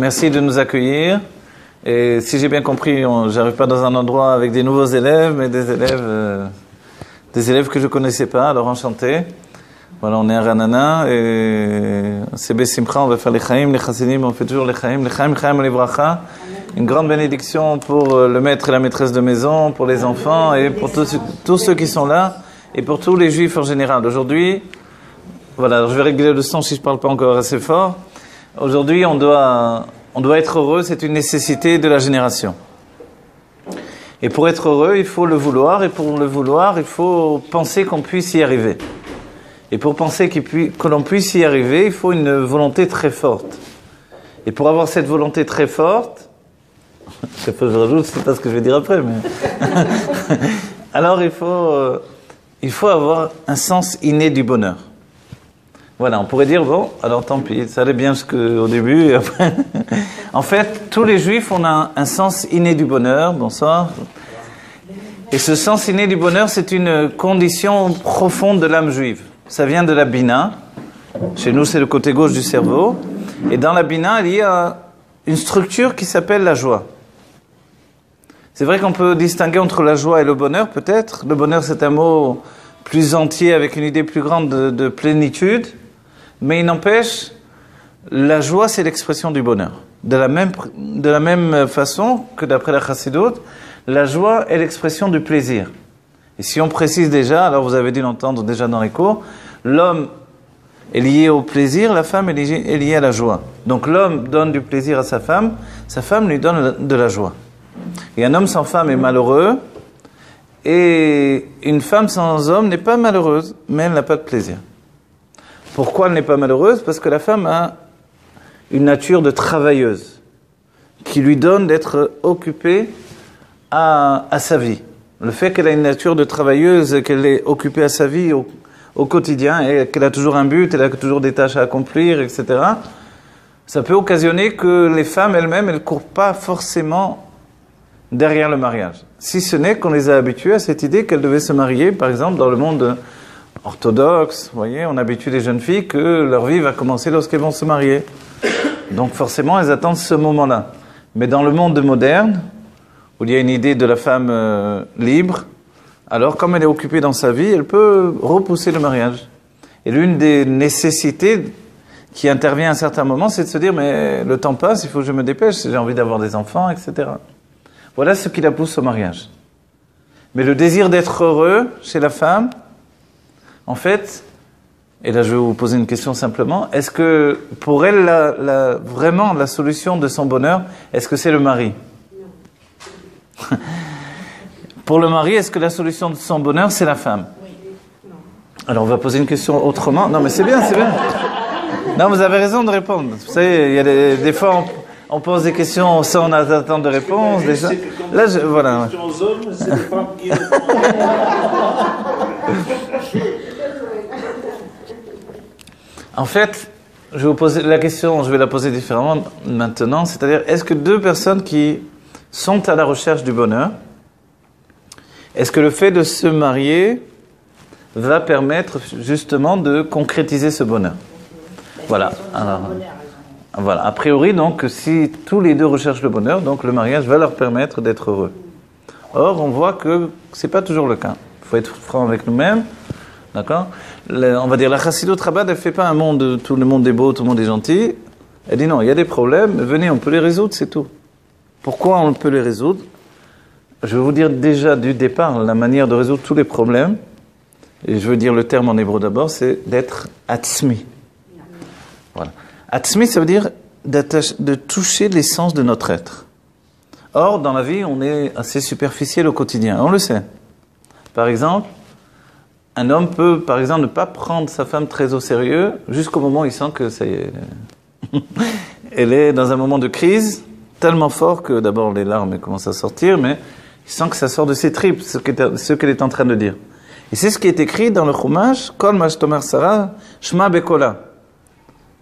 merci de nous accueillir. Et si j'ai bien compris, j'arrive pas dans un endroit avec des nouveaux élèves, mais des élèves que je connaissais pas, alors enchanté. Voilà, on est à Ranana et c'est Bessimcha, on va faire les Chaim, les Chassidim, on fait toujours les Chaim, les Livracha. Une grande bénédiction pour le maître et la maîtresse de maison, pour les enfants et pour tous ceux qui sont là et pour tous les Juifs en général. Aujourd'hui, voilà, alors je vais régler le son si je parle pas encore assez fort. Aujourd'hui, on doit être heureux, c'est une nécessité de la génération. Et pour être heureux, il faut le vouloir, et pour le vouloir, il faut penser qu'on puisse y arriver. Et pour penser que l'on puisse y arriver, il faut une volonté très forte. Et pour avoir cette volonté très forte, je peux je rajoute, c'est pas ce que je vais dire après, mais alors il faut avoir un sens inné du bonheur. Voilà, on pourrait dire, bon, alors tant pis, ça allait bien jusqu'au début, et après... En fait, tous les Juifs ont un sens inné du bonheur, bonsoir. Et ce sens inné du bonheur, c'est une condition profonde de l'âme juive. Ça vient de la Bina. Chez nous, c'est le côté gauche du cerveau. Et dans la Bina, il y a une structure qui s'appelle la joie. C'est vrai qu'on peut distinguer entre la joie et le bonheur, peut-être. Le bonheur, c'est un mot plus entier, avec une idée plus grande de plénitude. Mais il n'empêche, la joie, c'est l'expression du bonheur. De la même façon que d'après la Chassidut, la joie est l'expression du plaisir. Et si on précise déjà, alors vous avez dû l'entendre déjà dans les cours, l'homme est lié au plaisir, la femme est liée à la joie. Donc l'homme donne du plaisir à sa femme lui donne de la joie. Et un homme sans femme est malheureux, et une femme sans homme n'est pas malheureuse, mais elle n'a pas de plaisir. Pourquoi elle n'est pas malheureuse? Parce que la femme a une nature de travailleuse qui lui donne d'être occupée à sa vie. Le fait qu'elle a une nature de travailleuse, qu'elle est occupée à sa vie au quotidien et qu'elle a toujours un but, elle a toujours des tâches à accomplir, etc., ça peut occasionner que les femmes elles-mêmes, elles ne courent pas forcément derrière le mariage. Si ce n'est qu'on les a habituées à cette idée qu'elles devaient se marier, par exemple, dans le monde orthodoxe, vous voyez, on habitue les jeunes filles que leur vie va commencer lorsqu'elles vont se marier. Donc forcément, elles attendent ce moment-là. Mais dans le monde moderne, où il y a une idée de la femme libre, alors comme elle est occupée dans sa vie, elle peut repousser le mariage. Et l'une des nécessités qui intervient à un certain moment, c'est de se dire, mais le temps passe, il faut que je me dépêche, j'ai envie d'avoir des enfants, etc. Voilà ce qui la pousse au mariage. Mais le désir d'être heureux chez la femme, en fait, et là je vais vous poser une question simplement, est-ce que pour elle, vraiment la solution de son bonheur, est-ce que c'est le mari? Non. Pour le mari, est-ce que la solution de son bonheur, c'est la femme? Oui. Non. Alors on va poser une question autrement. Non mais c'est bien, c'est bien. Non, vous avez raison de répondre. Vous savez, il y a des fois on pose des questions sans attendre de réponse. Déjà. Là, voilà. En fait, je vais vous poser la question, je vais la poser différemment maintenant, c'est-à-dire, est-ce que deux personnes qui sont à la recherche du bonheur, est-ce que le fait de se marier va permettre justement de concrétiser ce bonheur? Voilà. Alors, voilà. A priori, donc, si tous les deux recherchent le bonheur, donc le mariage va leur permettre d'être heureux. Or, on voit que c'est pas toujours le cas. Il faut être franc avec nous-mêmes. D'accord? On va dire, la Chassidut Chabad, elle ne fait pas un monde, tout le monde est beau, tout le monde est gentil. Elle dit non, il y a des problèmes, venez, on peut les résoudre, c'est tout. Pourquoi on peut les résoudre? Je vais vous dire déjà du départ, la manière de résoudre tous les problèmes, et je veux dire le terme en hébreu d'abord, c'est d'être atzmi. Voilà. Atzmi, ça veut dire de toucher l'essence de notre être. Or, dans la vie, on est assez superficiel au quotidien, on le sait. Par exemple, un homme peut, par exemple, ne pas prendre sa femme très au sérieux jusqu'au moment où il sent que ça y est. Elle est dans un moment de crise tellement fort que d'abord les larmes commencent à sortir, mais il sent que ça sort de ses tripes, ce qu'elle est en train de dire. Et c'est ce qui est écrit dans le Chumash, Kol ma shtomer Sarah, Shma bekola.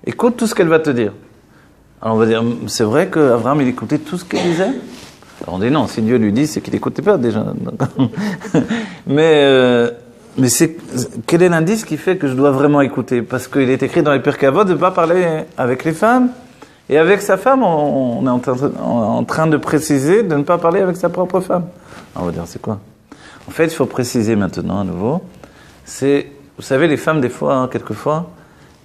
Écoute tout ce qu'elle va te dire. Alors on va dire, c'est vrai qu'Abraham il écoutait tout ce qu'elle disait? Alors on dit non, si Dieu lui dit, c'est qu'il n'écoutait pas déjà. Mais quel est l'indice qui fait que je dois vraiment écouter? Parce qu'il est écrit dans les Pirkei Avot de ne pas parler avec les femmes Et avec sa femme, on est en train de préciser de ne pas parler avec sa propre femme. Alors on va dire, c'est quoi? En fait, il faut préciser maintenant à nouveau. C'est, vous savez, les femmes, des fois, hein, quelquefois,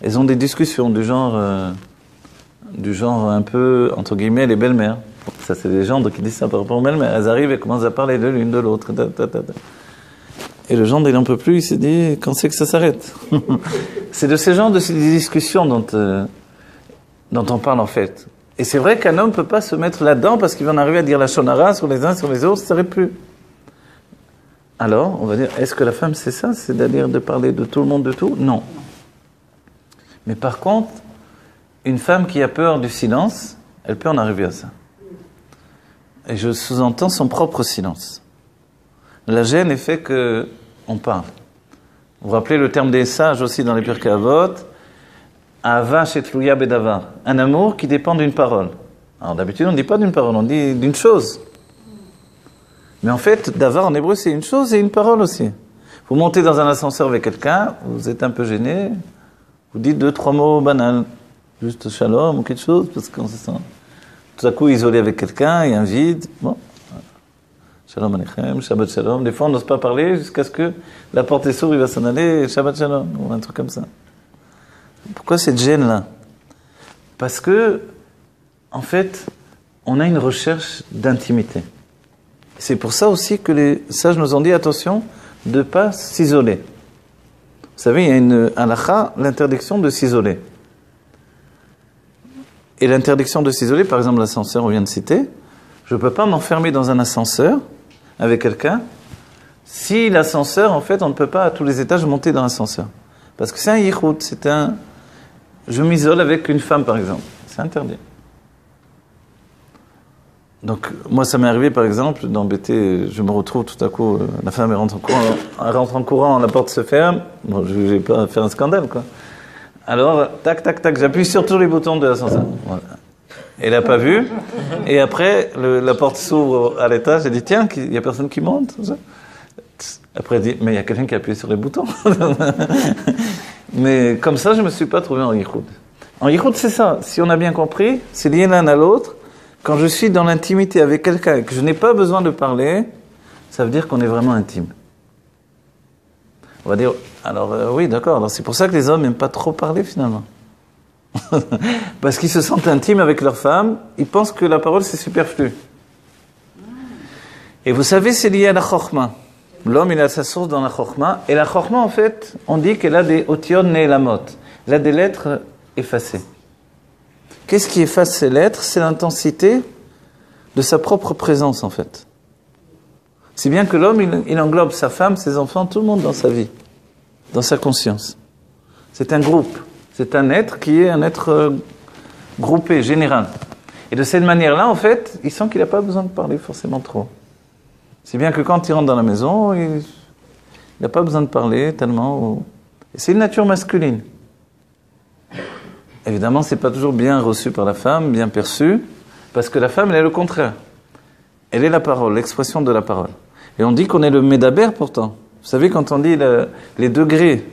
elles ont des discussions du genre un peu, entre guillemets, les belles-mères. Ça, c'est des gens qui disent ça par rapport aux belles-mères. Elles arrivent et commencent à parler de l'une, de l'autre. Et le gendre, il n'en peut plus, il s'est dit, quand c'est que ça s'arrête? C'est de ces genres de ces discussions dont on parle en fait. Et c'est vrai qu'un homme ne peut pas se mettre là-dedans parce qu'il va en arriver à dire la shonara sur les uns, sur les autres, ça ne s'arrête plus. Alors, on va dire, est-ce que la femme c'est ça? C'est-à-dire de parler de tout le monde, de tout? Non. Mais par contre, une femme qui a peur du silence, elle peut en arriver à ça. Et je sous-entends son propre silence. La gêne est fait qu'on parle. Vous vous rappelez le terme des sages aussi dans les Pirkei Avot? Ahava shetluya bedavar. Un amour qui dépend d'une parole. Alors d'habitude on ne dit pas d'une parole, on dit d'une chose. Mais en fait, davar en hébreu c'est une chose et une parole aussi. Vous montez dans un ascenseur avec quelqu'un, vous êtes un peu gêné, vous dites 2-3 mots banals. Juste shalom ou quelque chose, parce qu'on se sent tout à coup isolé avec quelqu'un, il y a un vide. Bon. Shalom aleichem, Shabbat shalom. Des fois, on n'ose pas parler jusqu'à ce que la porte s'ouvre, il va s'en aller, Shabbat shalom, ou un truc comme ça. Pourquoi cette gêne-là? Parce que, en fait, on a une recherche d'intimité. C'est pour ça aussi que les sages nous ont dit, attention, de ne pas s'isoler. Vous savez, il y a une halakha, l'interdiction de s'isoler. Et l'interdiction de s'isoler, par exemple l'ascenseur, on vient de citer, je ne peux pas m'enfermer dans un ascenseur avec quelqu'un si l'ascenseur, en fait, on ne peut pas à tous les étages monter dans l'ascenseur. Parce que c'est un yichud, c'est un... Je m'isole avec une femme, par exemple. C'est interdit. Donc, moi, ça m'est arrivé, par exemple, d'embêter, je me retrouve tout à coup, la femme elle rentre en courant, la porte se ferme. Bon, je ne vais pas faire un scandale, quoi. Alors, tac, tac, tac, j'appuie sur tous les boutons de l'ascenseur. Voilà. Elle n'a pas vu. Et après, la porte s'ouvre à l'étage. Elle dit, tiens, il n'y a personne qui monte. Après, elle dit, mais il y a quelqu'un qui a appuyé sur les boutons. Mais comme ça, je ne me suis pas trouvé en yichud. En yichud, c'est ça. Si on a bien compris, c'est lié l'un à l'autre. Quand je suis dans l'intimité avec quelqu'un et que je n'ai pas besoin de parler, ça veut dire qu'on est vraiment intime. On va dire, alors oui, d'accord, alors c'est pour ça que les hommes n'aiment pas trop parler finalement. Parce qu'ils se sentent intimes avec leur femme, ils pensent que la parole c'est superflu. Et vous savez, c'est lié à la chokhma. L'homme, il a sa source dans la chokhma. Et la chokhma, en fait, on dit qu'elle a des otion ne'elamot. Elle a des lettres effacées. Qu'est-ce qui efface ces lettres? C'est l'intensité de sa propre présence, en fait. Si bien que l'homme, il englobe sa femme, ses enfants, tout le monde dans sa vie, dans sa conscience. C'est un groupe. C'est un être qui est un être groupé, général. Et de cette manière-là, en fait, il sent qu'il n'a pas besoin de parler forcément trop. Si bien que quand il rentre dans la maison, il n'a pas besoin de parler tellement. Et c'est une nature masculine. Évidemment, c'est pas toujours bien reçu par la femme, bien perçu, parce que la femme, elle est le contraire. Elle est la parole, l'expression de la parole. Et on dit qu'on est le médaber pourtant. Vous savez, quand on dit les degrés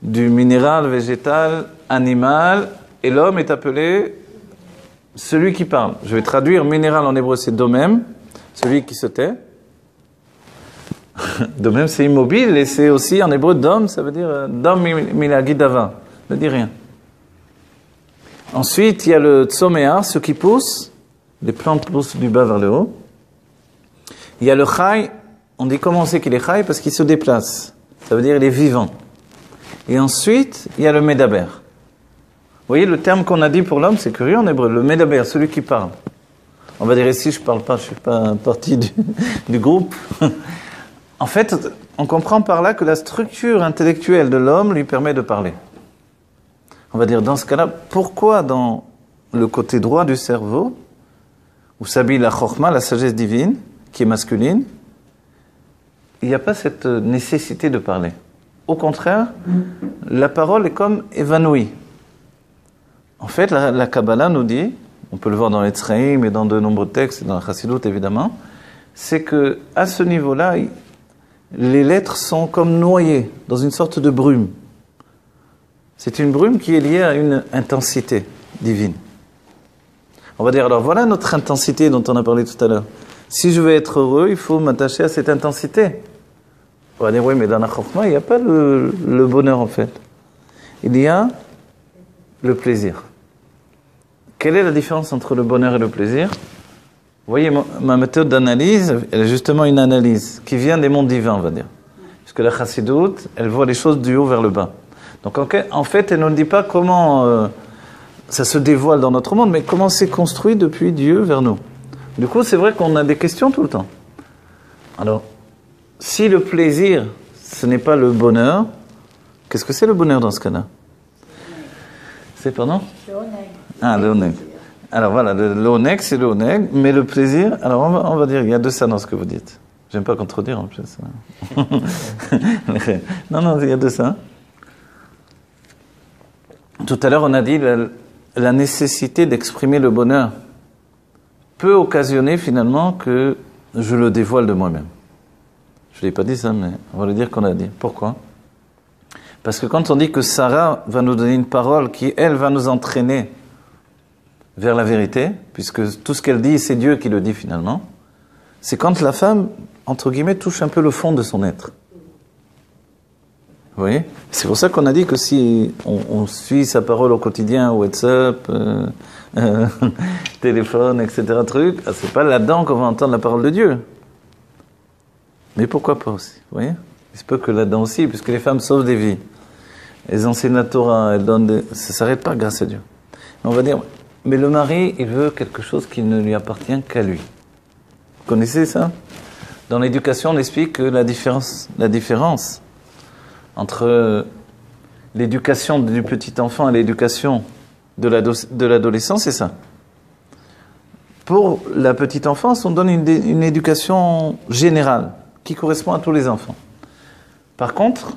du minéral, végétal, animal, et l'homme est appelé celui qui parle. Je vais traduire minéral en hébreu, c'est domem, celui qui se tait. Domem, c'est immobile, et c'est aussi en hébreu dom, ça veut dire dom milagidava, ne dit rien. Ensuite, il y a le tsoméa, ce qui pousse, les plantes poussent du bas vers le haut. Il y a le chai, on dit comment on sait qu'il est chai? Parce qu'il se déplace, ça veut dire il est vivant. Et ensuite, il y a le médaber. Vous voyez, le terme qu'on a dit pour l'homme, c'est curieux en hébreu, le médaber, celui qui parle. On va dire ici, je ne parle pas, je ne suis pas partie du groupe. En fait, on comprend par là que la structure intellectuelle de l'homme lui permet de parler. On va dire, dans ce cas-là, pourquoi dans le côté droit du cerveau, où s'habille la chokhma, la sagesse divine, qui est masculine, il n'y a pas cette nécessité de parler. Au contraire, la parole est comme évanouie. En fait, la Kabbalah nous dit, on peut le voir dans les Tzraïm et dans de nombreux textes, et dans la Chassidut évidemment, c'est que à ce niveau-là, les lettres sont comme noyées dans une sorte de brume. C'est une brume qui est liée à une intensité divine. On va dire, alors voilà notre intensité dont on a parlé tout à l'heure. Si je veux être heureux, il faut m'attacher à cette intensité. On va dire, oui, mais dans la Chokhmah, il n'y a pas le bonheur en fait. Il y a le plaisir. Quelle est la différence entre le bonheur et le plaisir? Vous voyez, ma méthode d'analyse, elle est justement une analyse qui vient des mondes divins, on va dire. Parce que la Chassidoute, elle voit les choses du haut vers le bas. Donc en fait, elle ne nous dit pas comment ça se dévoile dans notre monde, mais comment c'est construit depuis Dieu vers nous. Du coup, c'est vrai qu'on a des questions tout le temps. Alors, si le plaisir, ce n'est pas le bonheur, qu'est-ce que c'est le bonheur dans ce cas-là? C'est, pardon? Le oneg. Ah, le oneg. Alors voilà, le oneg, c'est le oneg, mais le plaisir, alors on va dire, il y a de ça dans ce que vous dites. J'aime pas contredire en plus. Non, il y a de ça. Tout à l'heure, on a dit la nécessité d'exprimer le bonheur peut occasionner finalement que je le dévoile de moi-même. Je ne l'ai pas dit ça, mais on va le dire qu'on a dit. Pourquoi? Parce que quand on dit que Sarah va nous donner une parole qui, elle, va nous entraîner vers la vérité, puisque tout ce qu'elle dit, c'est Dieu qui le dit finalement, c'est quand la femme, entre guillemets, touche un peu le fond de son être. Vous voyez? C'est pour ça qu'on a dit que si on suit sa parole au quotidien, WhatsApp, téléphone, etc., c'est pas là-dedans qu'on va entendre la parole de Dieu. Mais pourquoi pas aussi? Vous voyez? Il se peut que là-dedans aussi, puisque les femmes sauvent des vies. Elles enseignent la Torah, elles donnent ça ne s'arrête pas grâce à Dieu. Mais on va dire, mais le mari, il veut quelque chose qui ne lui appartient qu'à lui. Vous connaissez ça? Dans l'éducation, on explique que la différence entre l'éducation du petit enfant et l'éducation de l'adolescent, c'est ça. Pour la petite enfance, on donne une éducation générale qui correspond à tous les enfants. Par contre,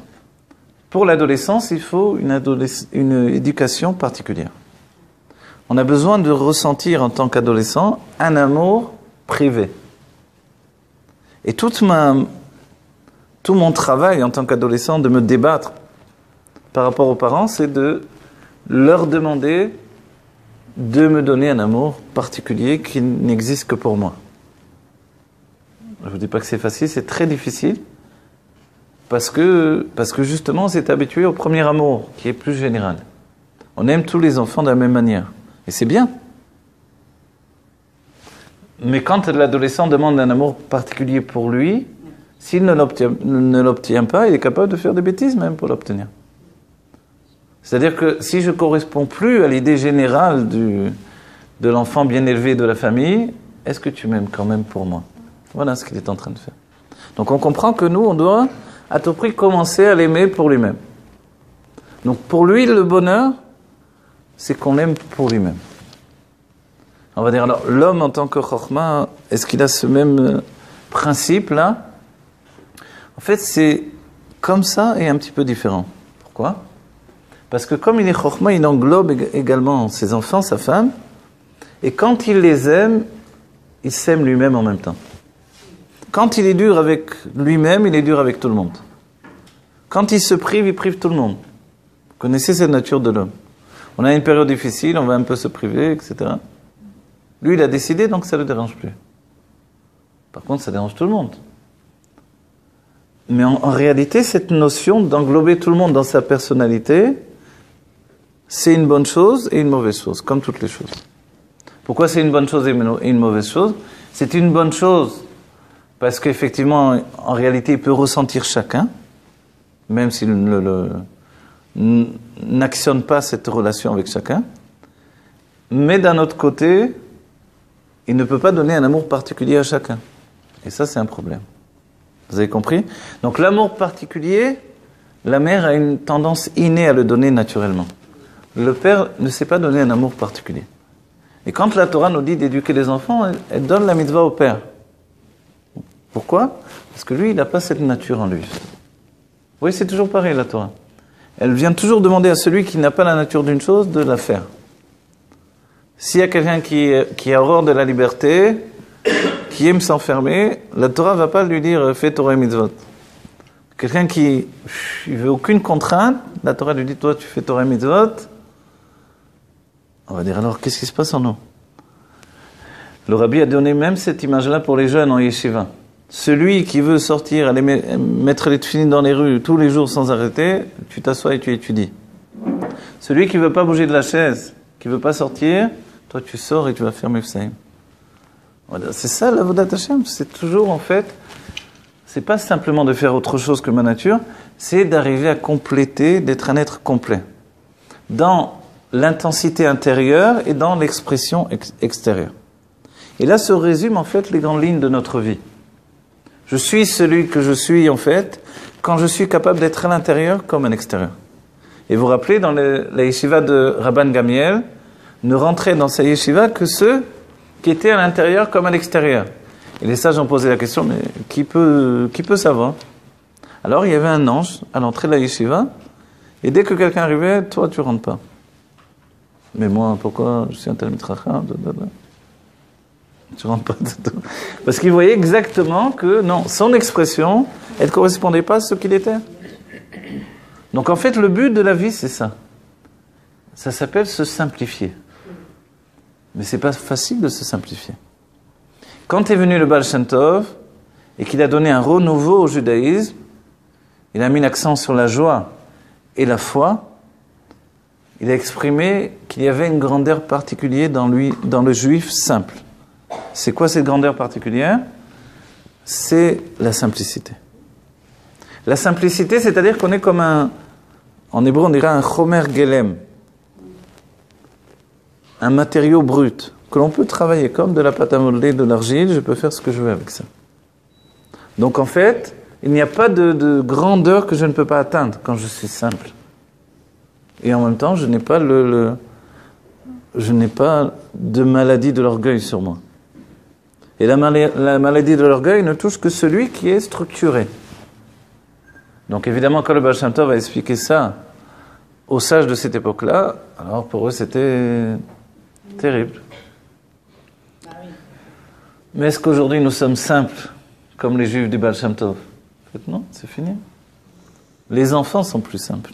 pour l'adolescence, il faut une éducation particulière. On a besoin de ressentir en tant qu'adolescent un amour privé. Et tout mon travail en tant qu'adolescent de me débattre par rapport aux parents, c'est de leur demander de me donner un amour particulier qui n'existe que pour moi. Je ne vous dis pas que c'est facile, c'est très difficile. Parce que justement, on s'est habitué au premier amour, qui est plus général. On aime tous les enfants de la même manière. Et c'est bien. Mais quand l'adolescent demande un amour particulier pour lui, s'il ne l'obtient pas, il est capable de faire des bêtises même pour l'obtenir. C'est-à-dire que si je ne corresponds plus à l'idée générale de l'enfant bien élevé de la famille, est-ce que tu m'aimes quand même pour moi? Voilà ce qu'il est en train de faire. Donc on comprend que nous, on doit à tout prix commencer à l'aimer pour lui-même. Donc pour lui, le bonheur, c'est qu'on l'aime pour lui-même. On va dire, alors, l'homme en tant que Chokhmah, est-ce qu'il a ce même principe-là? En fait, c'est comme ça et un petit peu différent. Pourquoi? Parce que comme il est Chokhmah, il englobe également ses enfants, sa femme, et quand il les aime, il s'aime lui-même en même temps. Quand il est dur avec lui-même, il est dur avec tout le monde. Quand il se prive, il prive tout le monde. Vous connaissez cette nature de l'homme. On a une période difficile, on va un peu se priver, etc. Lui, il a décidé, donc ça ne le dérange plus. Par contre, ça dérange tout le monde. Mais en réalité, cette notion d'englober tout le monde dans sa personnalité, c'est une bonne chose et une mauvaise chose, comme toutes les choses. Pourquoi c'est une bonne chose et une mauvaise chose? C'est une bonne chose parce qu'effectivement, en réalité, il peut ressentir chacun, même s'il n'actionne pas cette relation avec chacun. Mais d'un autre côté, il ne peut pas donner un amour particulier à chacun. Et ça, c'est un problème. Vous avez compris? Donc l'amour particulier, la mère a une tendance innée à le donner naturellement. Le père ne sait pas donner un amour particulier. Et quand la Torah nous dit d'éduquer les enfants, elle donne la mitzvah au père. Pourquoi? Parce que lui, il n'a pas cette nature en lui. Vous voyez, c'est toujours pareil, la Torah. Elle vient toujours demander à celui qui n'a pas la nature d'une chose de la faire. S'il y a quelqu'un qui a horreur de la liberté, qui aime s'enfermer, la Torah ne va pas lui dire « fais Torah et mitzvot ». Quelqu'un qui ne veut aucune contrainte, la Torah lui dit « toi tu fais Torah et mitzvot ». On va dire alors, qu'est-ce qui se passe en nous? Le Rabbi a donné même cette image-là pour les jeunes en yeshiva. Celui qui veut sortir, aller mettre les tefilines dans les rues tous les jours sans arrêter, tu t'assois et tu étudies. Celui qui ne veut pas bouger de la chaise, qui ne veut pas sortir, toi tu sors et tu vas faire Mifsaïm. Voilà. C'est ça l'avodat Hashem, c'est toujours en fait, c'est pas simplement de faire autre chose que ma nature, c'est d'arriver à compléter, d'être un être complet. Dans l'intensité intérieure et dans l'expression extérieure. Et là se résument en fait les grandes lignes de notre vie. Je suis celui que je suis en fait quand je suis capable d'être à l'intérieur comme à l'extérieur. Et vous vous rappelez, dans la yeshiva de Rabban Gamiel, ne rentraient dans sa yeshiva que ceux qui étaient à l'intérieur comme à l'extérieur. Et les sages ont posé la question, mais qui peut savoir? Alors il y avait un ange à l'entrée de la yeshiva, et dès que quelqu'un arrivait, toi tu rentres pas. Mais moi, pourquoi je suis un Talmid Chacham? Tu rentres pas du tout. Parce qu'il voyait exactement que non, son expression, elle ne correspondait pas à ce qu'il était. Donc en fait, le but de la vie, c'est ça. Ça s'appelle se simplifier. Mais c'est pas facile de se simplifier. Quand est venu le Baal Shem Tov et qu'il a donné un renouveau au judaïsme, il a mis l'accent sur la joie et la foi. Il a exprimé qu'il y avait une grandeur particulière dans lui, dans le juif simple. C'est quoi cette grandeur particulière? C'est la simplicité. La simplicité, c'est-à-dire qu'on est comme en hébreu on dirait un chomer gelem, un matériau brut, que l'on peut travailler comme de la pâte à modeler, de l'argile, je peux faire ce que je veux avec ça. Donc en fait, il n'y a pas de grandeur que je ne peux pas atteindre quand je suis simple. Et en même temps, je n'ai pas de maladie de l'orgueil sur moi. Et la maladie de l'orgueil ne touche que celui qui est structuré. Donc évidemment, quand le Baal Shem Tov a expliqué ça aux sages de cette époque-là, alors pour eux c'était terrible. Mais est-ce qu'aujourd'hui nous sommes simples, comme les juifs du Baal Shem Tov? En fait, non, c'est fini. Les enfants sont plus simples.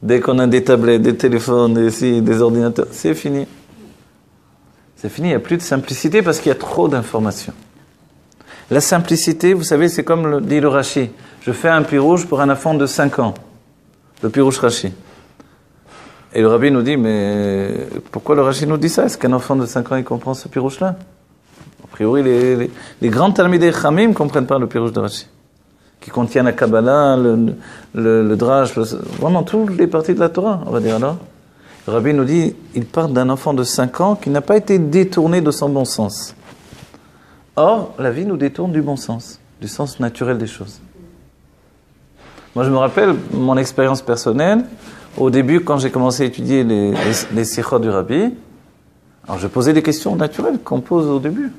Dès qu'on a des tablettes, des téléphones, des ordinateurs, c'est fini. C'est fini, il n'y a plus de simplicité parce qu'il y a trop d'informations. La simplicité, vous savez, c'est comme dit le Rashi. Je fais un pirouche pour un enfant de 5 ans. Le pirouche Rashi. Et le Rabbi nous dit, mais pourquoi le Rashi nous dit ça? Est-ce qu'un enfant de 5 ans, il comprend ce pirouche-là? A priori, les grands Talmidei Chachamim ne comprennent pas le pirouche de Rashi. Qui contient la Kabbalah, le Drash, vraiment toutes les parties de la Torah, on va dire alors. Le Rabbi nous dit, il parle d'un enfant de 5 ans qui n'a pas été détourné de son bon sens. Or, la vie nous détourne du bon sens, du sens naturel des choses. Moi, je me rappelle mon expérience personnelle. Au début, quand j'ai commencé à étudier les sikhot du Rabbi, alors je posais des questions naturelles qu'on pose au début.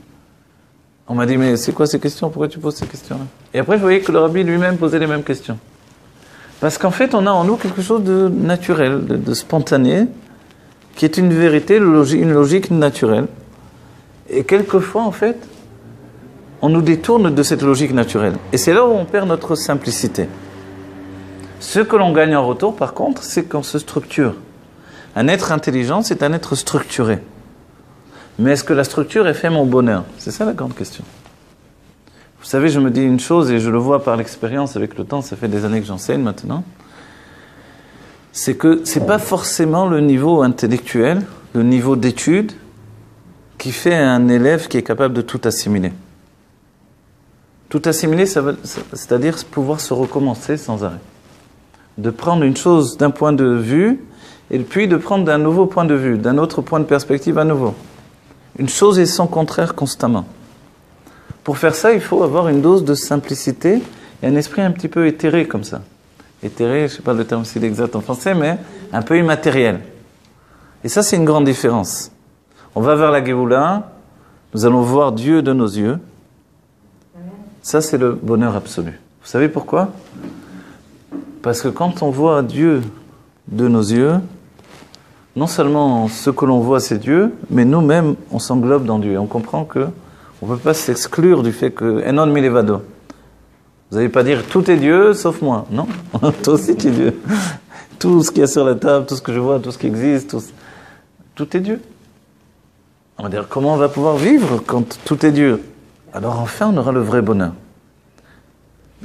On m'a dit, mais c'est quoi ces questions? Pourquoi tu poses ces questions-là? Et après, je voyais que le Rabbi lui-même posait les mêmes questions. Parce qu'en fait, on a en nous quelque chose de naturel, de spontané, qui est une vérité, une logique naturelle. Et quelquefois, en fait, on nous détourne de cette logique naturelle. Et c'est là où on perd notre simplicité. Ce que l'on gagne en retour, par contre, c'est qu'on se structure. Un être intelligent, c'est un être structuré. Mais est-ce que la structure est fait mon bonheur? C'est ça la grande question. Vous savez, je me dis une chose, et je le vois par l'expérience avec le temps, ça fait des années que j'enseigne maintenant, c'est que ce n'est pas forcément le niveau intellectuel, le niveau d'étude, qui fait un élève qui est capable de tout assimiler. Tout assimiler, c'est-à-dire pouvoir se recommencer sans arrêt. De prendre une chose d'un point de vue, et puis de prendre d'un nouveau point de vue, d'un autre point de perspective à nouveau. Une chose et son contraire constamment. Pour faire ça, il faut avoir une dose de simplicité et un esprit un petit peu éthéré comme ça. Éthéré, je ne sais pas le terme s'il est exact en français, mais un peu immatériel. Et ça, c'est une grande différence. On va vers la Géoula, nous allons voir Dieu de nos yeux. Ça, c'est le bonheur absolu. Vous savez pourquoi? Parce que quand on voit Dieu de nos yeux, non seulement ce que l'on voit, c'est Dieu, mais nous-mêmes, on s'englobe dans Dieu. On comprend que on ne peut pas s'exclure du fait que Enon milevado. Vous n'allez pas dire tout est Dieu sauf moi. Non, toi aussi tu es Dieu. Tout ce qu'il y a sur la table, tout ce que je vois, tout ce qui existe, tout est Dieu. On va dire, comment on va pouvoir vivre quand tout est Dieu? Alors enfin, on aura le vrai bonheur.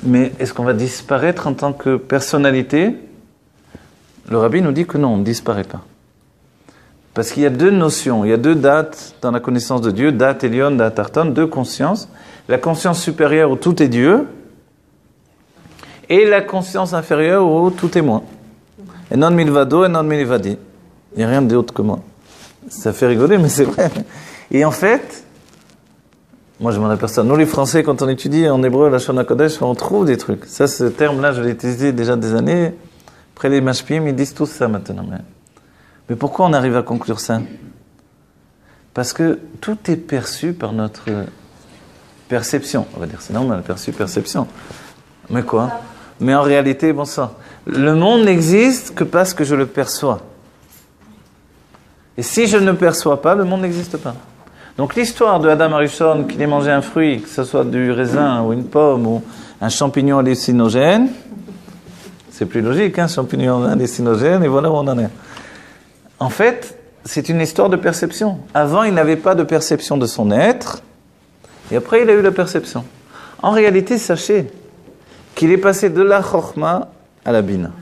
Mais est-ce qu'on va disparaître en tant que personnalité? Le rabbi nous dit que non, on ne disparaît pas. Parce qu'il y a deux notions, il y a deux dates dans la connaissance de Dieu, date Elion, date Arton, deux consciences. La conscience supérieure où tout est Dieu, et la conscience inférieure où tout est moi. Et non milvado, et non milvadi. Il n'y a rien d'autre que moi. Ça fait rigoler, mais c'est vrai. Et en fait, moi je m'en aperçois. Nous les Français, quand on étudie en hébreu la Shona Kodesh, on trouve des trucs. Ça, ce terme-là, je l'ai utilisé déjà des années. Après les Mashpim, ils disent tous ça maintenant. Mais pourquoi on arrive à conclure ça? Parce que tout est perçu par notre perception. On va dire, c'est normal, perception. Mais quoi? Mais en réalité, bon sang, le monde n'existe que parce que je le perçois. Et si je ne le perçois pas, le monde n'existe pas. Donc l'histoire de Adam Arishon qui ait mangé un fruit, que ce soit du raisin ou une pomme ou un champignon hallucinogène, c'est plus logique, hein, champignon hallucinogène, et voilà où on en est. En fait, c'est une histoire de perception. Avant, il n'avait pas de perception de son être, et après, il a eu la perception. En réalité, sachez qu'il est passé de la Chokhma à la Bina.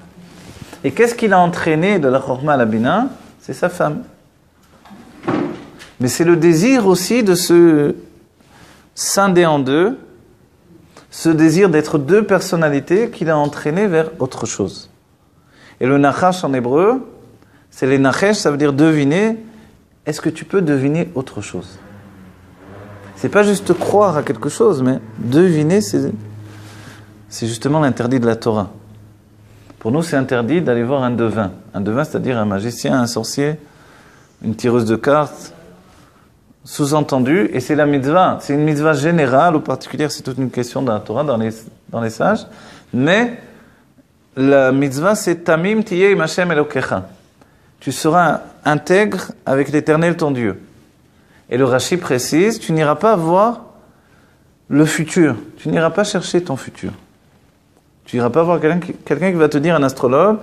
Et qu'est-ce qu'il a entraîné de la Chokhma à la Bina? C'est sa femme. Mais c'est le désir aussi de se scinder en deux, ce désir d'être deux personnalités qui l'a entraîné vers autre chose. Et le nachash en hébreu, c'est les nachesh, ça veut dire deviner. Est-ce que tu peux deviner autre chose? C'est pas juste croire à quelque chose, mais deviner, c'est justement l'interdit de la Torah. Pour nous, c'est interdit d'aller voir un devin. Un devin, c'est-à-dire un magicien, un sorcier, une tireuse de cartes, sous-entendu, et c'est la mitzvah. C'est une mitzvah générale, ou particulière, c'est toute une question dans la Torah, dans les sages. Mais la mitzvah, c'est Tamim tiyeh im Hashem Elokecha. Tu seras intègre avec l'Éternel, ton Dieu. Et le Rashi précise, tu n'iras pas voir le futur. Tu n'iras pas chercher ton futur. Tu n'iras pas voir quelqu'un qui va te dire, un astrologue,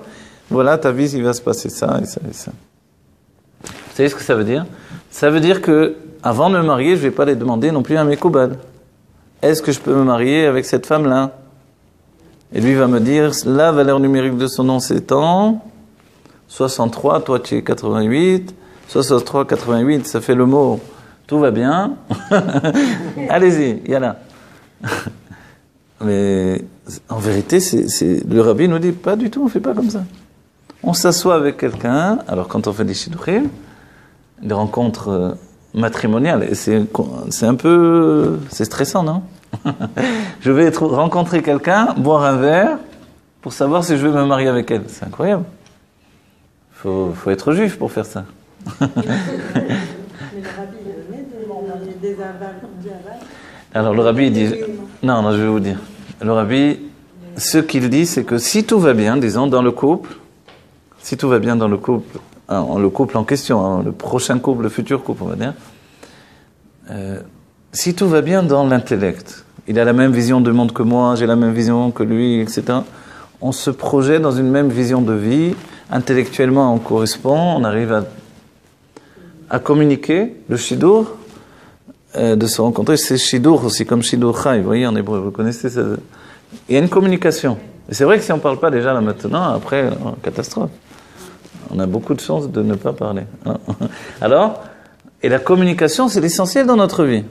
voilà, ta vie, il va se passer ça et ça et ça. Vous savez ce que ça veut dire? Ça veut dire que avant de me marier, je ne vais pas les demander non plus à mes koubal. Est-ce que je peux me marier avec cette femme-là? Et lui va me dire, la valeur numérique de son nom, c'est tant, 63, toi tu es 88, 63, 88, ça fait le mot, tout va bien. Allez-y, yalla. Mais en vérité, le rabbi nous dit, pas du tout, on ne fait pas comme ça. On s'assoit avec quelqu'un, alors quand on fait des shidduchim, des rencontres matrimoniales, et c'est un peu, c'est stressant, non? Je vais rencontrer quelqu'un, boire un verre, pour savoir si je vais me marier avec elle. C'est incroyable. Faut être juif pour faire ça. Mais le rabbi, il met des avals. Alors le rabbi, il dit, non, je vais vous dire. Le rabbi, ce qu'il dit, c'est que si tout va bien, disons, dans le couple, si tout va bien dans le couple en question, hein, le prochain couple, le futur couple, on va dire, si tout va bien dans l'intellect, il a la même vision du monde que moi, j'ai la même vision que lui, etc., on se projette dans une même vision de vie, intellectuellement on correspond, on arrive à communiquer. Le shidur, de se rencontrer, c'est shidur aussi, comme shidur chai, vous voyez en hébreu, vous connaissez ça. Il y a une communication. Et c'est vrai que si on ne parle pas déjà là maintenant, après, catastrophe. On a beaucoup de chances de ne pas parler. Alors, et la communication, c'est l'essentiel dans notre vie.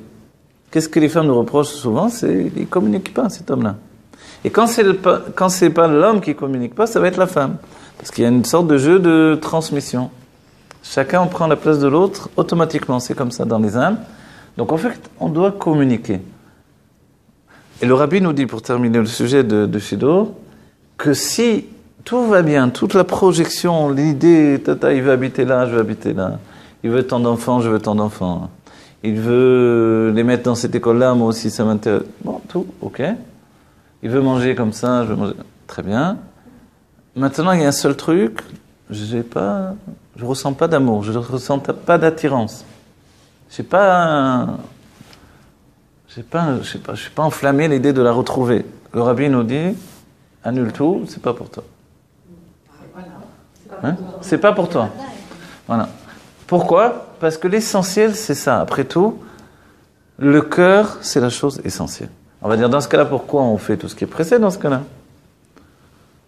Qu'est-ce que les femmes nous reprochent souvent? C'est qu'ils ne communiquent pas, cet homme-là. Et quand c'est pas l'homme qui ne communique pas, ça va être la femme. Parce qu'il y a une sorte de jeu de transmission. Chacun prend la place de l'autre automatiquement. C'est comme ça dans les âmes. Donc en fait, on doit communiquer. Et le rabbi nous dit, pour terminer le sujet de Shidur, que si tout va bien, toute la projection, l'idée, tata, il veut habiter là, je veux habiter là. Il veut tant d'enfants, je veux tant d'enfants. Il veut les mettre dans cette école-là, moi aussi ça m'intéresse. Bon, tout, ok. Il veut manger comme ça, je veux manger. Très bien. Maintenant, il y a un seul truc, je ressens pas d'amour, je ne ressens pas d'attirance. Je suis pas enflammé l'idée de la retrouver. Le rabbi nous dit, annule tout, c'est pas pour toi. Hein? C'est pas pour toi. Voilà. Pourquoi? Parce que l'essentiel, c'est ça. Après tout, le cœur, c'est la chose essentielle. On va dire, dans ce cas-là, pourquoi on fait tout ce qui est pressé dans ce cas-là?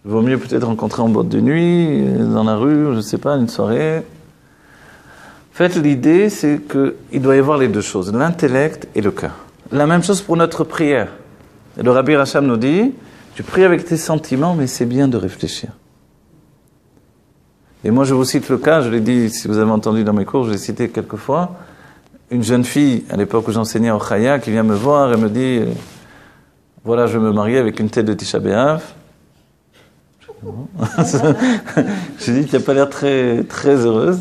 Il vaut mieux peut-être rencontrer en boîte de nuit, dans la rue, je ne sais pas, une soirée. En fait, l'idée, c'est qu'il doit y avoir les deux choses, l'intellect et le cœur. La même chose pour notre prière. Et le Rabbi Racham nous dit, tu pries avec tes sentiments, mais c'est bien de réfléchir. Et moi, je vous cite le cas, je l'ai dit, si vous avez entendu dans mes cours, je l'ai cité quelques fois. Une jeune fille, à l'époque où j'enseignais au Chaya, qui vient me voir et me dit, voilà, je veux me marier avec une tête de Tisha B'Av. J'ai dit, tu n'as pas l'air très, très heureuse.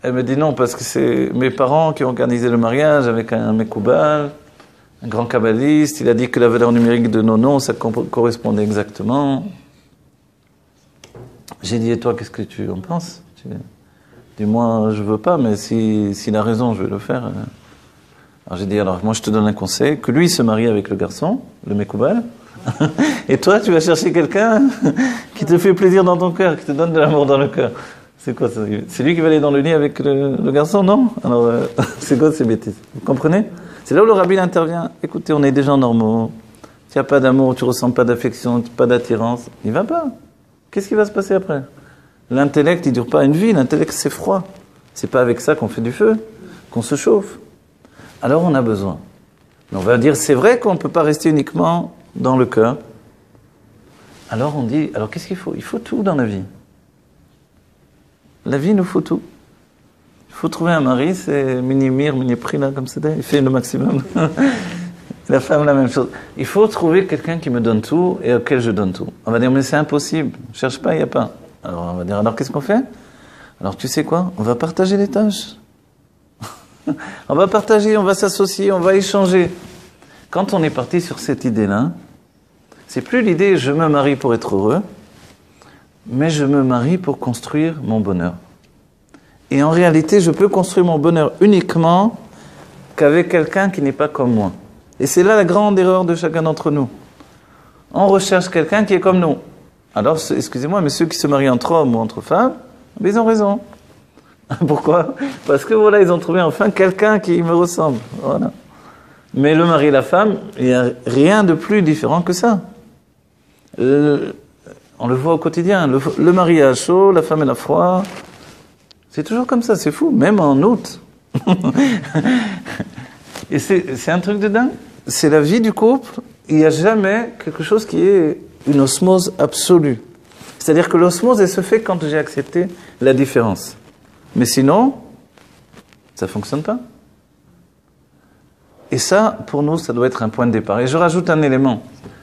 Elle me dit non, parce que c'est mes parents qui ont organisé le mariage avec un Mekoubal, un grand kabbaliste. Il a dit que la valeur numérique de nos noms, ça correspondait exactement. J'ai dit, et toi, qu'est-ce que tu en penses? Dis, moi, je veux pas, mais s'il a raison, je vais le faire. Alors j'ai dit, alors moi, je te donne un conseil, que lui se marie avec le garçon, le Mekoubal, et toi, tu vas chercher quelqu'un qui te fait plaisir dans ton cœur, qui te donne de l'amour dans le cœur. C'est quoi ça? C'est lui qui va aller dans le lit avec le garçon, non? Alors, c'est quoi ces bêtises? Vous comprenez? C'est là où le rabbin intervient. Écoutez, on est des gens normaux. Tu n'as pas d'amour, tu ne ressens pas d'affection, pas d'attirance. Il ne va pas. Qu'est-ce qui va se passer après? L'intellect, il ne dure pas une vie. L'intellect, c'est froid. C'est pas avec ça qu'on fait du feu, qu'on se chauffe. Alors, on a besoin. On va dire, c'est vrai qu'on ne peut pas rester uniquement dans le cœur. Alors, on dit, alors qu'est-ce qu'il faut? Il faut tout dans la vie. La vie nous faut tout. Il faut trouver un mari, c'est mini-mir, mini-prix, là, comme c'était. Il fait le maximum. La femme, la même chose. Il faut trouver quelqu'un qui me donne tout et auquel je donne tout. On va dire, mais c'est impossible. Je cherche pas, il n'y a pas. Alors, on va dire, alors qu'est-ce qu'on fait? Alors, tu sais quoi? On va partager les tâches. On va partager, on va s'associer, on va échanger. Quand on est parti sur cette idée-là, c'est plus l'idée, je me marie pour être heureux, mais je me marie pour construire mon bonheur. Et en réalité, je peux construire mon bonheur uniquement qu'avec quelqu'un qui n'est pas comme moi. Et c'est là la grande erreur de chacun d'entre nous. On recherche quelqu'un qui est comme nous. Alors, excusez-moi, mais ceux qui se marient entre hommes ou entre femmes, ils ont raison. Pourquoi? Parce que voilà, ils ont trouvé enfin quelqu'un qui me ressemble. Voilà. Mais le mari et la femme, il n'y a rien de plus différent que ça. On le voit au quotidien. Le mari a chaud, la femme elle a froid. C'est toujours comme ça, c'est fou, même en août. Et c'est un truc de dingue. C'est la vie du couple. Il n'y a jamais quelque chose qui est une osmose absolue. C'est-à-dire que l'osmose, elle se fait quand j'ai accepté la différence. Mais sinon, ça ne fonctionne pas. Et ça, pour nous, ça doit être un point de départ. Et je rajoute un élément.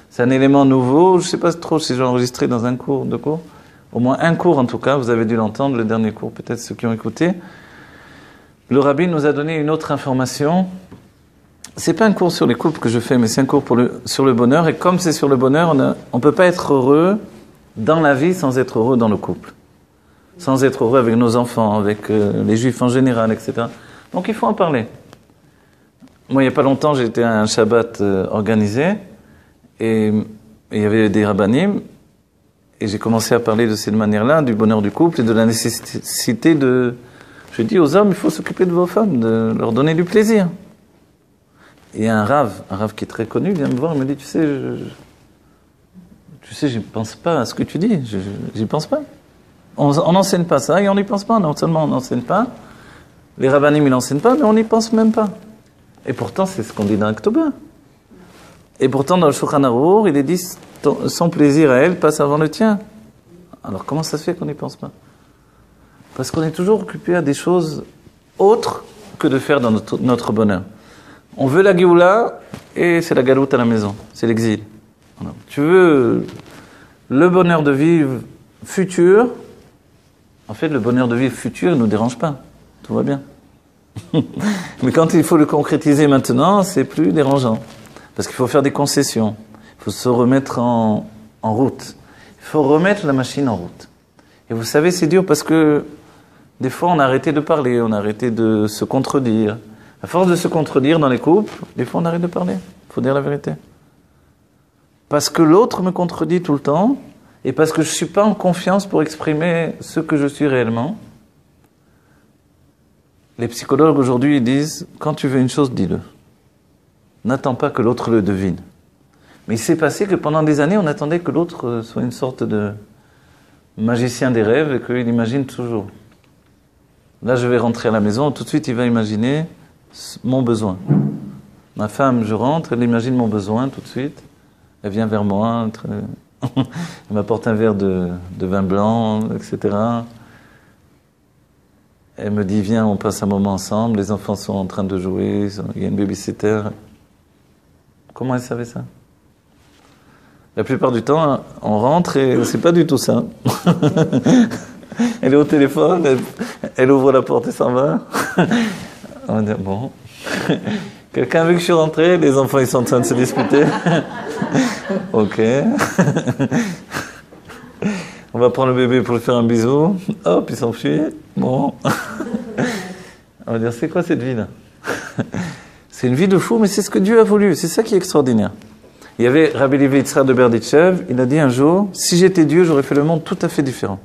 C'est un élément nouveau. Je ne sais pas trop si j'ai enregistré dans un cours, deux cours. Au moins un cours, en tout cas. Vous avez dû l'entendre, le dernier cours, peut-être ceux qui ont écouté. Le rabbin nous a donné une autre information. C'est pas un cours sur les couples que je fais, mais c'est un cours sur le bonheur. Et comme c'est sur le bonheur, on ne peut pas être heureux dans la vie sans être heureux dans le couple. Sans être heureux avec nos enfants, avec les juifs en général, etc. Donc il faut en parler. Moi, il n'y a pas longtemps, j'étais à un Shabbat organisé. Et il y avait des rabbanim. Et j'ai commencé à parler de cette manière-là, du bonheur du couple et de la nécessité de... Je dis aux hommes, il faut s'occuper de vos femmes, de leur donner du plaisir. Et un rave qui est très connu, vient me voir et me dit, tu sais, je ne pense pas à ce que tu dis, j'y pense pas. On n'enseigne pas ça et on n'y pense pas. Non seulement on n'enseigne pas, les rabbanim ils n'enseignent pas, mais on n'y pense même pas. Et pourtant, c'est ce qu'on dit dans Octobre. Et pourtant, dans le Shulchan Arour, il est dit, son plaisir à elle passe avant le tien. Alors comment ça se fait qu'on n'y pense pas? Parce qu'on est toujours occupé à des choses autres que de faire dans notre bonheur. On veut la Géoula et c'est la galoute à la maison, c'est l'exil. Alors, tu veux le bonheur de vivre futur. En fait, le bonheur de vivre futur ne nous dérange pas. Tout va bien. Mais quand il faut le concrétiser maintenant, c'est plus dérangeant. Parce qu'il faut faire des concessions. Il faut se remettre en route. Il faut remettre la machine en route. Et vous savez, c'est dur parce que des fois, on a arrêté de parler, on a arrêté de se contredire. À force de se contredire dans les couples, des fois, on arrête de parler. Il faut dire la vérité. Parce que l'autre me contredit tout le temps, et parce que je ne suis pas en confiance pour exprimer ce que je suis réellement, Les psychologues aujourd'hui ils disent, quand tu veux une chose, dis-le. N'attends pas que l'autre le devine. Mais il s'est passé que pendant des années, on attendait que l'autre soit une sorte de magicien des rêves et qu'il imagine toujours. Là, je vais rentrer à la maison, tout de suite, il va imaginer mon besoin. Ma femme, je rentre, elle imagine mon besoin tout de suite. Elle vient vers moi, elle m'apporte un verre de vin blanc, etc. Elle me dit, viens, on passe un moment ensemble, les enfants sont en train de jouer, il y a une babysitter. Comment elle savait ça? La plupart du temps, on rentre et c'est pas du tout ça. Elle est au téléphone, elle ouvre la porte et s'en va. On va dire, bon. Quelqu'un a vu que je suis rentré, les enfants ils sont en train de se disputer. Ok. On va prendre le bébé pour lui faire un bisou. Hop, il s'enfuit. Bon. On va dire, c'est quoi cette vie-là? C'est une vie de fou, mais c'est ce que Dieu a voulu. C'est ça qui est extraordinaire. Il y avait Rabbi Levi Yitzhak de Berditchev, il a dit un jour, si j'étais Dieu, j'aurais fait le monde tout à fait différent.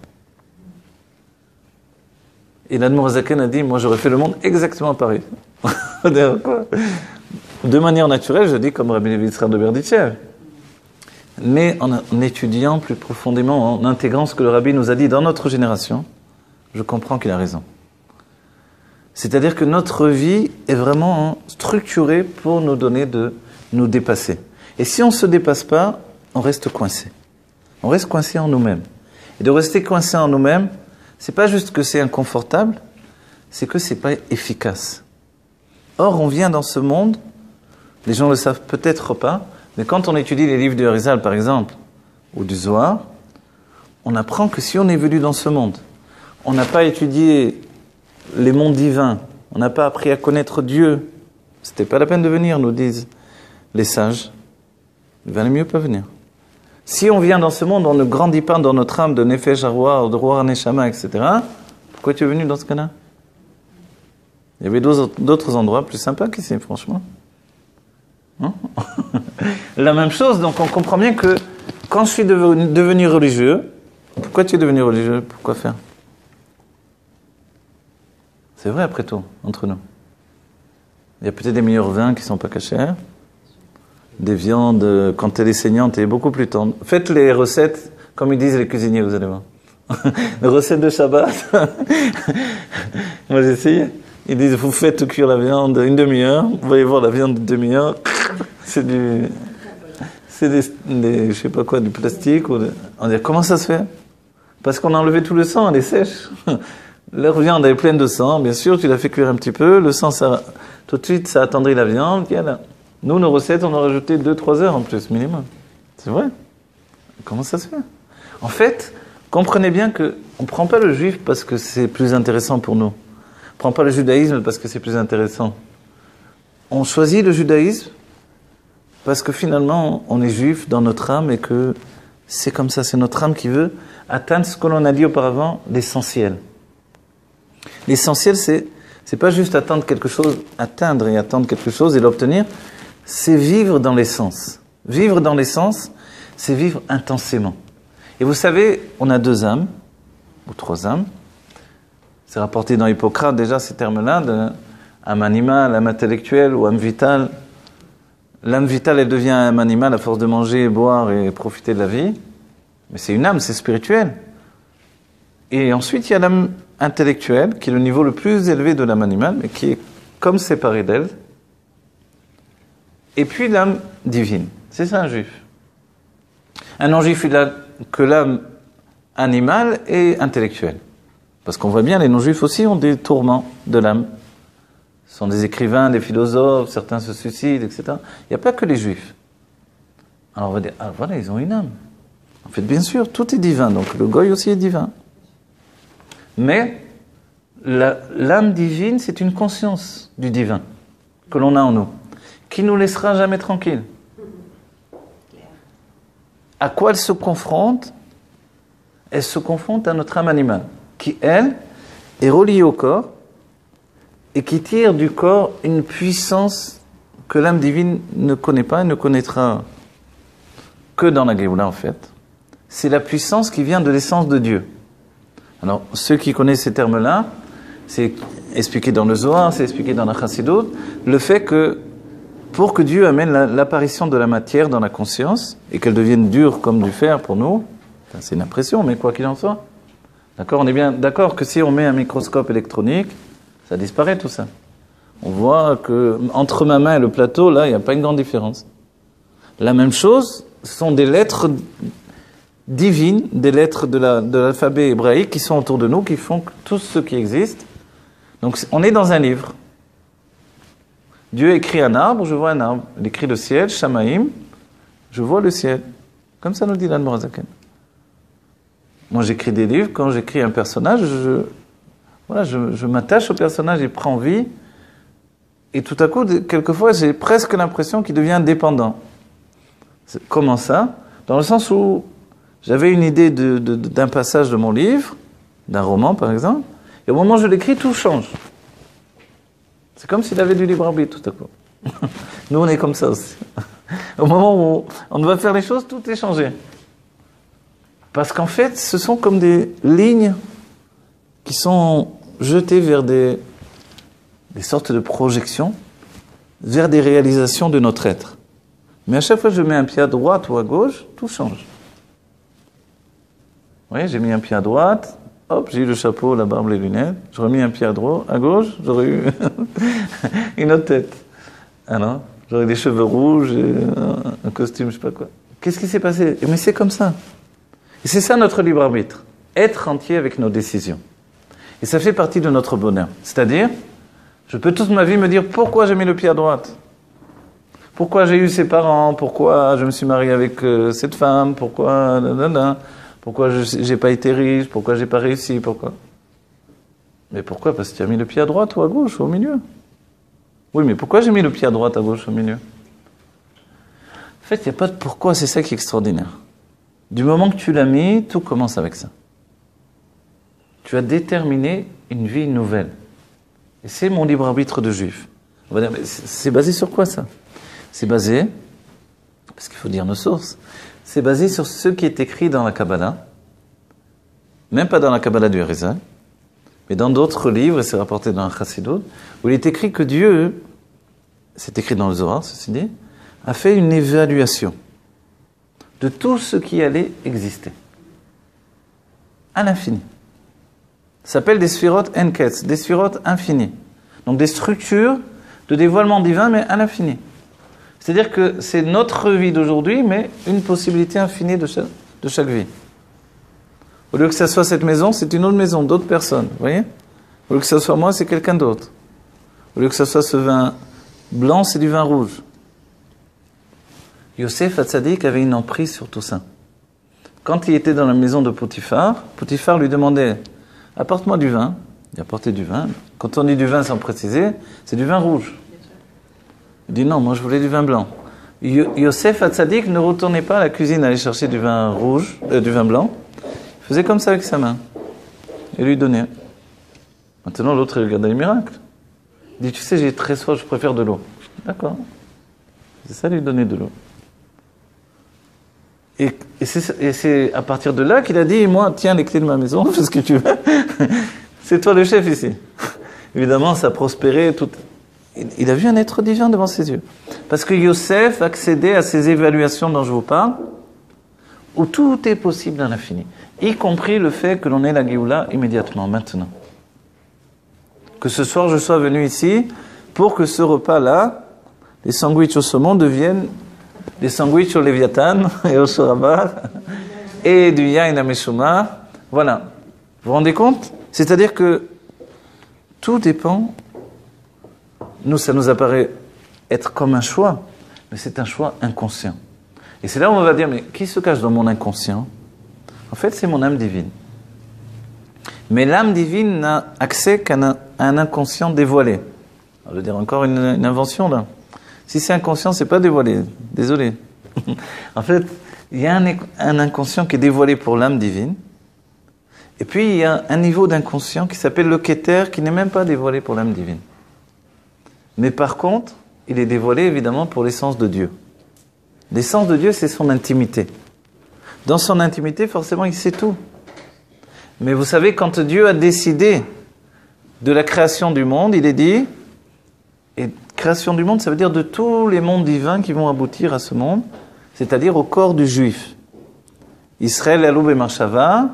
Et l'Admour Zaken a dit, moi j'aurais fait le monde exactement pareil. De manière naturelle, je dis comme Rabbi Levi Yitzhak de Berditchev. Mais en étudiant plus profondément, en intégrant ce que le Rabbi nous a dit dans notre génération, je comprends qu'il a raison. C'est-à-dire que notre vie est vraiment structurée pour nous donner de nous dépasser. Et si on ne se dépasse pas, on reste coincé. On reste coincé en nous-mêmes. Et de rester coincé en nous-mêmes, c'est pas juste que c'est inconfortable, c'est que c'est pas efficace. Or, on vient dans ce monde, les gens ne le savent peut-être pas, mais quand on étudie les livres du Harizal, par exemple, ou du Zohar, on apprend que si on est venu dans ce monde, on n'a pas étudié les mondes divins, on n'a pas appris à connaître Dieu, c'était pas la peine de venir, nous disent les sages. Il valait mieux pas venir. Si on vient dans ce monde, on ne grandit pas dans notre âme de Nefesh Arwa, de Ruach Neshama, etc. Pourquoi tu es venu dans ce cas-là? Il y avait d'autres endroits plus sympas qu'ici, franchement. Non? La même chose, donc on comprend bien que quand je suis devenu religieux, pourquoi tu es devenu religieux? Pourquoi faire? C'est vrai après tout, entre nous. Il y a peut-être des meilleurs vins qui ne sont pas cachers. Des viandes, quand elle est saignante, elle est beaucoup plus tendre. Faites les recettes, comme ils disent les cuisiniers, vous allez voir. Les recettes de Shabbat. Moi j'ai essayé. Ils disent, vous faites cuire la viande une demi-heure, vous allez voir la viande de demi-heure, c'est des, je sais pas quoi, du plastique. On dit, comment ça se fait? Parce qu'on a enlevé tout le sang, elle est sèche. Leur viande elle est pleine de sang, bien sûr, tu l'as fait cuire un petit peu, le sang, ça, tout de suite, ça attendrit la viande, nous, nos recettes, on a rajouté 2-3 heures en plus, minimum. C'est vrai. Comment ça se fait? En fait, comprenez bien qu'on ne prend pas le juif parce que c'est plus intéressant pour nous. On ne prend pas le judaïsme parce que c'est plus intéressant. On choisit le judaïsme parce que finalement, on est juif dans notre âme et que c'est comme ça, c'est notre âme qui veut atteindre ce que l'on a dit auparavant, l'essentiel. L'essentiel, c'est pas juste atteindre quelque chose et l'obtenir, c'est vivre dans l'essence. Vivre dans l'essence, c'est vivre intensément. Et vous savez, on a 2 âmes, ou 3 âmes. C'est rapporté dans Hippocrate déjà ces termes-là, âme animale, âme intellectuelle ou âme vitale. L'âme vitale, elle devient âme animale à force de manger, boire et profiter de la vie. Mais c'est une âme, c'est spirituel. Et ensuite, il y a l'âme intellectuelle, qui est le niveau le plus élevé de l'âme animale, mais qui est comme séparée d'elle. Et puis l'âme divine. C'est ça un juif. Un non-juif, il a que l'âme animale et intellectuelle. Parce qu'on voit bien, les non-juifs aussi ont des tourments de l'âme. Ce sont des écrivains, des philosophes, certains se suicident, etc. Il n'y a pas que les juifs. Alors on va dire, ah voilà, ils ont une âme. En fait, bien sûr, tout est divin, donc le goy aussi est divin. Mais l'âme divine, c'est une conscience du divin que l'on a en nous, qui ne nous laissera jamais tranquilles. À quoi elle se confronte? Elle se confronte à notre âme animale, qui, elle, est reliée au corps et qui tire du corps une puissance que l'âme divine ne connaît pas et ne connaîtra que dans la Géoula, en fait. C'est la puissance qui vient de l'essence de Dieu. Alors, ceux qui connaissent ces termes-là, c'est expliqué dans le Zohar, c'est expliqué dans la Chassidut, le fait que pour que Dieu amène l'apparition de la matière dans la conscience et qu'elle devienne dure comme du fer pour nous, enfin, c'est une impression, mais quoi qu'il en soit, d'accord, on est bien d'accord que si on met un microscope électronique, ça disparaît tout ça. On voit que entre ma main et le plateau, là, il n'y a pas une grande différence. La même chose, ce sont des lettres divines, des lettres de l'alphabet hébraïque qui sont autour de nous, qui font tout ce qui existe. Donc on est dans un livre. Dieu écrit un arbre, je vois un arbre. Il écrit le ciel, Shamaïm, je vois le ciel. Comme ça nous dit l'Admor HaZaken. Moi j'écris des livres, quand j'écris un personnage, je m'attache au personnage, il prend vie. Et tout à coup, quelquefois, j'ai presque l'impression qu'il devient dépendant. Comment ça? Dans le sens où j'avais une idée d'un passage de mon livre, d'un roman par exemple, et au moment où je l'écris, tout change. C'est comme s'il avait du libre arbitre tout à coup. Nous, on est comme ça aussi. Au moment où on va faire les choses, tout est changé. Parce qu'en fait, ce sont comme des lignes qui sont jetées vers des sortes de projections, vers des réalisations de notre être. Mais à chaque fois que je mets un pied à droite ou à gauche, tout change. Vous voyez, j'ai mis un pied à droite, hop, j'ai eu le chapeau, la barbe, les lunettes. J'aurais mis un pied à gauche, j'aurais eu une autre tête. Alors, j'aurais des cheveux rouges, un costume, je sais pas quoi. Qu'est-ce qui s'est passé? Mais c'est comme ça. Et c'est ça notre libre arbitre. Être entier avec nos décisions. Et ça fait partie de notre bonheur. C'est-à-dire, je peux toute ma vie me dire pourquoi j'ai mis le pied à droite. Pourquoi j'ai eu ces parents, pourquoi je me suis marié avec cette femme, pourquoi je n'ai pas été riche, pourquoi je n'ai pas réussi, pourquoi. Mais pourquoi? Parce que tu as mis le pied à droite ou à gauche, ou au milieu. Oui, mais pourquoi j'ai mis le pied à droite, à gauche, au milieu? En fait, il n'y a pas de pourquoi, c'est ça qui est extraordinaire. Du moment que tu l'as mis, tout commence avec ça. Tu as déterminé une vie nouvelle. Et c'est mon libre arbitre de juif. On va dire, mais c'est basé sur quoi ça? C'est basé, parce qu'il faut dire nos sources, c'est basé sur ce qui est écrit dans la Kabbalah, même pas dans la Kabbalah du Harizal, mais dans d'autres livres, et c'est rapporté dans la Chassidut, où il est écrit que Dieu, c'est écrit dans le Zohar, ceci dit, a fait une évaluation de tout ce qui allait exister, à l'infini. Ça s'appelle des sphirotes enketz, des sphirotes infinies. Donc des structures de dévoilement divin, mais à l'infini. C'est-à-dire que c'est notre vie d'aujourd'hui, mais une possibilité infinie de chaque vie. Au lieu que ça soit cette maison, c'est une autre maison, d'autres personnes, vous voyez? Au lieu que ça soit moi, c'est quelqu'un d'autre. Au lieu que ça soit ce vin blanc, c'est du vin rouge. Yosef Hatzadik avait une emprise sur tout ça. Quand il était dans la maison de Potiphar, Potiphar lui demandait « Apporte-moi du vin ». Il apportait du vin. Quand on dit du vin sans préciser, c'est du vin rouge. Il dit non, moi je voulais du vin blanc. Yosef Hatzadik ne retournait pas à la cuisine aller chercher du vin rouge, du vin blanc. Il faisait comme ça avec sa main. Et lui donnait. Maintenant l'autre il regardait les miracles. Il dit tu sais j'ai très soif, je préfère de l'eau. D'accord. C'est ça lui donner de l'eau. Et c'est à partir de là qu'il a dit moi tiens les clés de ma maison, fais ce que tu veux. C'est toi le chef ici. Évidemment ça a prospéré tout. Il a vu un être divin devant ses yeux. Parce que Yosef accédait à ces évaluations dont je vous parle, où tout est possible dans l'infini. Y compris le fait que l'on ait la Géoula immédiatement, maintenant. Que ce soir je sois venu ici pour que ce repas-là, les sandwichs au saumon deviennent des sandwichs au Léviathan et au Shorabar, et du Yain à Meshuma. Voilà. Vous vous rendez compte? C'est-à-dire que tout dépend. Nous, ça nous apparaît être comme un choix, mais c'est un choix inconscient. Et c'est là où on va dire, mais qui se cache dans mon inconscient? En fait, c'est mon âme divine. Mais l'âme divine n'a accès qu'à un inconscient dévoilé. On va dire encore une invention là. Si c'est inconscient, c'est pas dévoilé. Désolé. En fait, il y a un inconscient qui est dévoilé pour l'âme divine. Et puis, il y a un niveau d'inconscient qui s'appelle le Keter, qui n'est même pas dévoilé pour l'âme divine. Mais par contre, il est dévoilé évidemment pour l'essence de Dieu. L'essence de Dieu, c'est son intimité. Dans son intimité, forcément, il sait tout. Mais vous savez, quand Dieu a décidé de la création du monde, il est dit, et création du monde, ça veut dire de tous les mondes divins qui vont aboutir à ce monde, c'est-à-dire au corps du juif. Israël, Aloub et Marshava,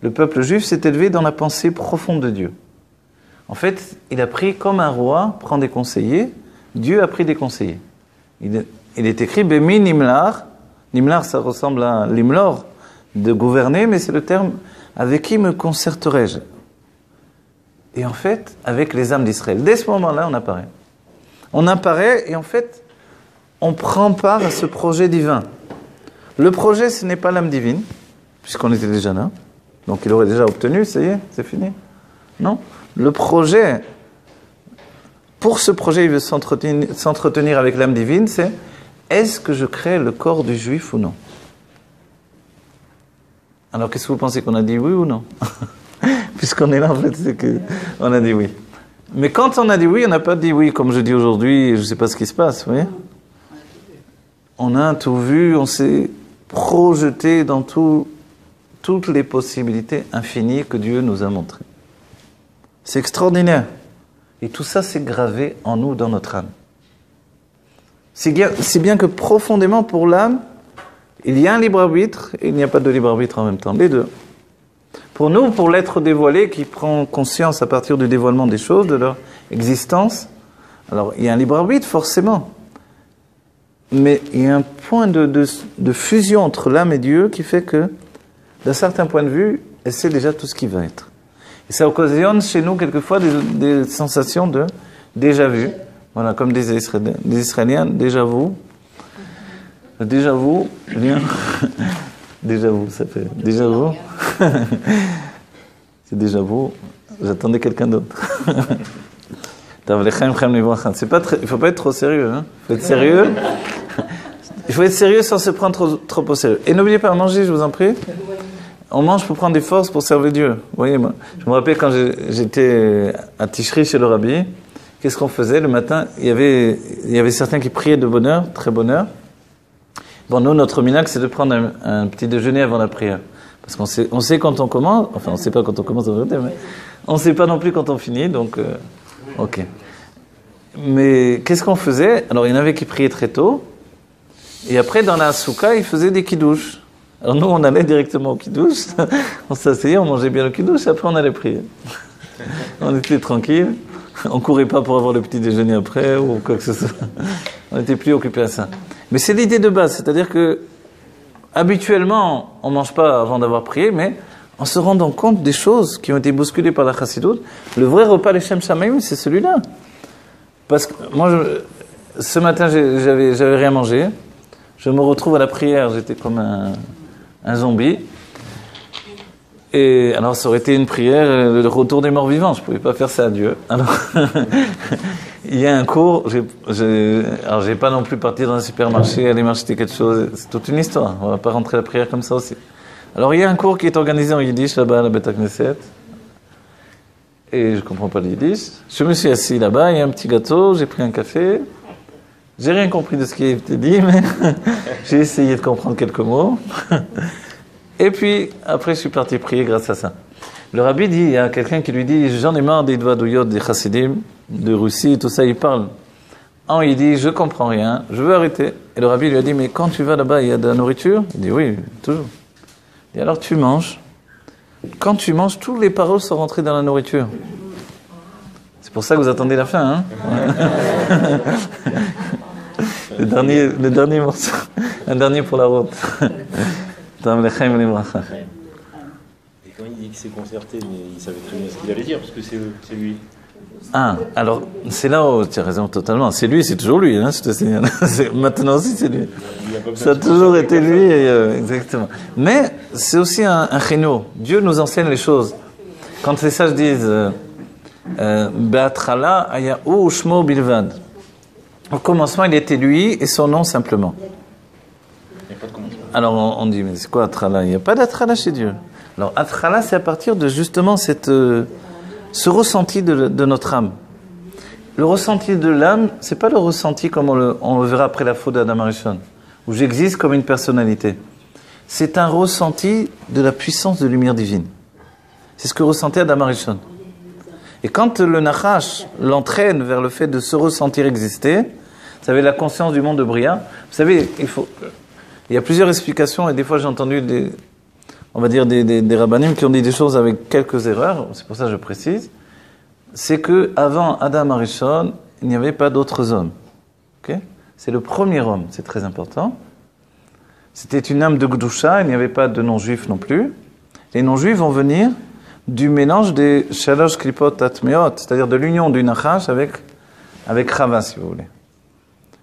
le peuple juif s'est élevé dans la pensée profonde de Dieu. En fait, il a pris comme un roi prend des conseillers, Dieu a pris des conseillers. Il est écrit Bemi Nimlar. Nimlar, ça ressemble à l'imlor, de gouverner, mais c'est le terme avec qui me concerterai-je. Et en fait, avec les âmes d'Israël. Dès ce moment-là, on apparaît. On apparaît et en fait, on prend part à ce projet divin. Le projet, ce n'est pas l'âme divine, puisqu'on était déjà là. Donc il aurait déjà obtenu, ça y est, c'est fini. Non. Le projet, pour ce projet, il veut s'entretenir avec l'âme divine, c'est est-ce que je crée le corps du juif ou non? Alors qu'est-ce que vous pensez qu'on a dit oui ou non? Puisqu'on est là, en fait, c'est qu'on a dit oui. Mais quand on a dit oui, on n'a pas dit oui, comme je dis aujourd'hui, je ne sais pas ce qui se passe, vous voyez? On a tout vu, on s'est projeté dans toutes les possibilités infinies que Dieu nous a montrées. C'est extraordinaire. Et tout ça, c'est gravé en nous, dans notre âme. Si bien que profondément, pour l'âme, il y a un libre arbitre et il n'y a pas de libre arbitre en même temps. Les deux. Pour nous, pour l'être dévoilé qui prend conscience à partir du dévoilement des choses, de leur existence, alors il y a un libre arbitre forcément. Mais il y a un point de fusion entre l'âme et Dieu qui fait que, d'un certain point de vue, elle sait déjà tout ce qui va être. Et ça occasionne chez nous quelquefois des sensations de déjà-vu. Voilà, comme des Israéliens, déjà-vu. Déjà-vu, bien. Déjà-vu, ça fait. Déjà-vu. C'est déjà-vu. J'attendais quelqu'un d'autre. Il ne faut pas être trop sérieux. Hein. Il faut être sérieux. Il faut être sérieux sans se prendre trop au sérieux. Et n'oubliez pas à manger, je vous en prie. On mange pour prendre des forces pour servir Dieu. Vous voyez, moi, je me rappelle quand j'étais à Tishri chez le Rabbi, qu'est-ce qu'on faisait le matin? Il y avait certains qui priaient de bonne heure, très bonne heure. Bon, nous, notre minac, c'est de prendre un petit déjeuner avant la prière. Parce qu'on sait quand on commence, enfin, on ne sait pas quand on commence en vérité, mais on ne sait pas non plus quand on finit, donc, ok. Mais qu'est-ce qu'on faisait? Alors, il y en avait qui priaient très tôt, et après, dans la souka, ils faisaient des kidouches. Alors, nous, on allait directement au kidouche, on s'asseyait, on mangeait bien le kidouche, et après, on allait prier. On était tranquille, on ne courait pas pour avoir le petit déjeuner après, ou quoi que ce soit. On n'était plus occupés à ça. Mais c'est l'idée de base, c'est-à-dire que habituellement, on ne mange pas avant d'avoir prié, mais en se rendant compte des choses qui ont été bousculées par la chassidoute, le vrai repas les Shem Shamaim, c'est celui-là. Parce que moi, ce matin, j'avais rien mangé. Je me retrouve à la prière, j'étais comme un zombie. Et alors, ça aurait été une prière, le retour des morts vivants. Je ne pouvais pas faire ça à Dieu. Alors, il y a un cours. Alors, j'ai pas non plus parti dans un supermarché, aller m'acheter quelque chose. C'est toute une histoire. On va pas rentrer la prière comme ça aussi. Alors, il y a un cours qui est organisé en yiddish là-bas à la Beth Knesset. Et je comprends pas le yiddish. Je me suis assis là-bas, il y a un petit gâteau, j'ai pris un café. J'ai rien compris de ce qui a été dit, mais j'ai essayé de comprendre quelques mots. Et puis, après, je suis parti prier grâce à ça. Le rabbi dit, il y a quelqu'un qui lui dit, j'en ai marre des Dvadouyot, des Chassidim, de Russie, tout ça, il parle. Il dit, je comprends rien, je veux arrêter. Et le rabbi lui a dit, mais quand tu vas là-bas, il y a de la nourriture? Il dit, oui, toujours. Il dit, alors tu manges. Quand tu manges, toutes les paroles sont rentrées dans la nourriture. C'est pour ça que vous attendez la fin, hein? Le dernier morceau. Un dernier pour la route. Et quand il dit qu'il s'est concerté, mais il savait très bien ce qu'il allait dire, parce que c'est lui. Ah, alors, c'est là où tu as raison totalement. C'est lui, c'est toujours lui, hein, je te signale. Maintenant aussi, c'est lui. Ça a toujours été lui, exactement. Mais c'est aussi un chéno. Dieu nous enseigne les choses. Quand les sages disent Be'atrala aya'u shmo bilvad. Au commencement, il était lui et son nom simplement. Il n'y a pas de commencement. Alors on dit, mais c'est quoi Atrala? Il n'y a pas d'Atrala chez Dieu. Alors Atrala, c'est à partir de justement ce ressenti de notre âme. Le ressenti de l'âme, c'est pas le ressenti comme on le verra après la faute d'Adam Arishon, où j'existe comme une personnalité. C'est un ressenti de la puissance de lumière divine. C'est ce que ressentait Adam Arishon. Et quand le Nachash l'entraîne vers le fait de se ressentir exister, vous savez, la conscience du monde de Bria, vous savez, il y a plusieurs explications, et des fois j'ai entendu des rabbanim qui ont dit des choses avec quelques erreurs, c'est pour ça que je précise, c'est que avant Adam Arishon, il n'y avait pas d'autres hommes. Okay? C'est le premier homme, c'est très important. C'était une âme de Gdusha, il n'y avait pas de non-juifs non plus. Les non-juifs vont venir du mélange des Shalosh Klipot Atmeot, c'est-à-dire de l'union du Nachash avec Chava, si vous voulez.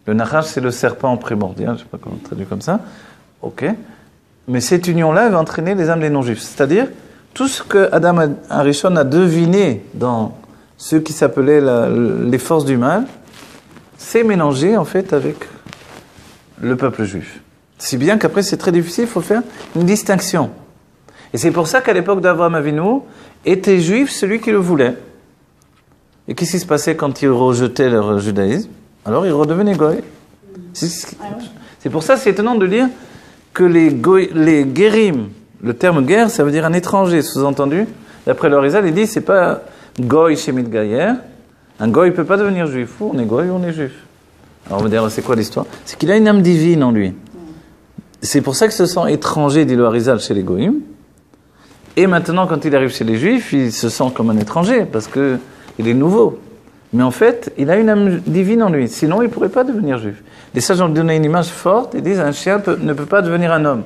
Le Nachash, c'est le serpent primordial, je ne sais pas comment on traduit comme ça. Ok. Mais cette union-là va entraîner les âmes des non-juifs. C'est-à-dire, tout ce que Adam Arishon a deviné dans ce qui s'appelait les forces du mal, c'est mélangé en fait avec le peuple juif. Si bien qu'après c'est très difficile, il faut faire une distinction. Et c'est pour ça qu'à l'époque d'Avraham Avinu, était juif celui qui le voulait. Et qu'est-ce qui se passait quand ils rejetaient leur judaïsme? Alors ils redevenaient goy. C'est pour ça c'est étonnant de lire que les guérim, le terme guerre, ça veut dire un étranger, sous-entendu. D'après le Harizal, il dit c'est pas goy shemit gayer. Un goy ne peut pas devenir juif. Ou on est goy ou on est juif. Alors on va dire c'est quoi l'histoire? C'est qu'il a une âme divine en lui. C'est pour ça qu'il se sent étranger, dit le Harizal, chez les goyim. Et maintenant, quand il arrive chez les juifs, il se sent comme un étranger, parce qu'il est nouveau. Mais en fait, il a une âme divine en lui. Sinon, il ne pourrait pas devenir juif. Les sages ont donné une image forte et disent un chien ne peut pas devenir un homme.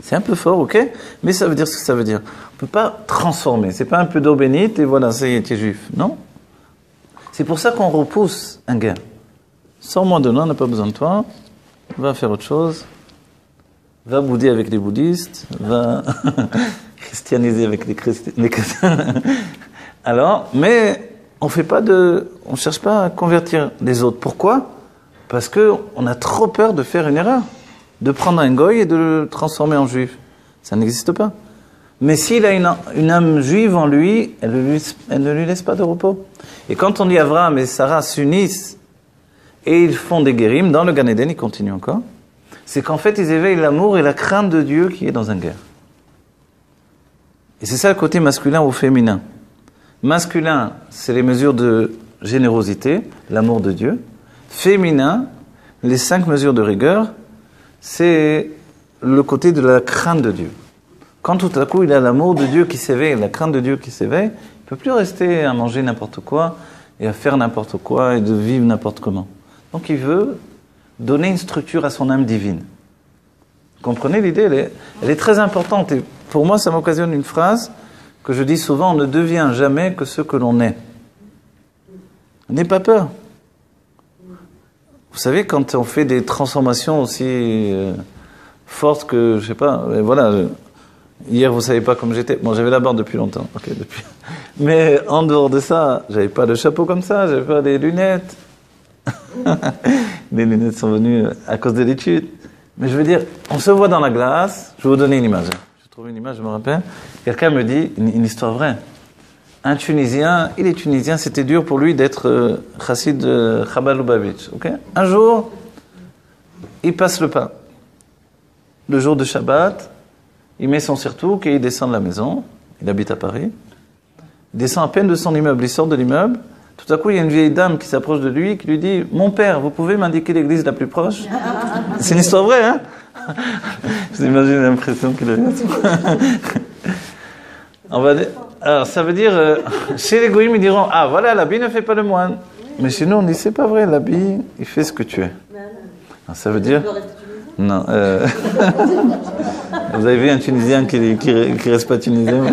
C'est un peu fort, ok? Mais ça veut dire ce que ça veut dire. On ne peut pas transformer. C'est pas un peu d'eau bénite et voilà, ça y est, tu es juif. Non? C'est pour ça qu'on repousse un gars. Sors-moi de là, on n'a pas besoin de toi. Va faire autre chose. Va bouder avec les bouddhistes. Va christianiser avec les chrétiens. Alors, mais on ne cherche pas à convertir les autres. Pourquoi? Parce qu'on a trop peur de faire une erreur. De prendre un goy et de le transformer en juif. Ça n'existe pas. Mais s'il a une âme juive en lui, elle ne lui laisse pas de repos. Et quand on dit Avraham et Sarah s'unissent et ils font des guérim, dans le Gan Eden, ils continuent encore, c'est qu'en fait ils éveillent l'amour et la crainte de Dieu qui est dans un guerre. Et c'est ça le côté masculin ou féminin. Masculin, c'est les mesures de générosité, l'amour de Dieu. Féminin, les 5 mesures de rigueur, c'est le côté de la crainte de Dieu. Quand tout à coup il a l'amour de Dieu qui s'éveille, la crainte de Dieu qui s'éveille, il ne peut plus rester à manger n'importe quoi et à faire n'importe quoi et de vivre n'importe comment. Donc il veut donner une structure à son âme divine. Vous comprenez l'idée? Elle est très importante. Et pour moi, ça m'occasionne une phrase que je dis souvent, on ne devient jamais que ce que l'on est. N'aie pas peur. Vous savez, quand on fait des transformations aussi fortes que, je sais pas, voilà, hier vous savez pas comme j'étais. Bon, j'avais la barbe depuis longtemps, ok, depuis. Mais en dehors de ça, j'avais pas de chapeau comme ça, j'avais pas des lunettes. Les lunettes sont venues à cause de l'étude. Mais je veux dire, on se voit dans la glace. Je vais vous donner une image. Je trouve une image, je me rappelle. Quelqu'un me dit, une histoire vraie. Un Tunisien, il est tunisien, c'était dur pour lui d'être chassid de Chabad Lubavitch. Okay? Un jour, il passe le pas. Le jour de Shabbat, il met son surtouk et il descend de la maison. Il habite à Paris. Il descend à peine de son immeuble, il sort de l'immeuble. Tout à coup, il y a une vieille dame qui s'approche de lui, qui lui dit « Mon père, vous pouvez m'indiquer l'église la plus proche ?» C'est une histoire vraie, hein? Vous imaginez l'impression qu'il a eu. Alors, ça veut dire, chez les goïms, ils diront « Ah, voilà, l'habit ne fait pas le moine. » Mais chez nous, on dit « C'est pas vrai, l'habit, il fait ce que tu es. » Ça veut dire... Non. Vous avez vu un Tunisien qui reste pas tunisien?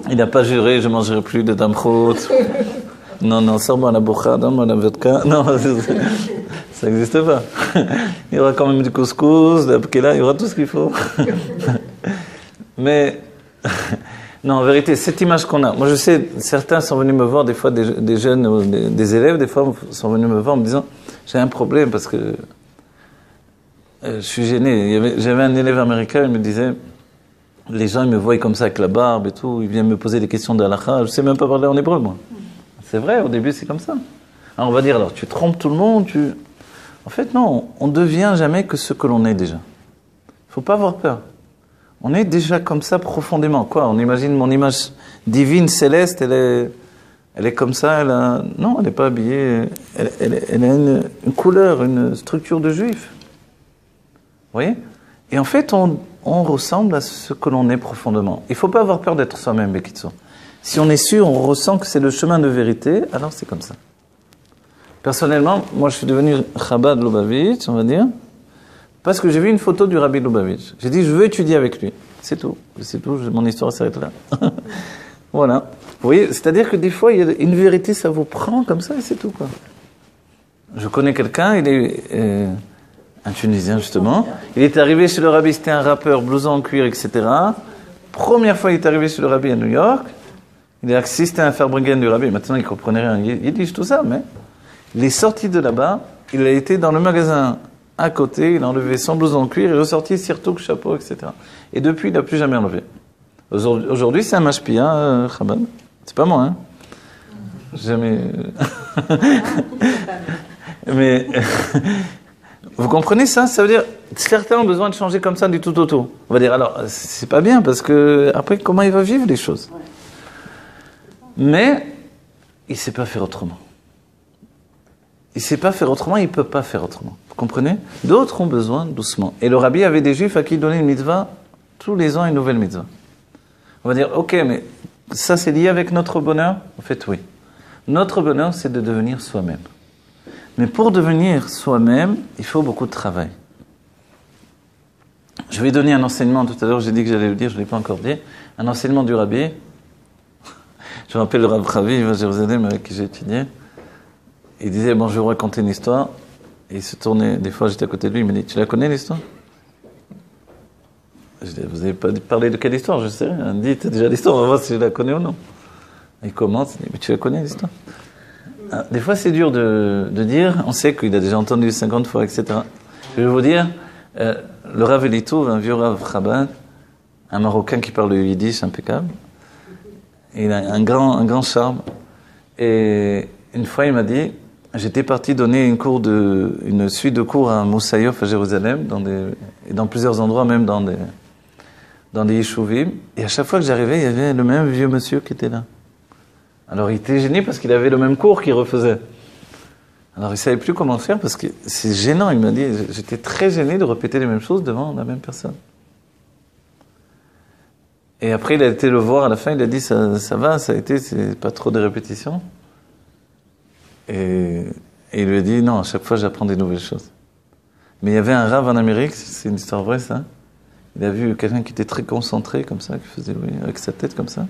Il n'a pas juré, je ne mangerai plus de damchot. Non, sors-moi la boucha, donne-moi la vodka. Non, ça n'existe pas. Il y aura quand même du couscous, de la pkela, il y aura tout ce qu'il faut. Mais, non, en vérité, cette image qu'on a, moi je sais, certains sont venus me voir, des fois des jeunes, ou des élèves, des fois sont venus me voir en me disant, j'ai un problème parce que je suis gêné. J'avais un élève américain, il me disait, les gens ils me voient comme ça avec la barbe et tout, ils viennent me poser des questions d'halakha, je ne sais même pas parler en hébreu moi. C'est vrai, au début c'est comme ça. Alors on va dire, alors tu trompes tout le monde, En fait non, on ne devient jamais que ce que l'on est déjà. Il ne faut pas avoir peur. On est déjà comme ça profondément. Quoi? On imagine mon image divine, céleste, elle est comme ça. Non, elle n'est pas habillée. Elle a une couleur, une structure de juif. Vous voyez? Et en fait, on ressemble à ce que l'on est profondément. Il ne faut pas avoir peur d'être soi-même, Bekitso. Si on est sûr, on ressent que c'est le chemin de vérité, alors c'est comme ça. Personnellement, moi je suis devenu Chabad Lubavitch, on va dire, parce que j'ai vu une photo du Rabbi Lubavitch. J'ai dit, je veux étudier avec lui. C'est tout. C'est tout, mon histoire s'arrête là. Voilà. Vous voyez, c'est-à-dire que des fois, il y a une vérité, ça vous prend comme ça et c'est tout, quoi. Je connais quelqu'un, il est un Tunisien justement. Il est arrivé chez le Rabbi, c'était un rappeur, blouson en cuir, etc. Première fois, il est arrivé chez le Rabbi à New York. Il a assisté à un Farbringen du Rabbi. Maintenant, il ne comprenait rien. Il dit tout ça, mais il est sorti de là-bas. Il a été dans le magasin à côté. Il a enlevé son blouson en cuir. Il est ressorti surtout chapeau, etc. Et depuis, il n'a plus jamais enlevé. Aujourd'hui, c'est un mashpi, hein, Chabad. C'est pas moi, hein. Jamais. Mais vous comprenez ça? Ça veut dire certains ont besoin de changer comme ça du tout au tout. On va dire alors c'est pas bien parce que après comment il va vivre les choses. Mais il sait pas faire autrement. Il sait pas faire autrement, il peut pas faire autrement. Vous comprenez? D'autres ont besoin doucement. Et le Rabbi avait des Juifs à qui il donnait une mitzvah tous les ans, une nouvelle mitzvah. On va dire ok, mais ça c'est lié avec notre bonheur? En fait oui. Notre bonheur c'est de devenir soi-même. Mais pour devenir soi-même, il faut beaucoup de travail. Je vais donner un enseignement, tout à l'heure j'ai dit que j'allais le dire, je ne l'ai pas encore dit, un enseignement du Rabbi. Je me rappelle le Rav Ravi à Jérusalem avec qui j'ai étudié. Il disait, bon je vais vous raconter une histoire. Et il se tournait, des fois j'étais à côté de lui, il me dit, tu la connais l'histoire? Je dis, vous n'avez pas parlé de quelle histoire? Je sais rien. Il me dit, tu as déjà l'histoire, on va voir si je la connais ou non. Il commence, il dit, mais tu la connais l'histoire? Des fois, c'est dur de dire. On sait qu'il a déjà entendu 50 fois, etc. Je vais vous dire, le Rav Elitouv, un vieux Rav Chabad, un Marocain qui parle le yiddish impeccable, il a un grand charme. Et une fois, il m'a dit, j'étais parti donner une suite de cours à Moussaïof à Jérusalem, dans plusieurs endroits, même dans des yeshuvim. Et à chaque fois que j'arrivais, il y avait le même vieux monsieur qui était là. Alors il était gêné parce qu'il avait le même cours qu'il refaisait. Alors il ne savait plus comment faire parce que c'est gênant, il m'a dit. J'étais très gêné de répéter les mêmes choses devant la même personne. Et après il a été le voir à la fin, il a dit ça va, c'est pas trop de répétitions. Et il lui a dit non, à chaque fois j'apprends des nouvelles choses. Mais il y avait un rave en Amérique, c'est une histoire vraie ça. Il a vu quelqu'un qui était très concentré comme ça, qui faisait avec sa tête comme ça.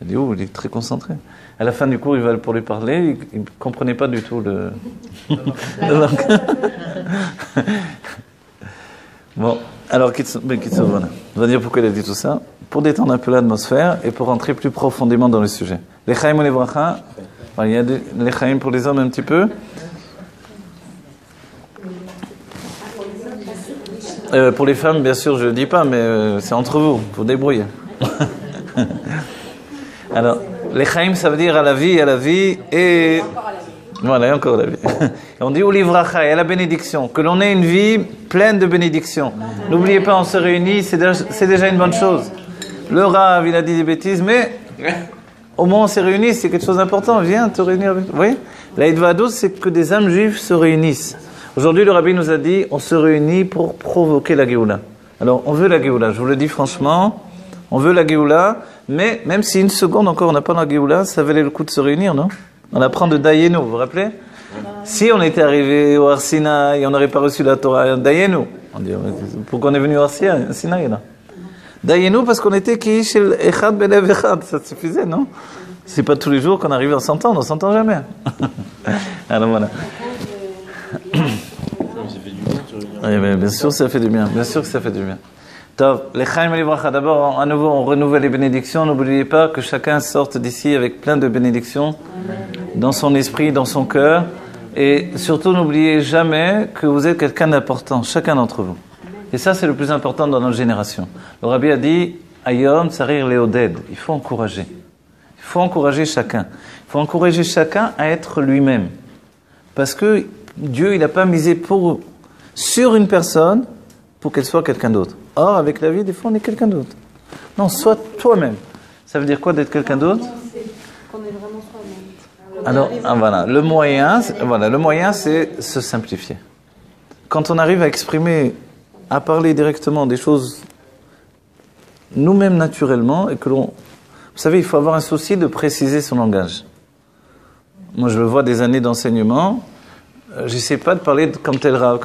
Il dit, il est très concentré. À la fin du cours, il va pour lui parler, il ne comprenait pas du tout le langue. Bon, alors, voilà. On va dire pourquoi il a dit tout ça. Pour détendre un peu l'atmosphère et pour rentrer plus profondément dans le sujet. Les chaim ou les bracha, il y a les chaim pour les hommes un petit peu. Pour les femmes, bien sûr, je ne le dis pas, mais c'est entre vous, vous débrouillez. Alors, les chaim, ça veut dire à la vie, et... Voilà, et encore la vie. Et on dit au livracha, et à la bénédiction, que l'on ait une vie pleine de bénédictions. N'oubliez pas, on se réunit, c'est déjà une bonne chose. Le Rav, il a dit des bêtises, mais au moins on s'est réunis, c'est quelque chose d'important. Viens te réunir avec... Vous voyez, la Hidvadut, c'est que des âmes juives se réunissent. Aujourd'hui, le Rabbi nous a dit, on se réunit pour provoquer la Géoula. Alors, on veut la Géoula, je vous le dis franchement, on veut la Géoula, mais même si une seconde encore on n'a pas la Géoula, ça valait le coup de se réunir, non? On apprend de Dayenu, vous vous rappelez? Si on était arrivé au Har Sinaï et on n'aurait pas reçu la Torah, Dayenu. On dit, pourquoi on est venu au Har Sinaï là? Dayenu parce qu'on était qui chez Echad Belev Echad, ça suffisait, non? C'est pas tous les jours qu'on arrive à s'entendre, on s'entend jamais. Alors voilà. Oui, mais bien sûr ça fait du bien, bien sûr que ça fait du bien. Les chaim et les bracha, d'abord, à nouveau, on renouvelle les bénédictions. N'oubliez pas que chacun sorte d'ici avec plein de bénédictions dans son esprit, dans son cœur. Et surtout, n'oubliez jamais que vous êtes quelqu'un d'important, chacun d'entre vous. Et ça, c'est le plus important dans notre génération. Le Rabbi a dit, Ayom, Sarir Léoded. Il faut encourager. Il faut encourager chacun. Il faut encourager chacun à être lui-même. Parce que Dieu, il n'a pas misé sur une personne pour qu'elle soit quelqu'un d'autre. Or, avec la vie, des fois, on est quelqu'un d'autre. Non, sois toi-même. Ça veut dire quoi d'être quelqu'un d'autre? Qu'on est vraiment soi-même. Alors, voilà. Le moyen, c'est se simplifier. Quand on arrive à exprimer, à parler directement des choses nous-mêmes naturellement, et que l'on... Vous savez, il faut avoir un souci de préciser son langage. Moi, je le vois des années d'enseignement. J'essaie pas de parler comme tel rave,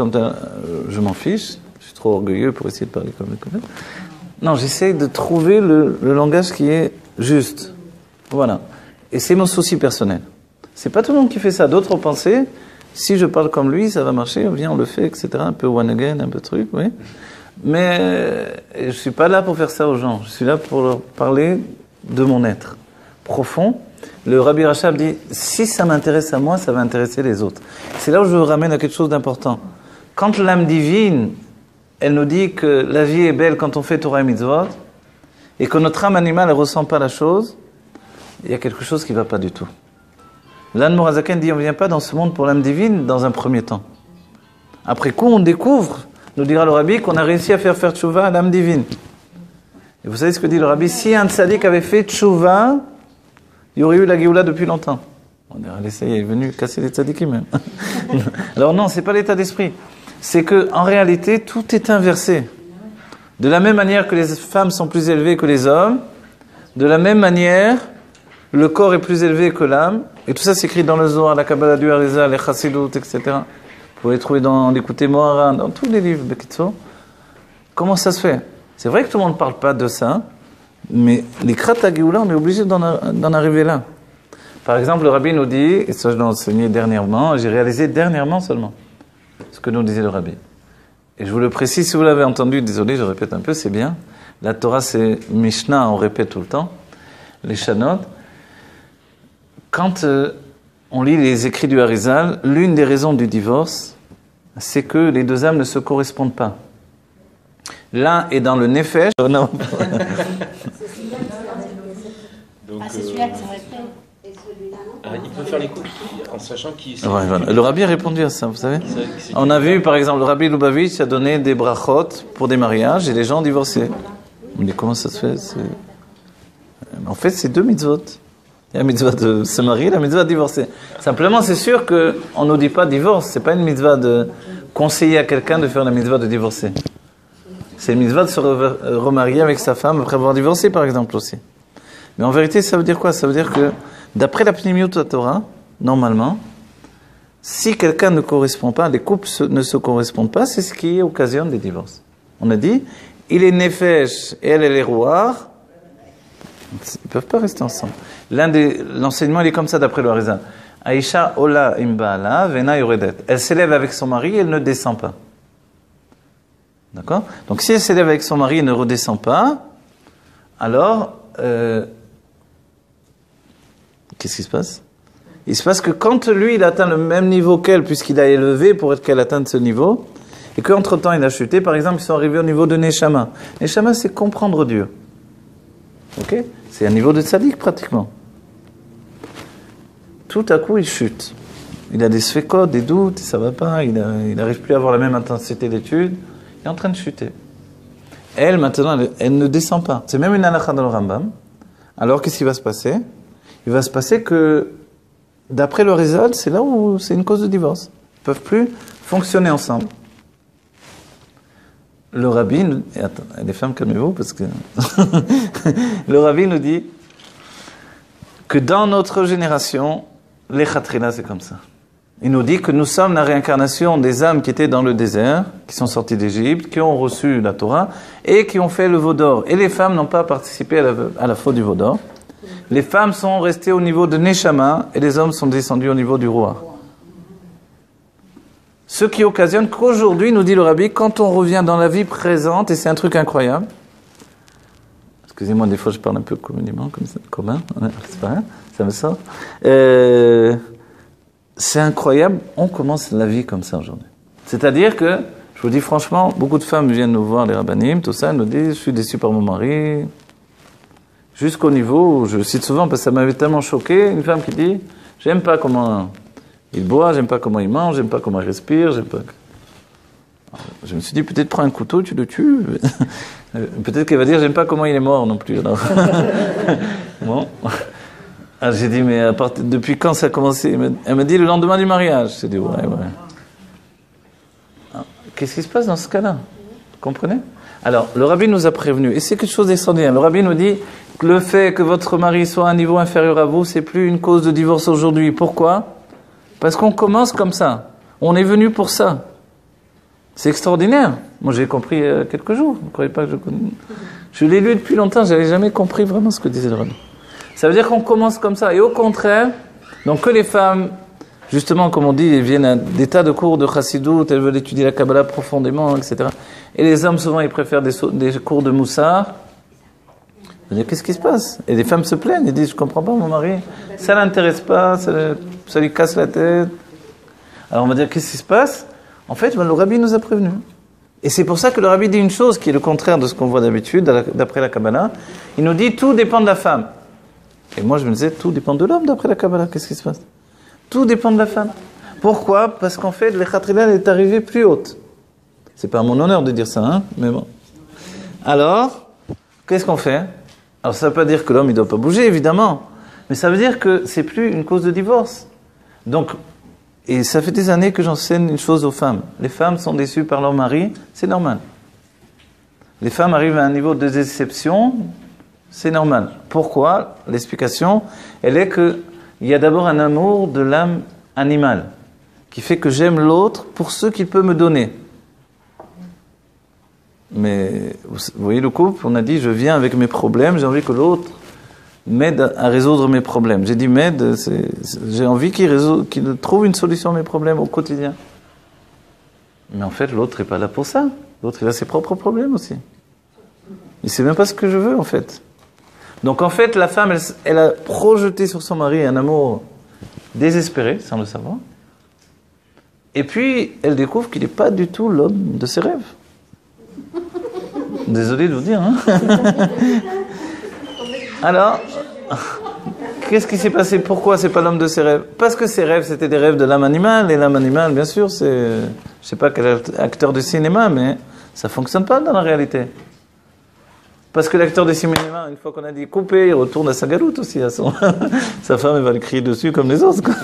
je m'en fiche. Je suis trop orgueilleux pour essayer de parler comme tel. Non, j'essaie de trouver le langage qui est juste. Voilà. Et c'est mon souci personnel. C'est pas tout le monde qui fait ça. D'autres ont pensé, si je parle comme lui, ça va marcher, viens, on le fait, etc. Un peu one again, un peu truc, oui. Mais je suis pas là pour faire ça aux gens. Je suis là pour leur parler de mon être profond. Le Rabbi Rachab dit, si ça m'intéresse à moi, ça va intéresser les autres. C'est là où je vous ramène à quelque chose d'important. Quand l'âme divine, elle nous dit que la vie est belle quand on fait Torah et Mitzvot, et que notre âme animale ne ressent pas la chose, il y a quelque chose qui ne va pas du tout. L'Anne Morazaken dit, on ne vient pas dans ce monde pour l'âme divine dans un premier temps. Après coup, on découvre, nous dira le Rabbi, qu'on a réussi à faire tchouva à l'âme divine. Et vous savez ce que dit le Rabbi? Si un tzaddik avait fait tchouva, il y aurait eu la Géoula depuis longtemps. On a essayé, il est venu casser les tzaddikim même. Alors non, c'est pas l'état d'esprit. C'est que en réalité, tout est inversé. De la même manière que les femmes sont plus élevées que les hommes, de la même manière, le corps est plus élevé que l'âme. Et tout ça s'écrit dans le Zohar, la Kabbalah du Harizal, les Chassidut, etc. Vous pouvez trouver dans l'écouter Moharan, dans tous les livres de Bekitso. Comment ça se fait? C'est vrai que tout le monde ne parle pas de ça, mais les Krata Géoula, on est obligé d'en arriver là. Par exemple, le Rabbi nous dit, et ça je l'ai enseigné dernièrement, j'ai réalisé dernièrement seulement, ce que nous disait le Rabbi. Et je vous le précise, si vous l'avez entendu, désolé, je répète un peu, c'est bien. La Torah, c'est Mishnah, on répète tout le temps, les Shanot. Quand on lit les écrits du Harizal, l'une des raisons du divorce, c'est que les deux âmes ne se correspondent pas. L'un est dans le nefesh. Non. Donc, c'est celui-là qui s'arrête. Il peut faire les couples en sachant qu'il... Ouais, voilà. Le Rabbi a répondu à ça, vous savez. On a vu, par exemple, le Rabbi Lubavitch a donné des brachot pour des mariages et les gens divorcés. On dit, comment ça se fait? En fait, c'est deux mitzvot. Il y a la mitzvah de se marier et la mitzvah de divorcer. Simplement, c'est sûr qu'on ne nous dit pas divorce. C'est pas une mitzvah de conseiller à quelqu'un de faire la mitzvah de divorcer. C'est une mitzvah de se remarier avec sa femme après avoir divorcé, par exemple, aussi. Mais en vérité, ça veut dire quoi? Ça veut dire que, d'après la Pnimiut Torah, normalement, si quelqu'un ne correspond pas, les couples ne se correspondent pas, c'est ce qui occasionne des divorces. On a dit, il est nefesh et elle est rouar, ils ne peuvent pas rester ensemble. L'enseignement, il est comme ça d'après le Harizal. Aïcha ola imbala vena yoredet. Elle s'élève avec son mari, elle ne descend pas. D'accord? Donc si elle s'élève avec son mari et ne redescend pas, alors, qu'est-ce qui se passe? Il se passe que quand lui, il atteint le même niveau qu'elle, puisqu'il a élevé pour qu'elle atteigne ce niveau, et qu'entre-temps il a chuté, par exemple, ils sont arrivés au niveau de Neshama. Neshama, c'est comprendre Dieu. Ok? C'est un niveau de tzaddik, pratiquement. Tout à coup, il chute. Il a des sfekot, des doutes, ça va pas, il n'arrive plus à avoir la même intensité d'études. Il est en train de chuter. Elle, maintenant, elle ne descend pas. C'est même une halakha dans le Rambam. Alors, qu'est-ce qui va se passer? Il va se passer que, d'après le Harizal, c'est là où c'est une cause de divorce. Ils ne peuvent plus fonctionner ensemble. Le Rabbi, et attends, les femmes, calmez-vous, parce que... le Rabbi nous dit que dans notre génération, les Khatrina, c'est comme ça. Il nous dit que nous sommes la réincarnation des âmes qui étaient dans le désert, qui sont sorties d'Égypte, qui ont reçu la Torah et qui ont fait le veau d'or. Et les femmes n'ont pas participé à la faute du veau d'or. Les femmes sont restées au niveau de Neshama et les hommes sont descendus au niveau du roi. Ce qui occasionne qu'aujourd'hui, nous dit le Rabbi, quand on revient dans la vie présente, et c'est un truc incroyable, excusez-moi, des fois je parle un peu communément, comme ça, commun, c'est pas grave, ça me sort. C'est incroyable, on commence la vie comme ça aujourd'hui. C'est-à-dire que, je vous dis franchement, beaucoup de femmes viennent nous voir, les rabbinim, tout ça, elles nous disent, je suis déçue par mon mari. Jusqu'au niveau où, je cite souvent, parce que ça m'avait tellement choqué, une femme qui dit, j'aime pas comment il boit, j'aime pas comment il mange, j'aime pas comment il respire, j'aime pas... Je me suis dit, peut-être prends un couteau, tu le tues. Peut-être qu'elle va dire, j'aime pas comment il est mort non plus. Alors. Bon. Alors, j'ai dit, mais depuis quand ça a commencé? Elle m'a dit, le lendemain du mariage. J'ai dit, ouais. Alors, qu'est-ce qui se passe dans ce cas-là? Vous comprenez? Alors, le rabbi nous a prévenu, et c'est quelque chose d'extraordinaire. Le rabbi nous dit que le fait que votre mari soit à un niveau inférieur à vous, c'est plus une cause de divorce aujourd'hui. Pourquoi? Parce qu'on commence comme ça. On est venu pour ça. C'est extraordinaire. Moi, j'ai compris il y a quelques jours. Vous ne croyez pas que je connais? Je l'ai lu depuis longtemps, je n'avais jamais compris vraiment ce que disait le rabbi. Ça veut dire qu'on commence comme ça. Et au contraire, donc que les femmes, justement, comme on dit, elles viennent à des tas de cours de chassidut, elles veulent étudier la Kabbalah profondément, etc. Et les hommes, souvent, ils préfèrent des cours de moussard. Je dis, qu'est-ce qui se passe? Et les femmes se plaignent, elles disent, je ne comprends pas mon mari, ça ne l'intéresse pas, ça lui casse la tête. Alors on va dire, qu'est-ce qui se passe? En fait, le rabbi nous a prévenus. Et c'est pour ça que le rabbi dit une chose qui est le contraire de ce qu'on voit d'habitude, d'après la Kabbalah. Il nous dit, tout dépend de la femme. Et moi, je me disais, tout dépend de l'homme d'après la Kabbalah. Qu'est-ce qui se passe? Tout dépend de la femme. Pourquoi? Parce qu'en fait, l'Echatrila est arrivée plus haute. C'est pas à mon honneur de dire ça, hein, mais bon. Alors, qu'est-ce qu'on fait? Alors, ça ne veut pas dire que l'homme, il ne doit pas bouger, évidemment. Mais ça veut dire que c'est plus une cause de divorce. Donc, et ça fait des années que j'enseigne une chose aux femmes. Les femmes sont déçues par leur mari, c'est normal. Les femmes arrivent à un niveau de déception, c'est normal. Pourquoi? L'explication, elle est qu'il y a d'abord un amour de l'âme animale, qui fait que j'aime l'autre pour ce qu'il peut me donner. Mais vous voyez le couple, on a dit, je viens avec mes problèmes, j'ai envie que l'autre m'aide à résoudre mes problèmes. J'ai dit m'aide, j'ai envie qu'il trouve une solution à mes problèmes au quotidien. Mais en fait, l'autre n'est pas là pour ça. L'autre, il a ses propres problèmes aussi. Il ne sait même pas ce que je veux, en fait. Donc, en fait, la femme, elle a projeté sur son mari un amour désespéré, sans le savoir. Et puis, elle découvre qu'il n'est pas du tout l'homme de ses rêves. Désolé de vous dire, hein. Alors, qu'est-ce qui s'est passé? Pourquoi c'est pas l'homme de ses rêves? Parce que ses rêves, c'était des rêves de l'âme animale. Et l'âme animale, bien sûr, c'est... Je sais pas quel acteur de cinéma, mais ça fonctionne pas dans la réalité. Parce que l'acteur de cinéma, une fois qu'on a dit couper, il retourne à sa galoute aussi. Sa femme, elle va le crier dessus comme les autres, quoi.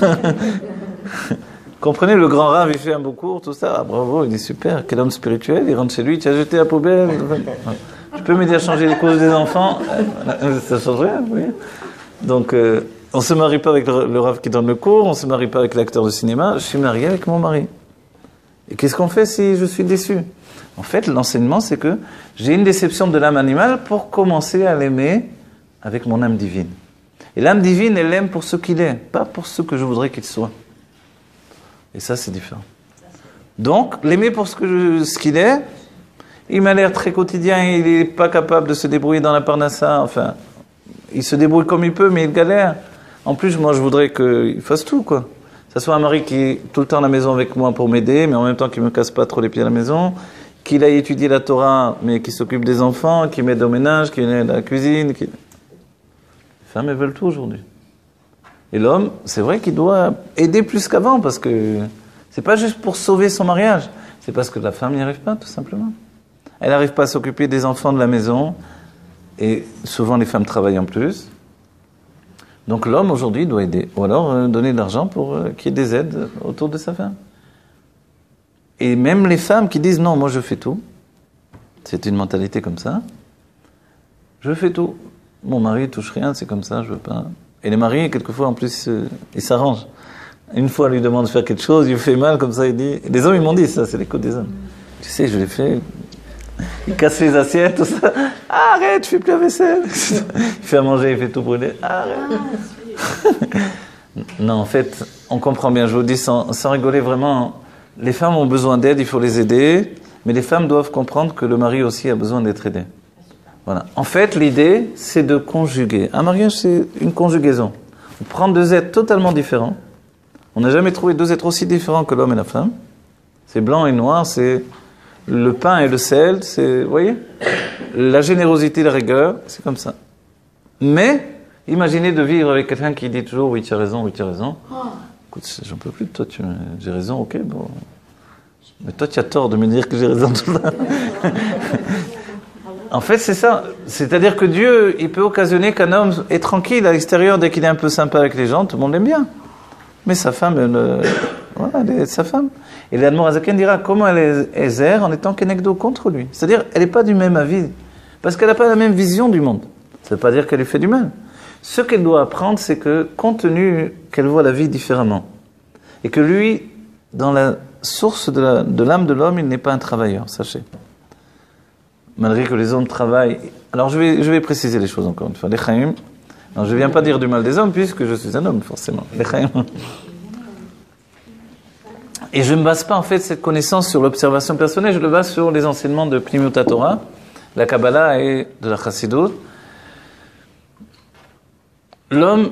Comprenez, le grand Rav, il fait un beau cours, tout ça. Ah, bravo, il est super. Quel homme spirituel. Il rentre chez lui, tu as jeté la poubelle. Je peux m'aider à changer les causes des enfants. Ça change rien, oui. Donc, on ne se marie pas avec le Rav qui donne le cours, on ne se marie pas avec l'acteur de cinéma. Je suis marié avec mon mari. Et qu'est-ce qu'on fait si je suis déçu? En fait, l'enseignement, c'est que j'ai une déception de l'âme animale pour commencer à l'aimer avec mon âme divine. Et l'âme divine, elle l'aime pour ce qu'il est, pas pour ce que je voudrais qu'il soit. Et ça, c'est différent. Donc, l'aimer pour ce qu'il est, il m'a l'air très quotidien, il n'est pas capable de se débrouiller dans la parnassa, enfin, il se débrouille comme il peut, mais il galère. En plus, moi, je voudrais qu'il fasse tout, quoi. Que ce soit un mari qui est tout le temps à la maison avec moi pour m'aider, mais en même temps qui ne me casse pas trop les pieds à la maison, qu'il aille étudier la Torah, mais qui s'occupe des enfants, qui m'aide au ménage, qui m'aide à la cuisine. Les femmes, elles veulent tout aujourd'hui. Et l'homme, c'est vrai qu'il doit aider plus qu'avant, parce que c'est pas juste pour sauver son mariage, c'est parce que la femme n'y arrive pas, tout simplement. Elle n'arrive pas à s'occuper des enfants de la maison, et souvent les femmes travaillent en plus. Donc l'homme aujourd'hui doit aider, ou alors donner de l'argent pour qu'il y ait des aides autour de sa femme. Et même les femmes qui disent non, moi je fais tout, c'est une mentalité comme ça, je fais tout, mon mari ne touche rien, c'est comme ça, je veux pas. Et les maris, quelquefois en plus, ils s'arrangent. Une fois, on lui demande de faire quelque chose, il lui fait mal, comme ça, il dit... Les hommes, ils m'ont dit ça, c'est les codes des hommes. Tu sais, je l'ai fait... Il casse les assiettes, tout ça. Ah, arrête, je fais plus la vaisselle. Il fait à manger, il fait tout brûler. Arrête. Non, en fait, on comprend bien, je vous dis sans rigoler vraiment. Les femmes ont besoin d'aide, il faut les aider. Mais les femmes doivent comprendre que le mari aussi a besoin d'être aidé. Voilà. En fait, l'idée, c'est de conjuguer. Un mariage, c'est une conjugaison. On prend deux êtres totalement différents. On n'a jamais trouvé deux êtres aussi différents que l'homme et la femme. C'est blanc et noir, c'est... Le pain et le sel, c'est, vous voyez, la générosité, la rigueur, c'est comme ça. Mais, imaginez de vivre avec quelqu'un qui dit toujours, oui, tu as raison, oui, tu as raison. Écoute, j'en peux plus de toi, j'ai raison, ok, bon. Mais toi, tu as tort de me dire que j'ai raison tout ça. En fait, c'est ça. C'est-à-dire que Dieu, il peut occasionner qu'un homme est tranquille à l'extérieur dès qu'il est un peu sympa avec les gens, tout le monde l'aime bien. Mais sa femme, voilà, elle est sa femme. Et l'Admor Azaken dira comment elle est zère en étant kenegdo contre lui. C'est-à-dire, elle n'est pas du même avis. Parce qu'elle n'a pas la même vision du monde. Ça ne veut pas dire qu'elle lui fait du mal. Ce qu'elle doit apprendre, c'est que, compte tenu qu'elle voit la vie différemment, et que lui, dans la source de l'âme de l'homme, il n'est pas un travailleur, sachez. Malgré que les hommes travaillent. Alors je vais préciser les choses encore une fois. Les chaim. Alors je ne viens pas dire du mal des hommes, puisque je suis un homme, forcément. Les chaim. Et je ne base pas en fait cette connaissance sur l'observation personnelle, je le base sur les enseignements de Pnimiut Torah, la Kabbalah et de la Chassidut. L'homme,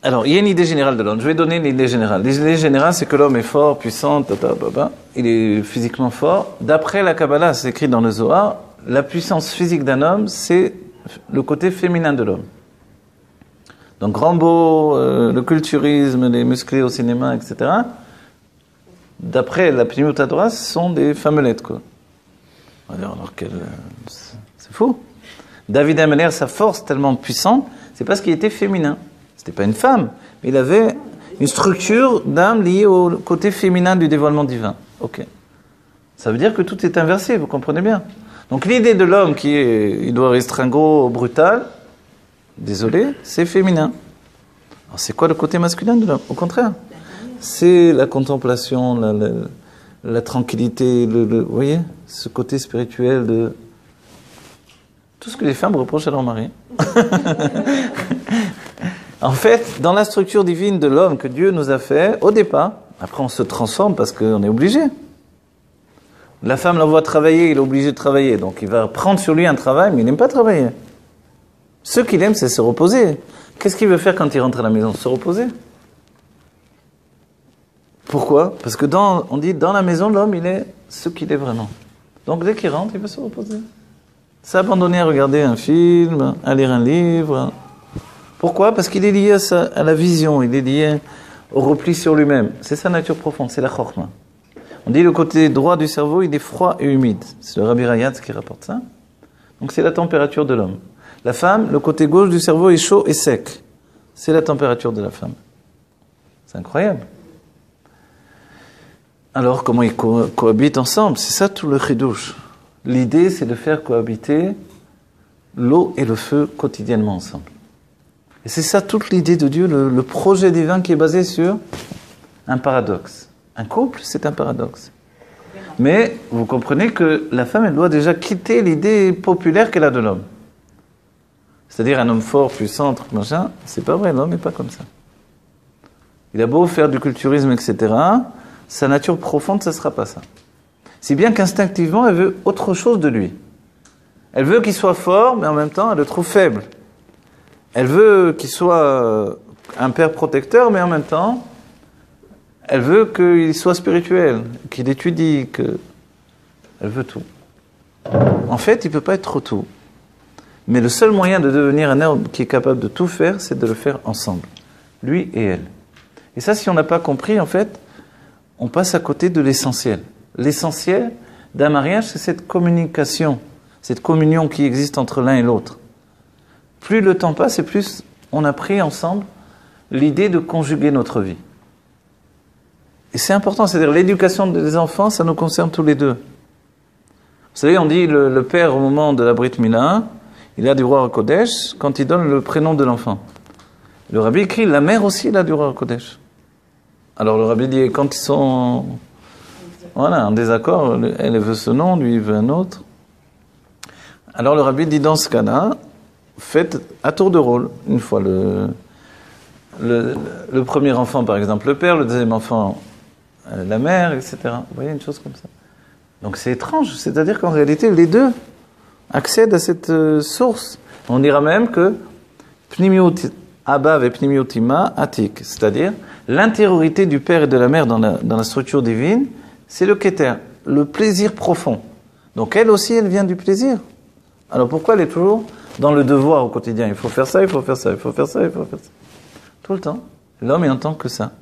alors il y a une idée générale de l'homme, je vais donner l'idée générale. L'idée générale, c'est que l'homme est fort, puissant, il est physiquement fort. D'après la Kabbalah, c'est écrit dans le Zohar, la puissance physique d'un homme, c'est le côté féminin de l'homme. Donc Rambo, le culturisme, les musclés au cinéma, etc., d'après la Pnimiut Torah, ce sont des femmelettes, quoi. On va dire, alors c'est fou. David Ameller, sa force tellement puissante, c'est parce qu'il était féminin. C'était pas une femme, mais il avait une structure d'âme liée au côté féminin du dévoilement divin. Ok. Ça veut dire que tout est inversé, vous comprenez bien. Donc l'idée de l'homme il doit rester un gros, brutal, désolé, c'est féminin. Alors c'est quoi le côté masculin de l'homme? Au contraire. C'est la contemplation, la tranquillité, vous voyez, ce côté spirituel de tout ce que les femmes reprochent à leur mari. En fait, dans la structure divine de l'homme que Dieu nous a fait, au départ, après on se transforme parce qu'on est obligé. La femme l'envoie travailler, il est obligé de travailler, donc il va prendre sur lui un travail, mais il n'aime pas travailler. Ce qu'il aime, c'est se reposer. Qu'est-ce qu'il veut faire quand il rentre à la maison? Se reposer. Pourquoi? Parce que on dit dans la maison, l'homme, il est ce qu'il est vraiment. Donc dès qu'il rentre, il veut se reposer. S'abandonner à regarder un film, à lire un livre. Pourquoi? Parce qu'il est lié à la vision, il est lié au repli sur lui-même. C'est sa nature profonde, c'est la chorma. On dit le côté droit du cerveau, il est froid et humide. C'est le Rabbi Rayatz qui rapporte ça. Donc c'est la température de l'homme. La femme, le côté gauche du cerveau est chaud et sec. C'est la température de la femme. C'est incroyable. Alors, comment ils cohabitent ensemble? C'est ça tout le chidouche. L'idée, c'est de faire cohabiter l'eau et le feu quotidiennement ensemble. Et c'est ça toute l'idée de Dieu, le projet divin qui est basé sur un paradoxe. Un couple, c'est un paradoxe. Mais vous comprenez que la femme, elle doit déjà quitter l'idée populaire qu'elle a de l'homme. C'est-à-dire un homme fort, puissant, truc machin, c'est pas vrai, l'homme n'est pas comme ça. Il a beau faire du culturisme, etc., sa nature profonde, ça ne sera pas ça. Si bien qu'instinctivement, elle veut autre chose de lui. Elle veut qu'il soit fort, mais en même temps, elle le trouve faible. Elle veut qu'il soit un père protecteur, mais en même temps, elle veut qu'il soit spirituel, qu'il étudie, elle veut tout. En fait, il ne peut pas être trop tout. Mais le seul moyen de devenir un homme qui est capable de tout faire, c'est de le faire ensemble. Lui et elle. Et ça, si on n'a pas compris, en fait, on passe à côté de l'essentiel. L'essentiel d'un mariage, c'est cette communication, cette communion qui existe entre l'un et l'autre. Plus le temps passe et plus on a pris ensemble l'idée de conjuguer notre vie. Et c'est important, c'est-à-dire l'éducation des enfants, ça nous concerne tous les deux. Vous savez, on dit le père au moment de la Brit Mila, il a du roi Kodesh quand il donne le prénom de l'enfant. Le rabbi écrit, la mère aussi, elle a du roi Kodesh. Alors le rabbi dit, quand ils sont en désaccord, elle veut ce nom, lui il veut un autre. Alors le rabbi dit, dans ce cas-là, faites à tour de rôle, une fois le premier enfant par exemple le père, le deuxième enfant la mère, etc. Vous voyez, une chose comme ça. Donc c'est étrange, c'est-à-dire qu'en réalité les deux accèdent à cette source. On dira même que Pnimiut Abav et Pnimiut Ima Atik, c'est-à-dire l'intériorité du père et de la mère dans la structure divine, c'est le Keter, le plaisir profond. Donc elle aussi, elle vient du plaisir. Alors pourquoi elle est toujours dans le devoir au quotidien? Il faut faire ça, il faut faire ça, il faut faire ça, il faut faire ça. Tout le temps. L'homme, il n'entend que ça.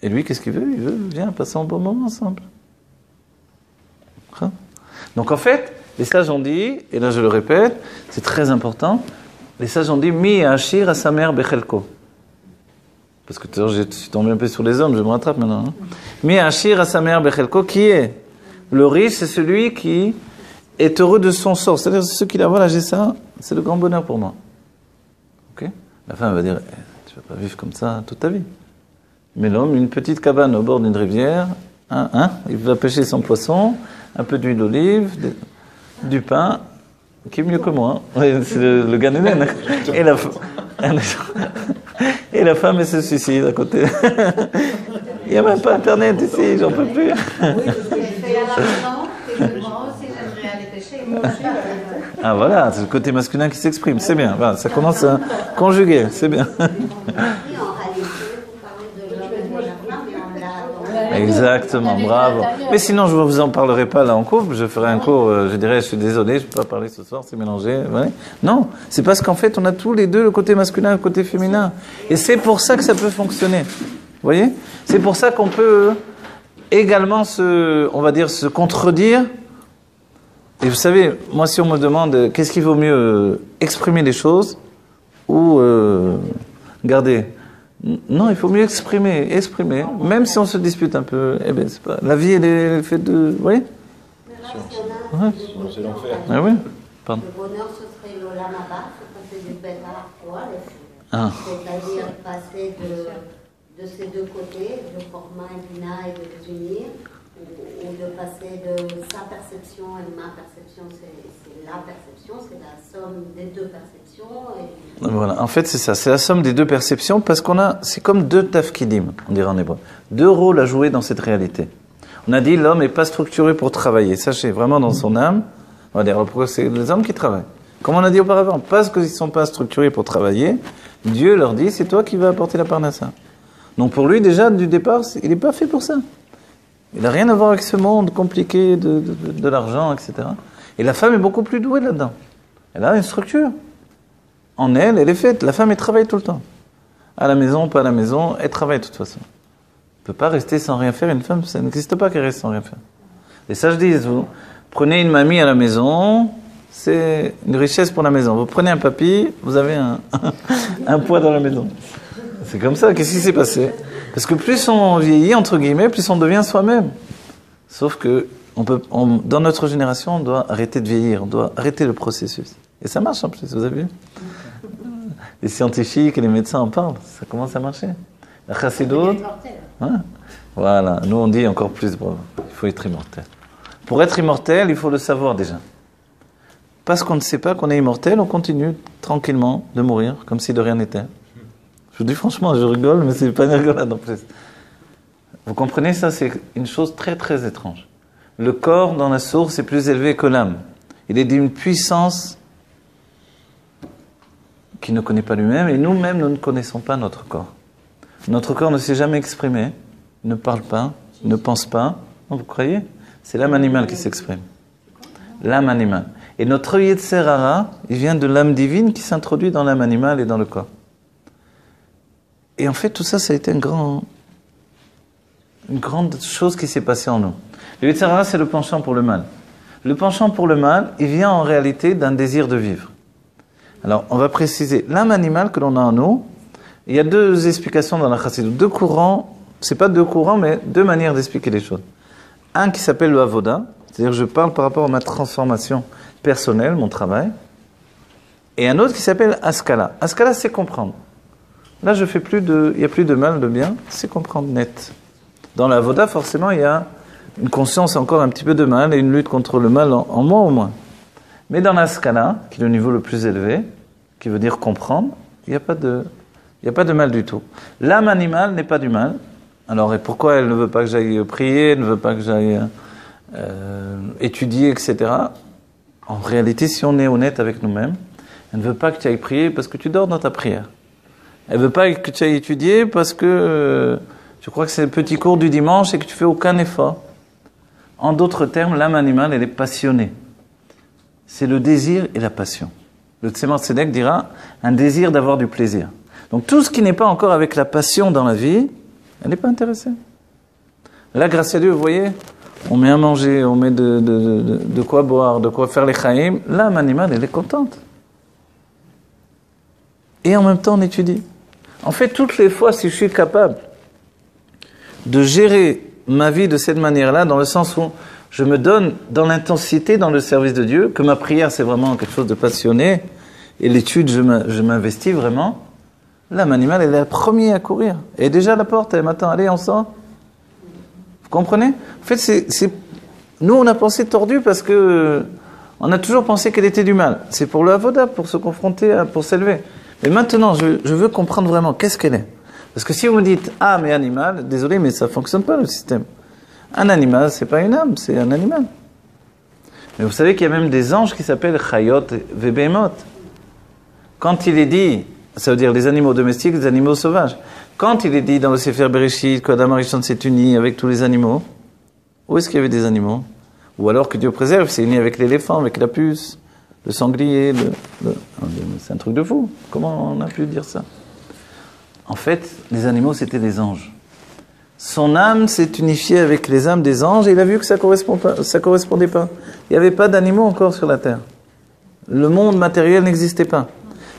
Et lui, qu'est-ce qu'il veut? Il veut, viens, passer un bon moment ensemble. Donc en fait, les sages ont dit, et là je le répète, c'est très important, les sages ont dit mi ashir à sa mère bechelko. Parce que tout à l'heure je suis tombé un peu sur les hommes, je me rattrape maintenant. Hein. Mi ashir à sa mère bechelko, qui est le riche, c'est celui qui est heureux de son sort. C'est-à-dire ceux qui disent voilà, j'ai ça, c'est le grand bonheur pour moi. Ok? La femme va dire tu vas pas vivre comme ça toute ta vie. Mais l'homme, une petite cabane au bord d'une rivière, il va pêcher son poisson, un peu d'huile d'olive, du pain, qui est mieux que moi. Ouais, c'est le Gan Eden. Et la femme, elle se suicide à côté. Il n'y a même pas Internet ici, j'en peux plus. Ah voilà, c'est le côté masculin qui s'exprime, c'est bien. Voilà, ça commence à conjuguer, c'est bien. Exactement, bravo. Mais sinon, je ne vous en parlerai pas là en cours. Je ferai un cours, je dirais, je suis désolé, je ne peux pas parler ce soir, c'est mélangé. Ouais. Non, c'est parce qu'en fait, on a tous les deux le côté masculin et le côté féminin. Et c'est pour ça que ça peut fonctionner. Vous voyez? C'est pour ça qu'on peut également on va dire, se contredire. Et vous savez, moi, si on me demande qu'est-ce qu'il vaut mieux, exprimer les choses ou garder. Non, il faut mieux exprimer, même si on se dispute un peu. Eh ben, c'est pas. La vie, elle est faite de. Vous voyez? Sinon, c'est l'enfer. Ah oui. Pardon. Le bonheur, ce serait l'Olam Haba, ce serait du bête à la fois, c'est-à-dire passer de ces deux côtés, de format et bina et de les unir, ou de passer de sa perception et ma perception, c'est la perception, c'est la somme des deux perceptions. Voilà, en fait c'est ça, c'est la somme des deux perceptions parce c'est comme deux tafkidim, on dirait en hébreu, deux rôles à jouer dans cette réalité. On a dit l'homme n'est pas structuré pour travailler, sachez, vraiment dans son âme, on va dire pourquoi c'est les hommes qui travaillent. Comme on a dit auparavant, parce qu'ils ne sont pas structurés pour travailler, Dieu leur dit c'est toi qui vas apporter la parnassa. Donc pour lui déjà du départ, il n'est pas fait pour ça. Il n'a rien à voir avec ce monde compliqué de l'argent, etc. Et la femme est beaucoup plus douée là-dedans. Elle a une structure. En elle est faite. La femme, elle travaille tout le temps. À la maison, pas à la maison, elle travaille de toute façon. Elle ne peut pas rester sans rien faire. Une femme, ça n'existe pas qu'elle reste sans rien faire. Les sages disent, vous prenez une mamie à la maison, c'est une richesse pour la maison. Vous prenez un papy, vous avez un poids dans la maison. C'est comme ça, qu'est-ce qui s'est passé? Parce que plus on vieillit, entre guillemets, plus on devient soi-même. Sauf que dans notre génération, on doit arrêter de vieillir, on doit arrêter le processus. Et ça marche en plus, vous avez vu? Les scientifiques et les médecins en parlent, ça commence à marcher. La chassidoute, voilà, nous on dit encore plus, bravo, il faut être immortel. Pour être immortel, il faut le savoir déjà. Parce qu'on ne sait pas qu'on est immortel, on continue tranquillement de mourir, comme si de rien n'était. Je vous dis franchement, je rigole, mais c'est pas une rigolade en plus. Vous comprenez, ça c'est une chose très très étrange. Le corps dans la source est plus élevé que l'âme. Il est d'une puissance qu'il ne connaît pas lui-même, et nous-mêmes, nous ne connaissons pas notre corps. Notre corps ne s'est jamais exprimé, ne parle pas, ne pense pas. Vous croyez? C'est l'âme animale qui s'exprime. L'âme animale. Et notre Yetzer Hara, il vient de l'âme divine qui s'introduit dans l'âme animale et dans le corps. Et en fait, tout ça, ça a été une grande chose qui s'est passée en nous. Le Yetzer Hara, c'est le penchant pour le mal. Le penchant pour le mal, il vient en réalité d'un désir de vivre. Alors, on va préciser. L'âme animale que l'on a en nous, il y a deux explications dans la Chassidut. Deux courants, c'est pas deux courants, mais deux manières d'expliquer les choses. Un qui s'appelle le Avoda, c'est-à-dire je parle par rapport à ma transformation personnelle, mon travail. Et un autre qui s'appelle Askala. Askala, c'est comprendre. Là, il n'y a plus de mal, de bien, c'est comprendre net. Dans la Avoda, forcément, il y a une conscience encore un petit peu de mal et une lutte contre le mal en moi au moins. Mais dans la Skala, qui est le niveau le plus élevé, qui veut dire comprendre, il n'y a pas de mal du tout. L'âme animale n'est pas du mal. Alors, et pourquoi elle ne veut pas que j'aille prier, elle ne veut pas que j'aille étudier, etc. En réalité, si on est honnête avec nous-mêmes, elle ne veut pas que tu ailles prier parce que tu dors dans ta prière. Elle ne veut pas que tu ailles étudier parce que tu crois que c'est le petit cours du dimanche et que tu ne fais aucun effort. En d'autres termes, l'âme animale, elle est passionnée. C'est le désir et la passion. Le Tzemar Tzedek dira un désir d'avoir du plaisir. Donc tout ce qui n'est pas encore avec la passion dans la vie, elle n'est pas intéressée. Là, grâce à Dieu, vous voyez, on met à manger, on met de quoi boire, de quoi faire les chaïm, l'âme animale, elle est contente. Et en même temps, on étudie. En fait, toutes les fois, si je suis capable de gérer ma vie de cette manière-là, dans le sens où je me donne dans l'intensité, dans le service de Dieu, que ma prière, c'est vraiment quelque chose de passionné, et l'étude, je m'investis vraiment, l'âme animale, elle est la première à courir. Elle est déjà à la porte, elle m'attend, allez, on sort. Vous comprenez? En fait, nous, on a pensé tordu parce que on a toujours pensé qu'elle était du mal. C'est pour le avoda, pour se confronter, pour s'élever. Mais maintenant, je veux comprendre vraiment qu'est-ce qu'elle est. Parce que si vous me dites âme et animal, désolé, mais ça ne fonctionne pas le système. Un animal, c'est pas une âme, c'est un animal. Mais vous savez qu'il y a même des anges qui s'appellent chayot ve behemot. Quand il est dit, ça veut dire les animaux domestiques, les animaux sauvages. Quand il est dit dans le Sefer Bereshit qu'Adam Arishon s'est uni avec tous les animaux, où est-ce qu'il y avait des animaux? Ou alors que Dieu préserve, c'est uni avec l'éléphant, avec la puce, le sanglier, c'est un truc de fou. Comment on a pu dire ça? En fait, les animaux, c'était des anges. Son âme s'est unifiée avec les âmes des anges et il a vu que ça correspondait pas. Il n'y avait pas d'animaux encore sur la terre. Le monde matériel n'existait pas.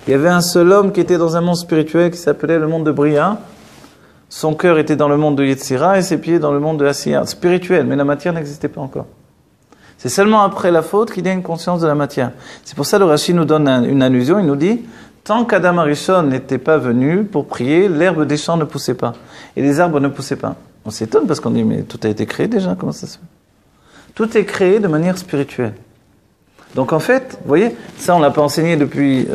Il y avait un seul homme qui était dans un monde spirituel qui s'appelait le monde de Bria. Son cœur était dans le monde de Yetzira et ses pieds dans le monde de Asiya. Spirituel, mais la matière n'existait pas encore. C'est seulement après la faute qu'il y a une conscience de la matière. C'est pour ça que le Rashi nous donne une allusion, il nous dit tant qu'Adam Arishon n'était pas venu pour prier, l'herbe des champs ne poussait pas. Et les arbres ne poussaient pas. On s'étonne parce qu'on dit mais tout a été créé déjà, comment ça se fait? Tout est créé de manière spirituelle. Donc en fait, vous voyez, ça on ne l'a pas enseigné depuis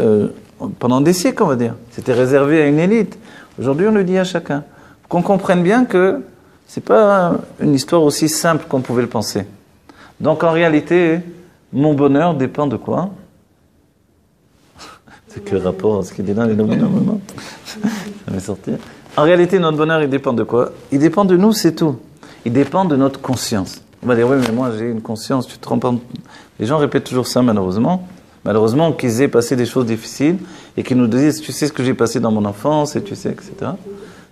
pendant des siècles, on va dire. C'était réservé à une élite. Aujourd'hui on le dit à chacun. Qu'on comprenne bien que ce n'est pas une histoire aussi simple qu'on pouvait le penser. Donc en réalité, mon bonheur dépend de quoi? C'est que le rapport à ce qu'il est là, les noms. Ça m'est sorti. En réalité, notre bonheur, il dépend de quoi? Il dépend de nous, c'est tout. Il dépend de notre conscience. On va dire, oui, mais moi, j'ai une conscience, tu te rends pas... Les gens répètent toujours ça, malheureusement. Malheureusement, qu'ils aient passé des choses difficiles et qu'ils nous disent, tu sais ce que j'ai passé dans mon enfance, et tu sais, etc.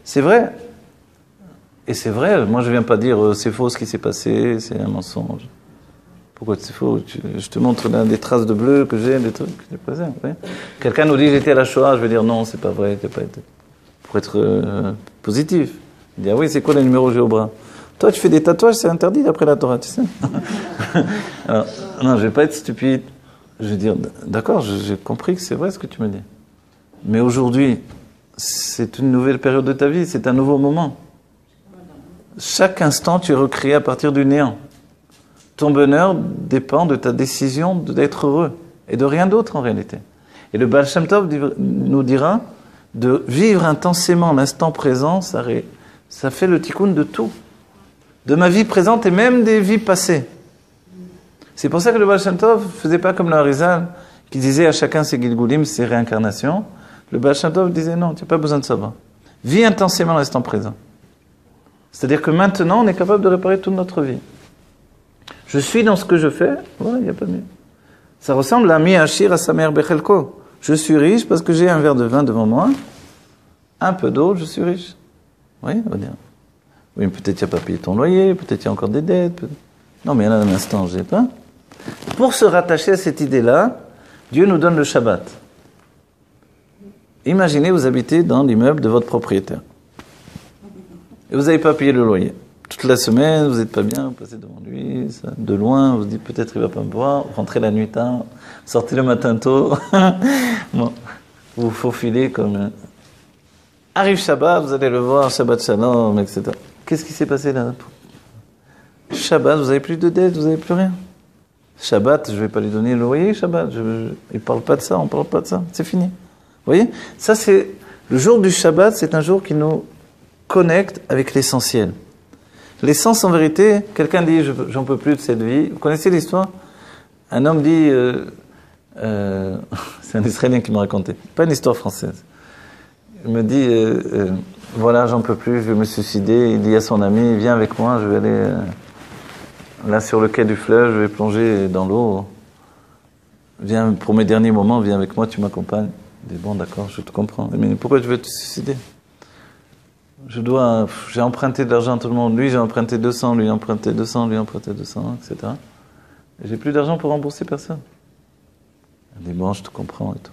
C'est vrai. Et c'est vrai, moi, je ne viens pas dire, c'est faux ce qui s'est passé, c'est un mensonge. Pourquoi c'est faux? Je te montre là des traces de bleu que j'ai, des trucs que j'ai passés. Oui. Quelqu'un nous dit j'étais à la Shoah, je vais dire non, c'est pas vrai, t'as pas été. Pour être positif. Il dit ah oui, c'est quoi le numéro que j'ai au bras? Toi, tu fais des tatouages, c'est interdit d'après la Torah, tu sais. Alors, non, je vais pas être stupide. Je vais dire d'accord, j'ai compris que c'est vrai ce que tu me dis. Mais aujourd'hui, c'est une nouvelle période de ta vie, c'est un nouveau moment. Chaque instant, tu es recréé à partir du néant. Ton bonheur dépend de ta décision d'être heureux et de rien d'autre en réalité. Et le Baal Shem Tov nous dira de vivre intensément l'instant présent, ça fait le tikkun de tout. De ma vie présente et même des vies passées. C'est pour ça que le Baal Shem Tov ne faisait pas comme le Harizal qui disait à chacun ses Gilgulim, ses réincarnations. Le Baal Shem Tov disait non, tu n'as pas besoin de savoir. Vis intensément l'instant présent. C'est-à-dire que maintenant, on est capable de réparer toute notre vie. Je suis dans ce que je fais, voilà, il n'y a pas mieux. Ça ressemble à Mi Hachir à sa mère Bechelko. Je suis riche parce que j'ai un verre de vin devant moi, un peu d'eau, je suis riche. Oui, on va dire. Oui, peut-être il n'y a pas payé ton loyer, peut-être il y a encore des dettes. Non, mais là, à l'instant, je n'ai pas. Pour se rattacher à cette idée-là, Dieu nous donne le Shabbat. Imaginez, vous habitez dans l'immeuble de votre propriétaire. Et vous n'avez pas payé le loyer. Toute la semaine, vous n'êtes pas bien, vous passez devant lui, ça, de loin, vous dites peut-être il ne va pas me voir, vous rentrez la nuit tard, sortez le matin tôt, bon, vous faufilez comme... Arrive Shabbat, vous allez le voir, Shabbat Shalom, etc. Qu'est-ce qui s'est passé là? Shabbat, vous n'avez plus de dette, vous n'avez plus rien. Shabbat, je ne vais pas lui donner le loyer, Shabbat, il ne parle pas de ça, on ne parle pas de ça, c'est fini. Vous voyez? Ça c'est... Le jour du Shabbat, c'est un jour qui nous connecte avec l'essentiel. L'essence, en vérité, quelqu'un dit « j'en peux plus de cette vie ». Vous connaissez l'histoire? Un homme dit, c'est un Israélien qui m'a raconté, pas une histoire française. Il me dit voilà, j'en peux plus, je vais me suicider. Il dit à son ami « viens avec moi, je vais aller là sur le quai du fleuve, je vais plonger dans l'eau. Viens, pour mes derniers moments, viens avec moi, tu m'accompagnes ». Il dit « bon, d'accord, je te comprends. Mais pourquoi tu veux te suicider ?» J'ai emprunté de l'argent à tout le monde. Lui, j'ai emprunté 200, lui, emprunté 200, lui, emprunté 200, etc. Et j'ai plus d'argent pour rembourser personne. Il dit, bon, je te comprends et tout.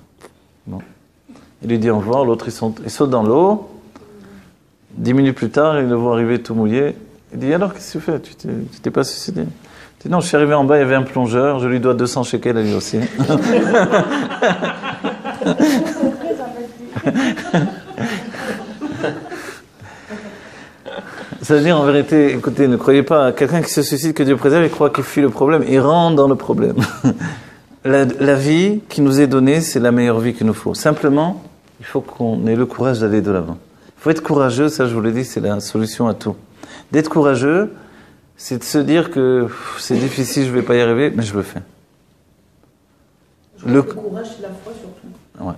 Bon. Il lui dit au revoir, l'autre, il saute dans l'eau. 10 minutes plus tard, il le voit arriver tout mouillé. Il dit, alors, qu'est-ce que tu fais? Tu t'es pas suicidé? Il dit, non, je suis arrivé en bas, il y avait un plongeur, je lui dois 200 shekels à lui aussi. Ça veut dire, en vérité, écoutez, ne croyez pas à quelqu'un qui se suicide, que Dieu préserve, il croit qu'il fuit le problème, il rentre dans le problème. La vie qui nous est donnée, c'est la meilleure vie qu'il nous faut. Simplement, il faut qu'on ait le courage d'aller de l'avant. Il faut être courageux, ça je vous l'ai dit, c'est la solution à tout. D'être courageux, c'est de se dire que c'est difficile, je ne vais pas y arriver, mais je le fais. Le courage, c'est la foi surtout. Ouais.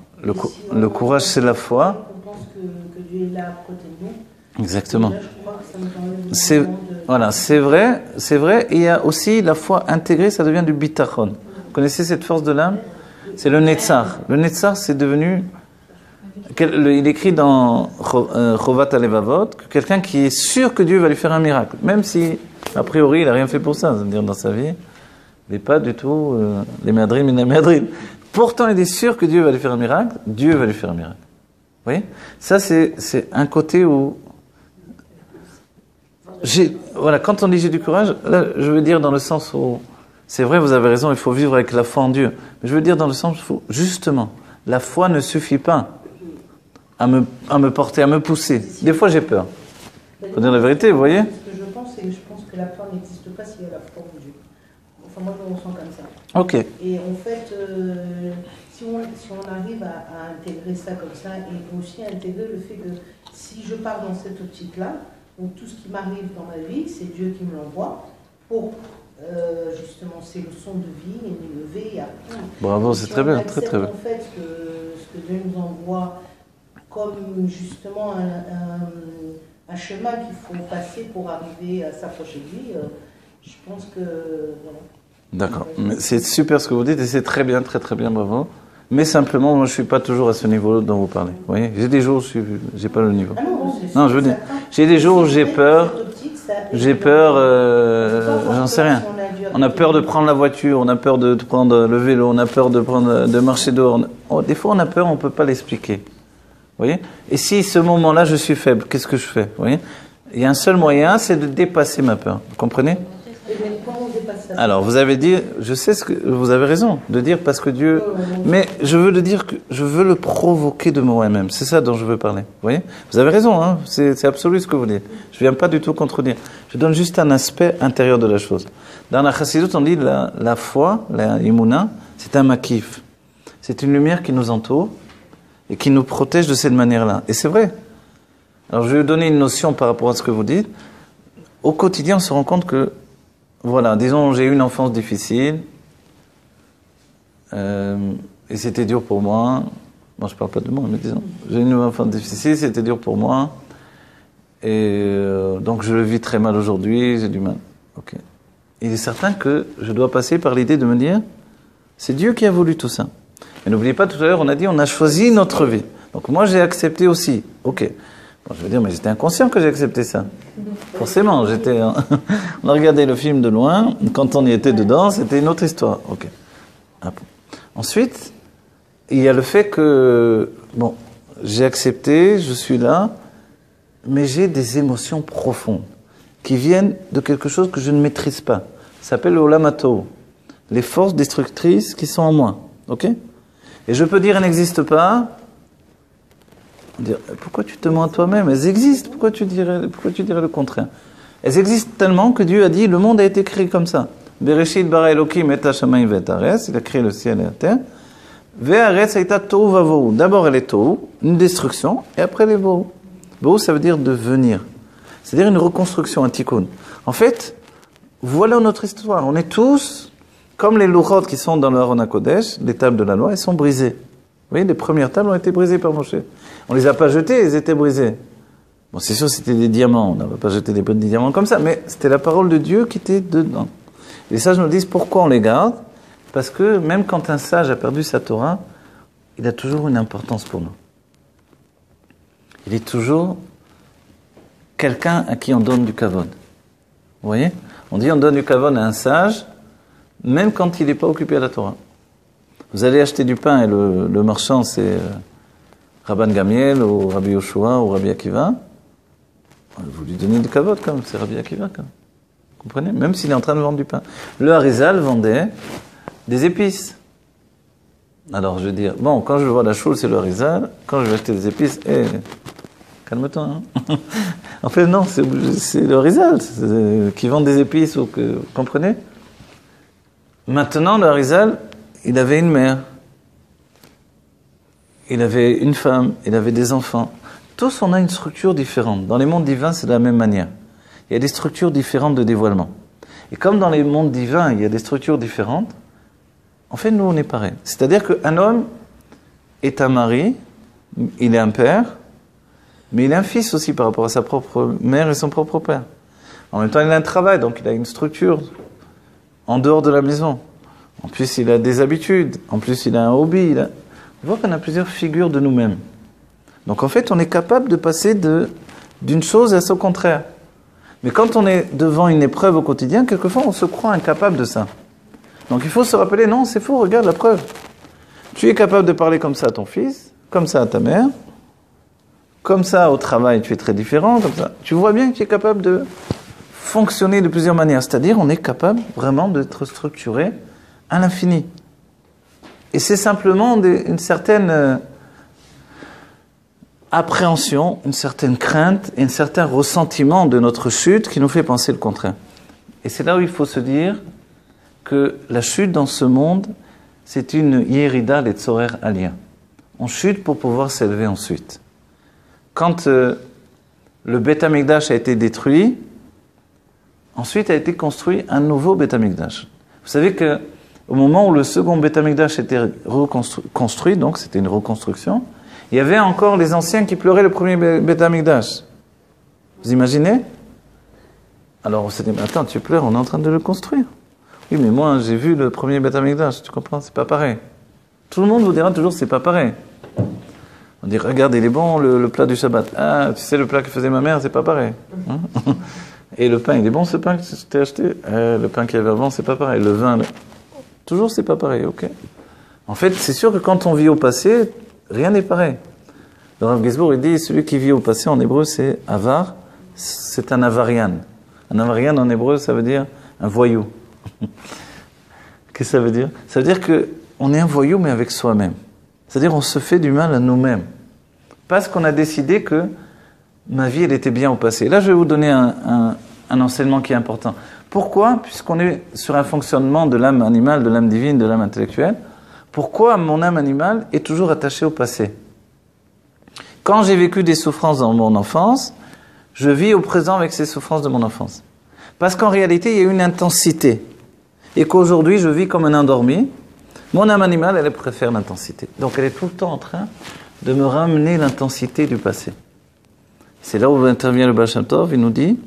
Le courage, c'est la foi. On pense que Dieu est là à côté de nous. Exactement. Là, je crois que ça nous enlève voilà, c'est vrai. Et il y a aussi la foi intégrée, ça devient du bitachon. Vous connaissez cette force de l'âme? C'est le netzar. Le netzar, c'est devenu... Il écrit dans Chovat Alevavot que quelqu'un qui est sûr que Dieu va lui faire un miracle, même si, a priori, il n'a rien fait pour ça, c'est-à-dire dans sa vie, il n'est pas du tout les madrim et les madrim. Pourtant, il est sûr que Dieu va lui faire un miracle, Dieu va lui faire un miracle. Vous voyez? Ça, c'est un côté où... Voilà, quand on dit j'ai du courage, là, je veux dire dans le sens où... C'est vrai, vous avez raison, il faut vivre avec la foi en Dieu. Mais je veux dire dans le sens où, justement, la foi ne suffit pas à me porter, à me pousser. Des fois, j'ai peur. Faut dire la vérité, vous voyez? Ce que je pense que la peur n'existe pas s'il y a la foi en Dieu. Enfin, moi, je me ressens comme ça. Ok. Et en fait, si on arrive à intégrer ça comme ça, et aussi à intégrer le fait que si je pars dans cette optique-là, donc tout ce qui m'arrive dans ma vie, c'est Dieu qui me l'envoie pour justement ces leçons de vie et m'élever et apprendre. Bravo, c'est très bien, très très bien. En fait, ce que Dieu nous envoie comme justement un chemin qu'il faut passer pour arriver à s'approcher de lui, je pense que... Voilà. D'accord, c'est super ce que vous dites et c'est très bien, bravo. Mais simplement, moi je ne suis pas toujours à ce niveau dont vous parlez. Vous voyez, j'ai des jours où je n'ai pas le niveau. Ah non, je veux dire, j'ai des jours où j'ai peur, j'en sais rien. On a peur de prendre la voiture, on a peur de prendre le vélo, on a peur de marcher dehors. Des fois on a peur, on ne peut pas l'expliquer. Vous voyez? Et si ce moment-là je suis faible, qu'est-ce que je fais? Vous voyez? Il y a un seul moyen, c'est de dépasser ma peur. Vous comprenez? Alors, vous avez dit, je sais ce que vous avez raison de dire parce que Dieu, mais je veux le dire que je veux le provoquer de moi-même. C'est ça dont je veux parler. Vous voyez? Vous avez raison, hein? C'est absolu ce que vous dites. Je viens pas du tout contredire. Je donne juste un aspect intérieur de la chose. Dans la Chassidut, on dit la foi, la imuna, c'est un makif. C'est une lumière qui nous entoure et qui nous protège de cette manière-là. Et c'est vrai. Alors, je vais vous donner une notion par rapport à ce que vous dites. Au quotidien, on se rend compte que voilà, disons, j'ai eu une enfance difficile et c'était dur pour moi. Bon, je parle pas de moi, mais disons, j'ai eu une enfance difficile, c'était dur pour moi et donc je le vis très mal aujourd'hui, j'ai du mal. Ok. Il est certain que je dois passer par l'idée de me dire, c'est Dieu qui a voulu tout ça. Mais n'oubliez pas, tout à l'heure, on a dit, on a choisi notre vie. Donc moi, j'ai accepté aussi. Ok. Bon, je veux dire, mais j'étais inconscient que j'ai accepté ça. Forcément, on a regardé le film de loin, quand on y était dedans, c'était une autre histoire. Ok. Ensuite, il y a le fait que, bon, j'ai accepté, je suis là, mais j'ai des émotions profondes qui viennent de quelque chose que je ne maîtrise pas. Ça s'appelle le olamato, les forces destructrices qui sont en moi. Ok? Et je peux dire, elles n'existent pas. Dire, pourquoi tu te mens à toi-même? Elles existent, pourquoi tu dirais le contraire? Elles existent tellement que Dieu a dit, le monde a été créé comme ça. Bereshit bara Elokim et hashamayim ve'et haaretz, il a créé le ciel et la terre. Ve'haaretz haïta tohu vavohu. D'abord elle est tohu, une destruction, et après elle est vohu. Vohu, ça veut dire devenir. C'est-à-dire une reconstruction, un tikkun. En fait, voilà notre histoire. On est tous, comme les louchot qui sont dans le Aron HaKodesh, les tables de la loi, elles sont brisées. Vous voyez, les premières tables ont été brisées par Moshe. On ne les a pas jetées, elles étaient brisées. Bon, c'est sûr, c'était des diamants. On n'avait pas jeté des diamants comme ça, mais c'était la parole de Dieu qui était dedans. Les sages nous disent pourquoi on les garde. Parce que même quand un sage a perdu sa Torah, il a toujours une importance pour nous. Il est toujours quelqu'un à qui on donne du kavod. Vous voyez? On dit on donne du kavod à un sage, même quand il n'est pas occupé à la Torah. Vous allez acheter du pain et le marchand c'est Rabban Gamiel ou Rabbi Yoshua ou Rabbi Akiva. Vous lui donnez du kavod quand même, c'est Rabbi Akiva quand même. Vous comprenez? Même s'il est en train de vendre du pain. Le Harizal vendait des épices. Alors je veux dire, bon, quand je vois la choule, c'est le Harizal. Quand je vais acheter des épices, calme-toi. Hein. En fait, non, c'est le Harizal qui vend des épices. Vous comprenez? Maintenant, le Harizal, il avait une mère. Il avait une femme. Il avait des enfants. Tous, on a une structure différente. Dans les mondes divins, c'est de la même manière. Il y a des structures différentes de dévoilement. Et comme dans les mondes divins, il y a des structures différentes, en fait, nous, on est pareil. C'est-à-dire qu'un homme est un mari, il est un père, mais il est un fils aussi par rapport à sa propre mère et son propre père. En même temps, il a un travail, donc il a une structure en dehors de la maison. En plus, il a des habitudes. En plus, il a un hobby. On voit qu'on a plusieurs figures de nous-mêmes. Donc, en fait, on est capable de passer d'une chose à son contraire. Mais quand on est devant une épreuve au quotidien, quelquefois, on se croit incapable de ça. Donc, il faut se rappeler, non, c'est faux, regarde la preuve. Tu es capable de parler comme ça à ton fils, comme ça à ta mère, comme ça au travail, tu es très différent, comme ça. Tu vois bien que tu es capable de fonctionner de plusieurs manières. C'est-à-dire, on est capable vraiment d'être structuré à l'infini. Et c'est simplement une certaine appréhension, une certaine crainte et un certain ressentiment de notre chute qui nous fait penser le contraire. Et c'est là où il faut se dire que la chute dans ce monde, c'est une Yerida Letzorer Aliyah. On chute pour pouvoir s'élever ensuite. Quand le Beth Amikdash a été détruit, ensuite a été construit un nouveau Beth Amikdash. Vous savez que au moment où le second Beth Amikdash était construit, donc c'était une reconstruction, il y avait encore les anciens qui pleuraient le premier Beth Amikdash. Vous imaginez? Alors on s'est dit, mais attends, tu pleures, on est en train de le construire. Oui, mais moi j'ai vu le premier Beth Amikdash, tu comprends? C'est pas pareil. Tout le monde vous dira toujours, c'est pas pareil. On dit, regarde, il est bon le plat du Shabbat. Ah, tu sais, le plat que faisait ma mère, c'est pas pareil. Hein? Et le pain, il est bon ce pain que tu t'es acheté? Le pain qu'il y avait avant, c'est pas pareil. Le vin, toujours c'est pas pareil, ok? En fait, c'est sûr que quand on vit au passé, rien n'est pareil. Le Rav Gisbour, il dit, celui qui vit au passé en hébreu, c'est avar, c'est un avarian. Un avarian en hébreu, ça veut dire un voyou. Qu'est-ce que ça veut dire? Ça veut dire qu'on est un voyou, mais avec soi-même. C'est-à-dire qu'on se fait du mal à nous-mêmes. Parce qu'on a décidé que ma vie, elle était bien au passé. Là, je vais vous donner un enseignement qui est important. Pourquoi? Puisqu'on est sur un fonctionnement de l'âme animale, de l'âme divine, de l'âme intellectuelle. Pourquoi mon âme animale est toujours attachée au passé? Quand j'ai vécu des souffrances dans mon enfance, je vis au présent avec ces souffrances de mon enfance. Parce qu'en réalité, il y a une intensité. Et qu'aujourd'hui, je vis comme un endormi. Mon âme animale, elle préfère l'intensité. Donc, elle est tout le temps en train de me ramener l'intensité du passé. C'est là où intervient le Baal Shem Tov. Il nous dit,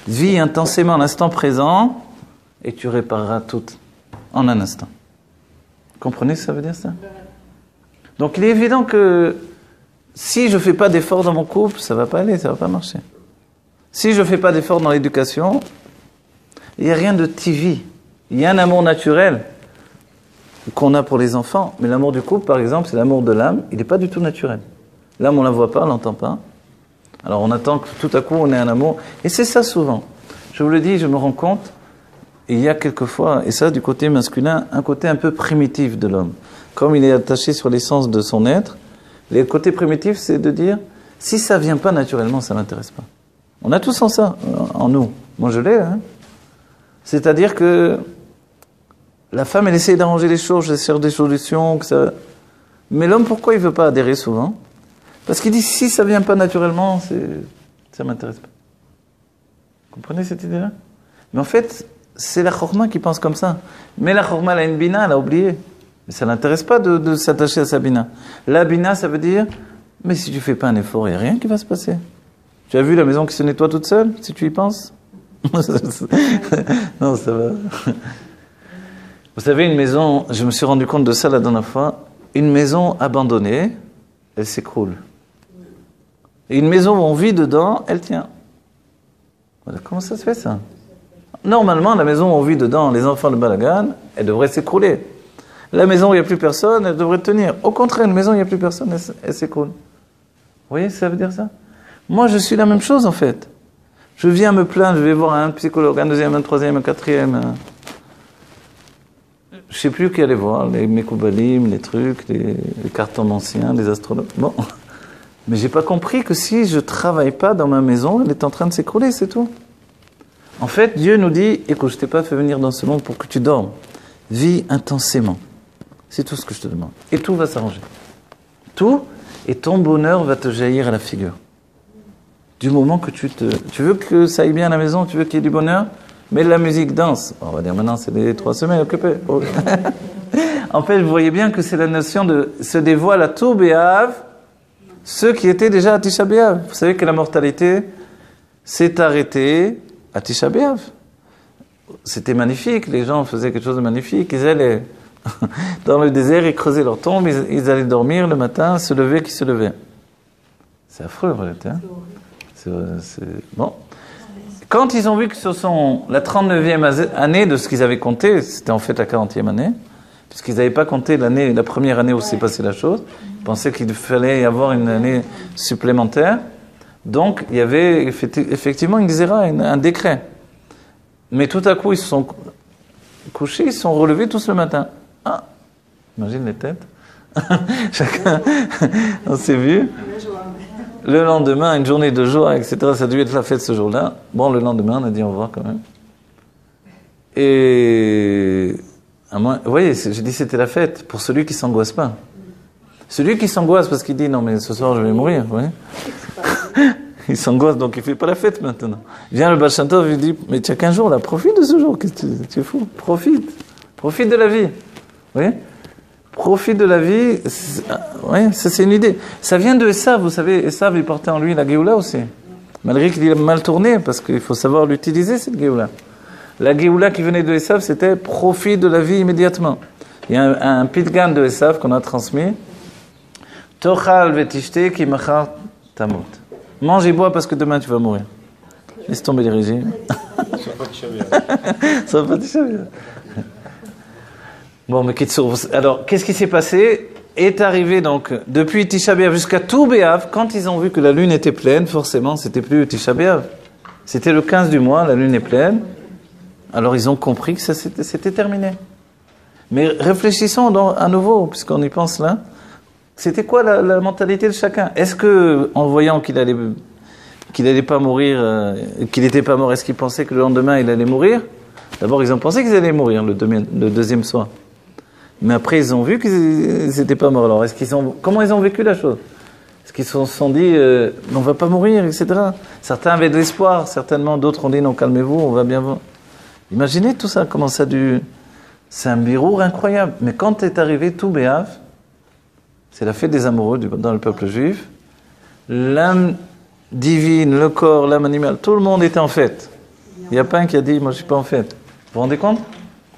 vis intensément l'instant présent et tu répareras tout en un instant. Vous comprenez ce que ça veut dire, ça? Donc, il est évident que si je ne fais pas d'effort dans mon couple, ça ne va pas aller, ça ne va pas marcher. Si je ne fais pas d'effort dans l'éducation, il n'y a rien de TV. Il y a un amour naturel qu'on a pour les enfants, mais l'amour du couple, par exemple, c'est l'amour de l'âme, il n'est pas du tout naturel. L'âme, on ne la voit pas, on ne l'entend pas. Alors on attend que tout à coup on ait un amour. Et c'est ça souvent. Je vous le dis, je me rends compte, il y a quelquefois, et ça du côté masculin, un côté un peu primitif de l'homme. Comme il est attaché sur l'essence de son être, le côté primitif, c'est de dire, si ça ne vient pas naturellement, ça ne m'intéresse pas. On a tous en ça, en nous. Moi je l'ai, hein. C'est-à-dire que la femme, elle essaie d'arranger les choses, elle cherche des solutions. Que ça... Mais l'homme, pourquoi il ne veut pas adhérer souvent? Parce qu'il dit, si ça ne vient pas naturellement, ça ne m'intéresse pas. Vous comprenez cette idée-là? Mais en fait, c'est la chorma qui pense comme ça. Mais la chorma, elle a une bina, elle a oublié. Mais ça ne l'intéresse pas de s'attacher à sa bina. La bina, ça veut dire, mais si tu ne fais pas un effort, il n'y a rien qui va se passer. Tu as vu la maison qui se nettoie toute seule, si tu y penses? Non, ça va. Vous savez, une maison, je me suis rendu compte de ça la dernière fois, une maison abandonnée, elle s'écroule. Et une maison où on vit dedans, elle tient. Voilà, comment ça se fait ça? Normalement, la maison où on vit dedans, les enfants de Balagan, elle devrait s'écrouler. La maison où il n'y a plus personne, elle devrait tenir. Au contraire, une maison où il n'y a plus personne, elle s'écroule. Vous voyez, ça veut dire ça? Moi, je suis la même chose en fait. Je viens me plaindre, je vais voir un psychologue, un deuxième, un troisième, un quatrième. Je ne sais plus qui aller voir, les Mekoubalim, les trucs, les cartons anciens, les astrologues. Bon. Mais je n'ai pas compris que si je ne travaille pas dans ma maison, elle est en train de s'écrouler, c'est tout. En fait, Dieu nous dit, écoute, je ne t'ai pas fait venir dans ce monde pour que tu dormes. Vis intensément. C'est tout ce que je te demande. Et tout va s'arranger. Tout, et ton bonheur va te jaillir à la figure. Du moment que tu veux que ça aille bien à la maison, tu veux qu'il y ait du bonheur, mets de la musique, danse. On va dire maintenant, c'est les 3 semaines occupées. En fait, vous voyez bien que c'est la notion de se dévoile à tout Béav, ceux qui étaient déjà à Tisha B'Av. Vous savez que la mortalité s'est arrêtée à Tisha B'Av. C'était magnifique, les gens faisaient quelque chose de magnifique. Ils allaient dans le désert, ils creusaient leur tombe, ils allaient dormir le matin, se lever qui se levait. C'est affreux en réalité. Hein, bon. Quand ils ont vu que ce sont la 39e année de ce qu'ils avaient compté, c'était en fait la 40e année, puisqu'ils n'avaient pas compté la première année où s'est passée la chose, ils pensaient qu'il fallait y avoir une année supplémentaire. Donc, il y avait effectivement une zéra, un décret. Mais tout à coup, ils se sont couchés, ils se sont relevés tous le matin. Ah, imagine les têtes. Chacun, on s'est vu. Le lendemain, une journée de joie, etc. Ça a dû être la fête ce jour-là. Bon, le lendemain, on a dit au revoir quand même. Et, vous voyez, j'ai dit c'était la fête pour celui qui ne s'angoisse pas. Celui qui s'angoisse parce qu'il dit non mais ce soir je vais mourir, vous voyez. Il s'angoisse donc il ne fait pas la fête maintenant. Vient le Baal Shem Tov, il dit mais tu as qu'un jour là, profite de ce jour, qu'est-ce que tu es fou, profite de la vie, vous voyez. Profite de la vie, ouais, ça c'est une idée. Ça vient de Esav, vous savez, Esav il portait en lui la Géoula aussi. Malgré qu'il a mal tourné, parce qu'il faut savoir l'utiliser cette Géoula. La Géoula qui venait de Esav, c'était profite de la vie immédiatement. Il y a un pitgan de Esav qu'on a transmis. Tochal vetishte ki machar tamut. Mange et bois parce que demain tu vas mourir. Laisse tomber les régimes. Ça va pas Tisha B'Av. Bon, mais alors, qu'est-ce qui s'est passé? Est arrivé donc, depuis Tisha B'Av jusqu'à tout B'Av, quand ils ont vu que la lune était pleine, forcément, c'était plus Tisha B'Av. C'était le 15 du mois, la lune est pleine. Alors, ils ont compris que c'était terminé. Mais réfléchissons à nouveau, puisqu'on y pense là. C'était quoi la mentalité de chacun? Est-ce que, en voyant qu'il allait pas mourir, qu'il n'était pas mort, est-ce qu'ils pensaient que le lendemain il allait mourir? D'abord, ils ont pensé qu'ils allaient mourir le deuxième soir. Mais après, ils ont vu qu'ils n'étaient pas morts. Alors, comment ils ont vécu la chose? Est-ce qu'ils se sont dit, on ne va pas mourir, etc. Certains avaient de l'espoir, certainement. D'autres ont dit, non, calmez-vous, on va bien voir. Imaginez tout ça, comment ça a dû... C'est un birour incroyable. Mais quand est arrivé tout B'Av, c'est la fête des amoureux dans le peuple juif. L'âme divine, le corps, l'âme animale, tout le monde était en fête. Il n'y a pas un qui a dit, moi je ne suis pas en fête. Vous vous rendez compte?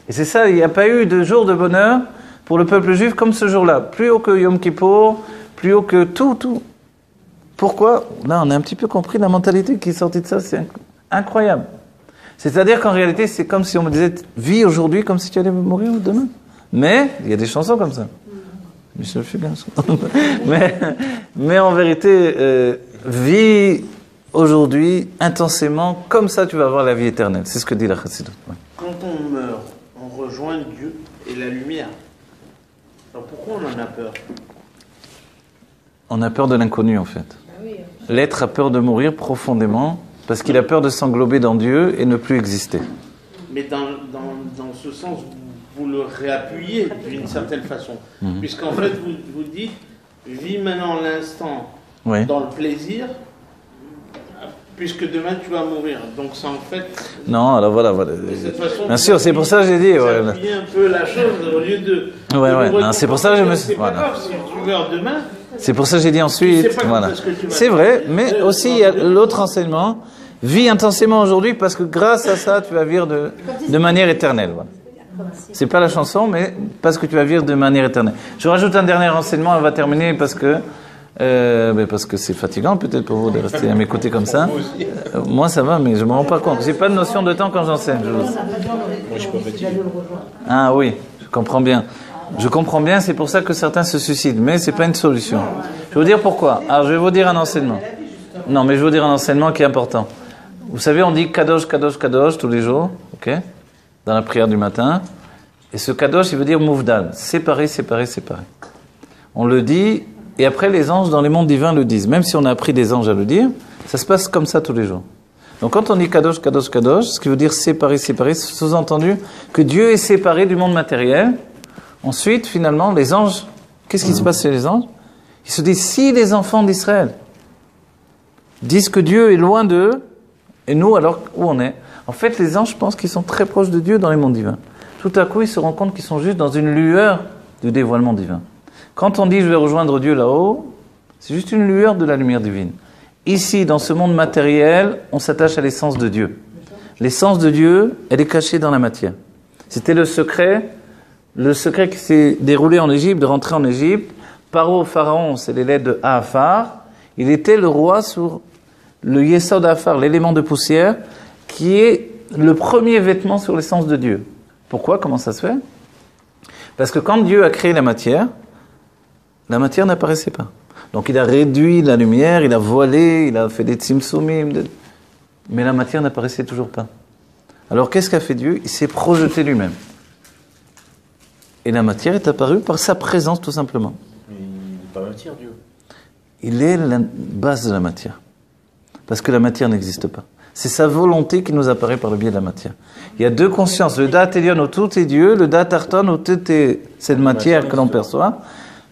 Et c'est ça, il n'y a pas eu de jour de bonheur pour le peuple juif comme ce jour-là. Plus haut que Yom Kippour, plus haut que tout. Pourquoi? Là, on a un petit peu compris la mentalité qui est sortie de ça, c'est incroyable. C'est-à-dire qu'en réalité, c'est comme si on me disait, vis aujourd'hui comme si tu allais mourir demain. Mais, il y a des chansons comme ça. Michel Fugain. mais en vérité, vis aujourd'hui intensément, comme ça tu vas avoir la vie éternelle. C'est ce que dit la Chassidut. Ouais. Quand on meurt, on rejoint Dieu et la lumière. Alors pourquoi on en a peur? On a peur de l'inconnu en fait. L'être a peur de mourir profondément parce qu'il a peur de s'englober dans Dieu et ne plus exister. Mais dans ce sens, vous le réappuyez d'une certaine façon. Puisqu'en fait, vous dites, vis maintenant l'instant dans le plaisir, puisque demain tu vas mourir. Donc c'est en fait... Non, alors voilà. De cette façon, bien sûr, c'est pour ça que j'ai dit... Vous appuyez un peu la chose au lieu de... Non, c'est pour ça que je me suis... C'est pas grave, si tu meurs demain... C'est pour ça que j'ai dit ensuite... Voilà. C'est vrai, mais aussi il y a l'autre enseignement. Vis intensément aujourd'hui parce que grâce à ça, tu vas vivre de manière éternelle. Voilà. C'est pas la chanson, mais parce que tu vas vivre de manière éternelle. Je rajoute un dernier enseignement, on va terminer parce que Mais parce que c'est fatigant peut-être pour vous de rester à m'écouter comme ça. Moi ça va, mais je me rends pas compte. J'ai pas de notion de temps quand j'enseigne. Moi je suis pas fatigué. Ah oui, je comprends bien. Je comprends bien, c'est pour ça que certains se suicident, mais c'est pas une solution. Je vais vous dire pourquoi. Alors je vais vous dire un enseignement. Non, mais je vais vous dire un enseignement qui est important. Vous savez, on dit Kadosh, Kadosh, Kadosh tous les jours, ok, dans la prière du matin. Et ce Kadosh, il veut dire Mouvdal, séparé, séparé, séparé. On le dit, et après les anges dans les mondes divins le disent. Même si on a appris des anges à le dire, ça se passe comme ça tous les jours. Donc quand on dit Kadosh, Kadosh, Kadosh, ce qui veut dire séparé, séparé, sous-entendu que Dieu est séparé du monde matériel. Ensuite, finalement, les anges, qu'est-ce qui se passe chez les anges? Ils se disent, si les enfants d'Israël disent que Dieu est loin d'eux, et nous, alors, où on est? En fait, les anges pensent qu'ils sont très proches de Dieu dans les mondes divins. Tout à coup, ils se rendent compte qu'ils sont juste dans une lueur du dévoilement divin. Quand on dit, je vais rejoindre Dieu là-haut, c'est juste une lueur de la lumière divine. Ici, dans ce monde matériel, on s'attache à l'essence de Dieu. L'essence de Dieu, elle est cachée dans la matière. C'était le secret qui s'est déroulé en Égypte, de rentrer en Égypte. Pharaon, c'est les lettres de Afar. Il était le roi sur le Yesod Afar, l'élément de poussière, qui est le premier vêtement sur l'essence de Dieu. Pourquoi? Comment ça se fait? Parce que quand Dieu a créé la matière n'apparaissait pas. Donc il a réduit la lumière, il a voilé, il a fait des tzimtzumim, mais la matière n'apparaissait toujours pas. Alors qu'est-ce qu'a fait Dieu? Il s'est projeté lui-même. Et la matière est apparue par sa présence tout simplement. Mais il n'est pas matière, Dieu. Il est la base de la matière. Parce que la matière n'existe pas. C'est sa volonté qui nous apparaît par le biais de la matière. Il y a deux consciences. Le Da'at Elyon où tout est Dieu, le Da'at Arton où tout est cette matière que l'on perçoit.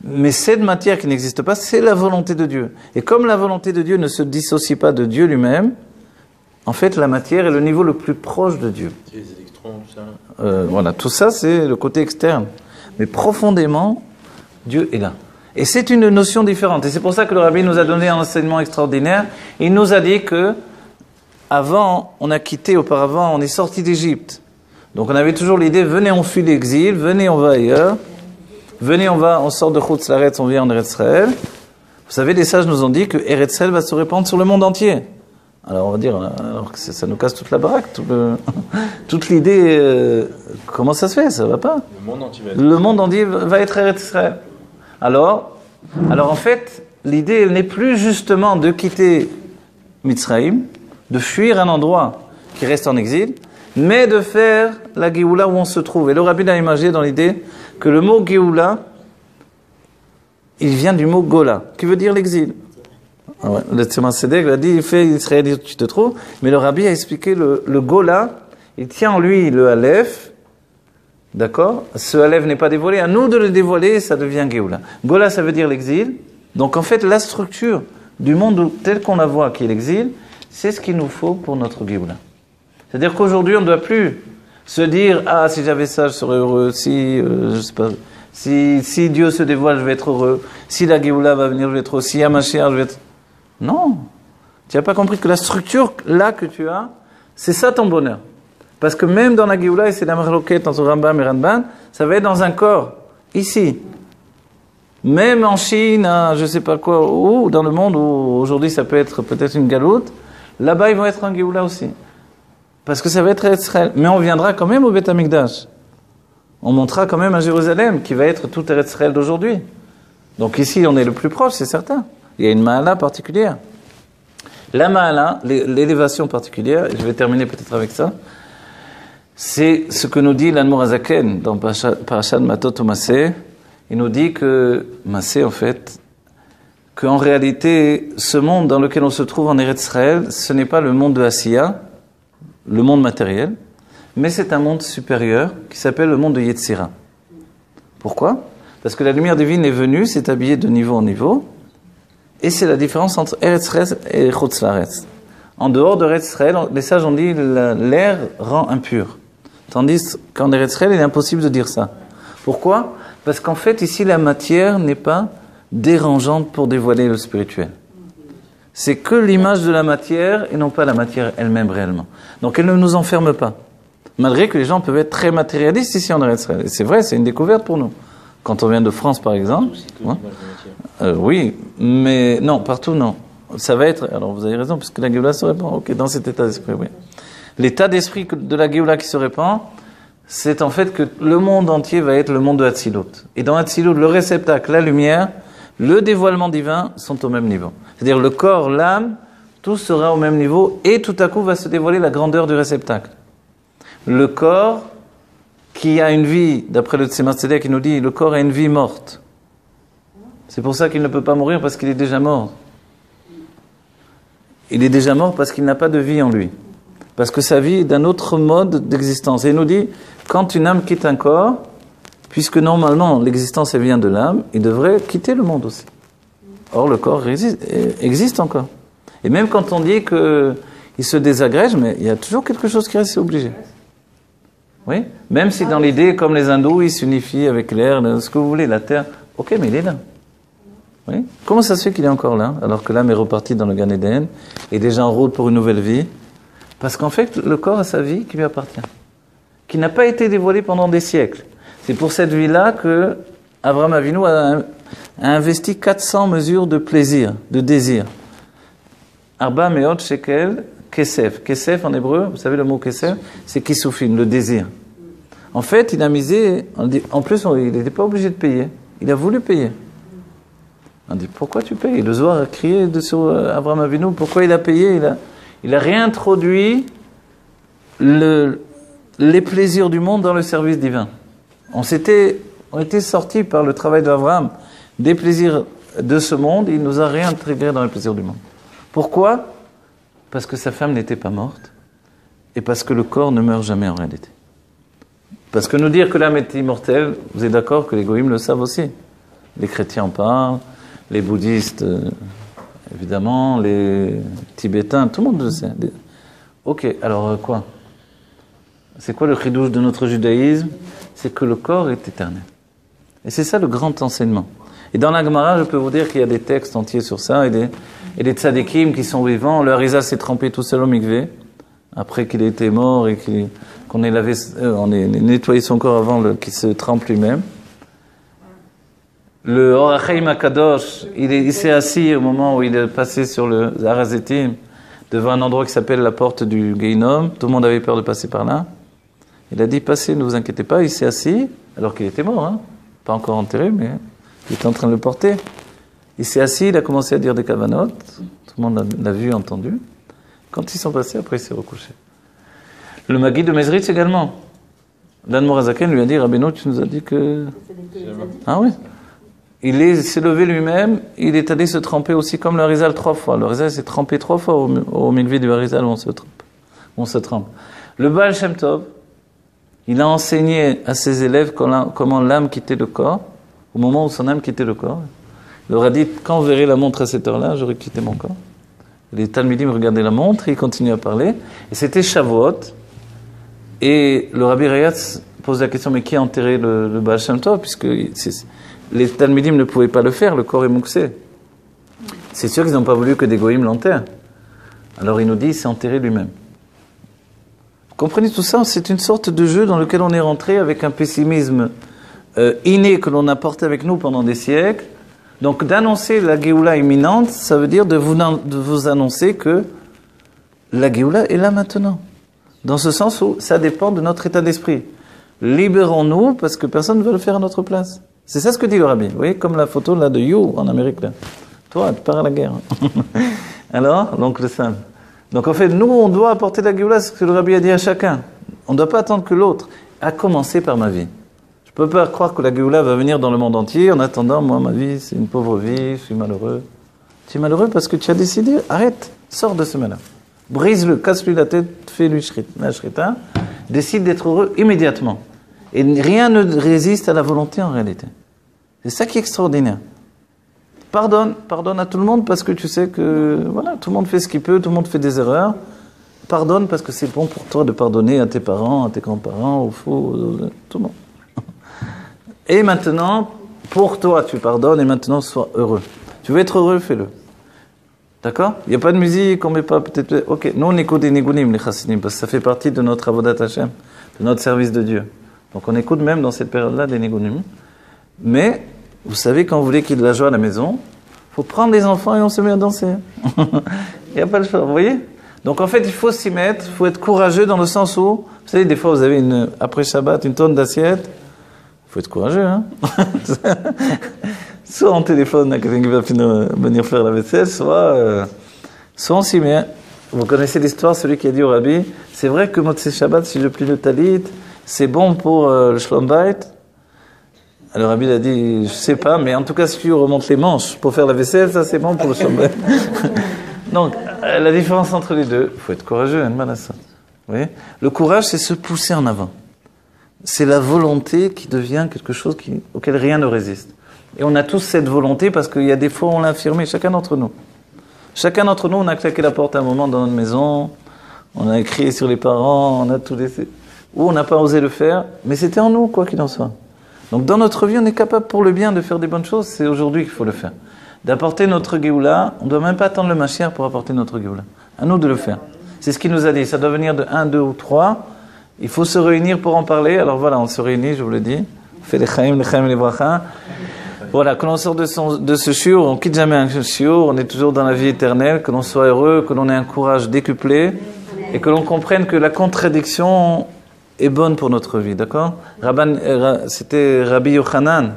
Mais cette matière qui n'existe pas, c'est la volonté de Dieu. Et comme la volonté de Dieu ne se dissocie pas de Dieu lui-même, en fait la matière est le niveau le plus proche de Dieu. Les électrons, tout ça. Voilà, tout ça c'est le côté externe. Mais profondément, Dieu est là. Et c'est une notion différente. Et c'est pour ça que le Rabbi nous a donné un enseignement extraordinaire. Il nous a dit que avant, on est sorti d'Égypte. Donc on avait toujours l'idée, venez on fuit l'exil, venez on va ailleurs. Venez on sort de Chutz La'aretz, on vient en Eretz Israël. Vous savez, les sages nous ont dit que Eretz Israël va se répandre sur le monde entier. Alors on va dire, alors que ça nous casse toute la baraque, toute l'idée, comment ça se fait? Ça va pas. Le monde entier va être Eretz Israël. Alors en fait, l'idée elle n'est plus justement de quitter Mitzrayim, de fuir un endroit qui reste en exil, mais de faire la Géoula où on se trouve. Et le Rabbi a imagé dans l'idée que le mot Géoula, il vient du mot Gola, qui veut dire l'exil. Ah ouais, le Tzemach Tzedek a dit, il fait Israël où tu te trouves, mais le Rabbi a expliqué le Gola, il tient en lui le Aleph, d'accord? Ce Aleph n'est pas dévoilé, à nous de le dévoiler, ça devient Géoula. Gola, ça veut dire l'exil. Donc en fait, la structure du monde tel qu'on la voit, qui est l'exil, c'est ce qu'il nous faut pour notre Géoula. C'est-à-dire qu'aujourd'hui, on ne doit plus se dire, ah, si j'avais ça, je serais heureux, si, je sais pas, si Dieu se dévoile, je vais être heureux, si la Géoula va venir, je vais être heureux, si Yamashia, je vais être... Non, tu n'as pas compris que la structure là que tu as, c'est ça ton bonheur. Parce que même dans la Géoula, et c'est la marloquette entre Rambam et Ramban, ça va être dans un corps, ici. Même en Chine, à je ne sais pas quoi, ou dans le monde où aujourd'hui ça peut être peut-être une galoute, là-bas ils vont être en Géoula aussi. Parce que ça va être Israël. Mais on viendra quand même au Beth Amikdash. On montera quand même à Jérusalem, qui va être tout Israël d'aujourd'hui. Donc ici, on est le plus proche, c'est certain. Il y a une Ma'ala particulière. La Ma'ala, l'élévation particulière, et je vais terminer peut-être avec ça, c'est ce que nous dit l'Admor HaZaken dans Parashat Matot Maseh. Il nous dit que, Maseh en fait, qu'en réalité, ce monde dans lequel on se trouve en Eretz Israël, ce n'est pas le monde de Asiya, le monde matériel, mais c'est un monde supérieur qui s'appelle le monde de Yetzira. Pourquoi? Parce que la lumière divine est venue, s'est habillée de niveau en niveau, et c'est la différence entre Eretz Israël et Chutz La'aretz. En dehors de Eretz Israël, les sages ont dit l'air rend impur. Tandis qu'en Eretz Israël, il est impossible de dire ça. Pourquoi? Parce qu'en fait, ici, la matière n'est pas dérangeante pour dévoiler le spirituel. C'est que l'image de la matière et non pas la matière elle-même réellement. Donc elle ne nous enferme pas. Malgré que les gens peuvent être très matérialistes ici en Eretz Israël. Et c'est vrai, c'est une découverte pour nous. Quand on vient de France, par exemple. Oui, mais non, partout, non. Ça va être, alors vous avez raison, puisque la Géoula se répand. Ok, dans cet état d'esprit, oui. L'état d'esprit de la Géoula qui se répand, c'est en fait que le monde entier va être le monde de Hatzilut. Et dans Hatzilut, le réceptacle, la lumière, le dévoilement divin sont au même niveau. C'est-à-dire le corps, l'âme, tout sera au même niveau et tout à coup va se dévoiler la grandeur du réceptacle. Le corps qui a une vie, d'après le Tzemach Tzedek qui nous dit, le corps a une vie morte. C'est pour ça qu'il ne peut pas mourir parce qu'il est déjà mort. Il est déjà mort parce qu'il n'a pas de vie en lui. Parce que sa vie est d'un autre mode d'existence. Et il nous dit, quand une âme quitte un corps, puisque normalement l'existence elle vient de l'âme, il devrait quitter le monde aussi. Or le corps existe encore. Et même quand on dit qu'il se désagrège, mais il y a toujours quelque chose qui reste obligé. Oui, même si dans l'idée, comme les hindous, ils s'unifient avec l'air, ce que vous voulez, la terre, ok, mais il est là. Oui. Comment ça se fait qu'il est encore là, alors que l'âme est repartie dans le Gan Eden, et déjà en route pour une nouvelle vie? Parce qu'en fait, le corps a sa vie qui lui appartient, qui n'a pas été dévoilée pendant des siècles. C'est pour cette vie-là que Avraham Avinu a investi 400 mesures de plaisir, de désir. Arba meot shekel kesef. Kesef en hébreu, vous savez le mot kesef, c'est kisufin, le désir. En fait, il a misé, en plus il n'était pas obligé de payer, il a voulu payer. On dit, pourquoi tu payes? Le Zohar a crié sur Avraham Avinu, pourquoi il a payé? Il a réintroduit les plaisirs du monde dans le service divin. On était sortis par le travail d'Avraham des plaisirs de ce monde, il nous a réintégrés dans les plaisirs du monde. Pourquoi? Parce que sa femme n'était pas morte et parce que le corps ne meurt jamais en réalité. Parce que nous dire que l'âme est immortelle, vous êtes d'accord que les goïms le savent aussi. Les chrétiens en parlent, les bouddhistes, évidemment, les tibétains, tout le monde le sait. Ok, alors quoi? C'est quoi le chidouche de notre judaïsme? C'est que le corps est éternel. Et c'est ça le grand enseignement. Et dans la Gemara, je peux vous dire qu'il y a des textes entiers sur ça, et des tzadikim qui sont vivants. Le Harizal s'est trempé tout seul au mikvé, après qu'il ait été mort et qu'on ait on ait nettoyé son corps avant qu'il se trempe lui-même. Le Or HaChaim HaKadosh, il s'est assis au moment où il est passé sur le Har HaZeitim, devant un endroit qui s'appelle la porte du Gehinom. Tout le monde avait peur de passer par là. Il a dit, passez, ne vous inquiétez pas. Il s'est assis, alors qu'il était mort, hein. Pas encore enterré, mais il était en train de le porter. Il s'est assis, il a commencé à dire des kavanotes. Tout le monde l'a vu, entendu. Quand ils sont passés, après il s'est recouché. Le Maguid de Mezritch également. Dan Morazaken lui a dit, Rabbeinu, tu nous as dit que... Ah oui. Il s'est levé lui-même, il est allé se tremper aussi comme le Harizal 3 fois. Le Harizal s'est trempé 3 fois au mikvé du Harizal où on se trempe. Le Baal Shem Tov, il a enseigné à ses élèves comment l'âme quittait le corps, au moment où son âme quittait le corps. Il leur a dit, quand vous verrez la montre à cette heure-là, j'aurai quitté mon corps. Les Talmidim regardaient la montre, et ils continuaient à parler. Et c'était Shavuot. Et le Rabbi Rayatz pose la question, mais qui a enterré le Baal Shem Tov? Puisque les Talmidim ne pouvaient pas le faire, le corps est mouxé. C'est sûr qu'ils n'ont pas voulu que des goïms l'enterrent. Alors il nous dit, il s'est enterré lui-même. Vous comprenez tout ça? C'est une sorte de jeu dans lequel on est rentré avec un pessimisme inné que l'on a porté avec nous pendant des siècles. Donc d'annoncer la Géoula imminente, ça veut dire de vous annoncer que la Géoula est là maintenant. Dans ce sens où ça dépend de notre état d'esprit. Libérons-nous parce que personne ne veut le faire à notre place. C'est ça ce que dit le Rabbi. Vous voyez, comme la photo là de You en Amérique. Là. Toi, tu pars à la guerre. Alors, l'oncle Sam. Donc en fait, nous, on doit apporter la Géoula, c'est ce que le Rabbi a dit à chacun. On ne doit pas attendre que l'autre, à commencer par ma vie. Je ne peux pas croire que la Géoula va venir dans le monde entier. En attendant, moi, ma vie, c'est une pauvre vie, je suis malheureux. Tu es malheureux parce que tu as décidé, arrête, sors de ce malheur. Brise-le, casse-lui la tête, fais-lui la shrita. Décide d'être heureux immédiatement. Et rien ne résiste à la volonté en réalité. C'est ça qui est extraordinaire. Pardonne à tout le monde parce que tu sais que voilà, tout le monde fait ce qu'il peut, tout le monde fait des erreurs. Pardonne parce que c'est bon pour toi de pardonner à tes parents, à tes grands-parents, aux faux, tout le monde. Et maintenant, pour toi, tu pardonnes et maintenant, sois heureux. Tu veux être heureux, fais-le. D'accord? Il n'y a pas de musique, on ne met pas peut-être... Ok, nous on écoute des nigunim, les chassidim, parce que ça fait partie de notre avodat Hashem, de notre service de Dieu. Donc on écoute même dans cette période-là des nigunim. Mais, vous savez, quand vous voulez qu'il y ait de la joie à la maison, il faut prendre les enfants et on se met à danser. Il n'y a pas le choix, vous voyez? Donc en fait, il faut s'y mettre, il faut être courageux dans le sens où, vous savez, des fois vous avez après Shabbat une tonne d'assiettes, il faut être courageux, hein. Soit on téléphone à quelqu'un qui va venir faire la vaisselle, soit on s'y met. Vous connaissez l'histoire, celui qui a dit au Rabbi, c'est vrai que Motzei Shabbat, si je plie le talit, c'est bon pour le Shlom Bayit. Alors Rabbi a dit, je sais pas, mais en tout cas, si tu remontes les manches pour faire la vaisselle, ça c'est bon pour le Shlom Bayit. Donc, la différence entre les deux, il faut être courageux, hein, Manassat. Vous voyez ? Le courage, c'est se pousser en avant. C'est la volonté qui devient quelque chose auquel rien ne résiste. Et on a tous cette volonté parce qu'il y a des fois où on l'a affirmé, chacun d'entre nous. Chacun d'entre nous, on a claqué la porte à un moment dans notre maison, on a crié sur les parents, on a tout laissé. Ou on n'a pas osé le faire, mais c'était en nous, quoi qu'il en soit. Donc dans notre vie, on est capable pour le bien de faire des bonnes choses, c'est aujourd'hui qu'il faut le faire. D'apporter notre Géoula, on ne doit même pas attendre le Mashiach pour apporter notre Géoula. À nous de le faire. C'est ce qu'il nous a dit, ça doit venir de 1, 2 ou 3. Il faut se réunir pour en parler. Alors voilà, on se réunit, je vous le dis. On fait les chaim, les bracha. Voilà, que l'on sort de ce shiur, on quitte jamais un shiur, on est toujours dans la vie éternelle, que l'on soit heureux, que l'on ait un courage décuplé, et que l'on comprenne que la contradiction est bonne pour notre vie, d'accord ? C'était Rabbi Yochanan,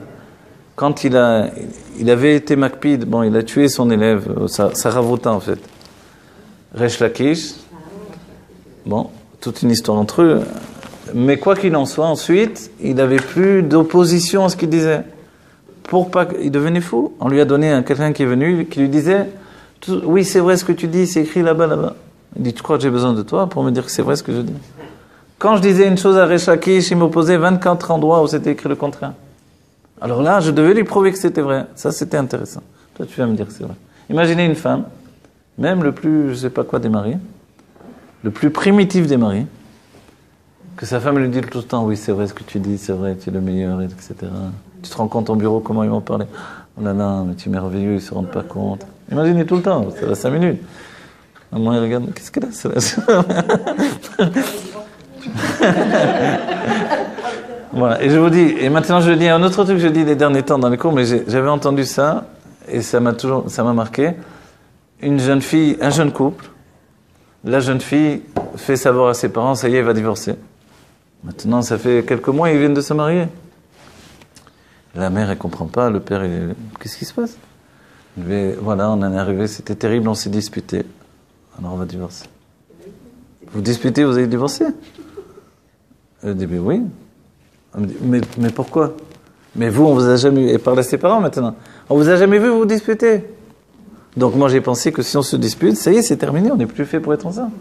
quand il avait été makpid, bon, il a tué son élève, Saravota en fait, Resh Lakish, bon, toute une histoire entre eux, mais quoi qu'il en soit, ensuite, il n'avait plus d'opposition à ce qu'il disait. Il devenait fou. On lui a donné quelqu'un qui est venu, qui lui disait, oui, c'est vrai ce que tu dis, c'est écrit là-bas, là-bas. Il dit, tu crois que j'ai besoin de toi pour me dire que c'est vrai ce que je dis? Quand je disais une chose à Resh Lakish, il m'opposait 24 endroits où c'était écrit le contraire. Alors là, je devais lui prouver que c'était vrai. Ça, c'était intéressant. Toi, tu vas me dire que c'est vrai. Imaginez une femme, même le plus, je sais pas quoi des maris, le plus primitif des maris, que sa femme lui dit tout le temps, oui, c'est vrai ce que tu dis, c'est vrai, tu es le meilleur, etc. Tu te rends compte au bureau comment ils vont parler. Oh là là, mais tu es merveilleux, ils ne se rendent pas compte. Imaginez tout le temps, ça va 5 minutes. Maman, elle regarde, qu'est-ce qu'elle a, celle-là? Voilà, et je vous dis, et maintenant je dis un autre truc que je dis les derniers temps dans les cours, mais j'avais entendu ça, et ça m'a marqué. Une jeune fille, un jeune couple, la jeune fille fait savoir à ses parents, ça y est, elle va divorcer. Maintenant, ça fait quelques mois, ils viennent de se marier. La mère, elle comprend pas, le père, qu'est-ce qui se passe? Voilà, on en est arrivé, c'était terrible, on s'est disputé. Alors on va divorcer. Vous disputez, vous allez divorcer? Elle dit, oui. Elle me dit, mais pourquoi? Mais vous, on vous a jamais vu, et parle à ses parents maintenant, on vous a jamais vu vous disputer. Donc moi j'ai pensé que si on se dispute, ça y est, c'est terminé, on n'est plus fait pour être ensemble.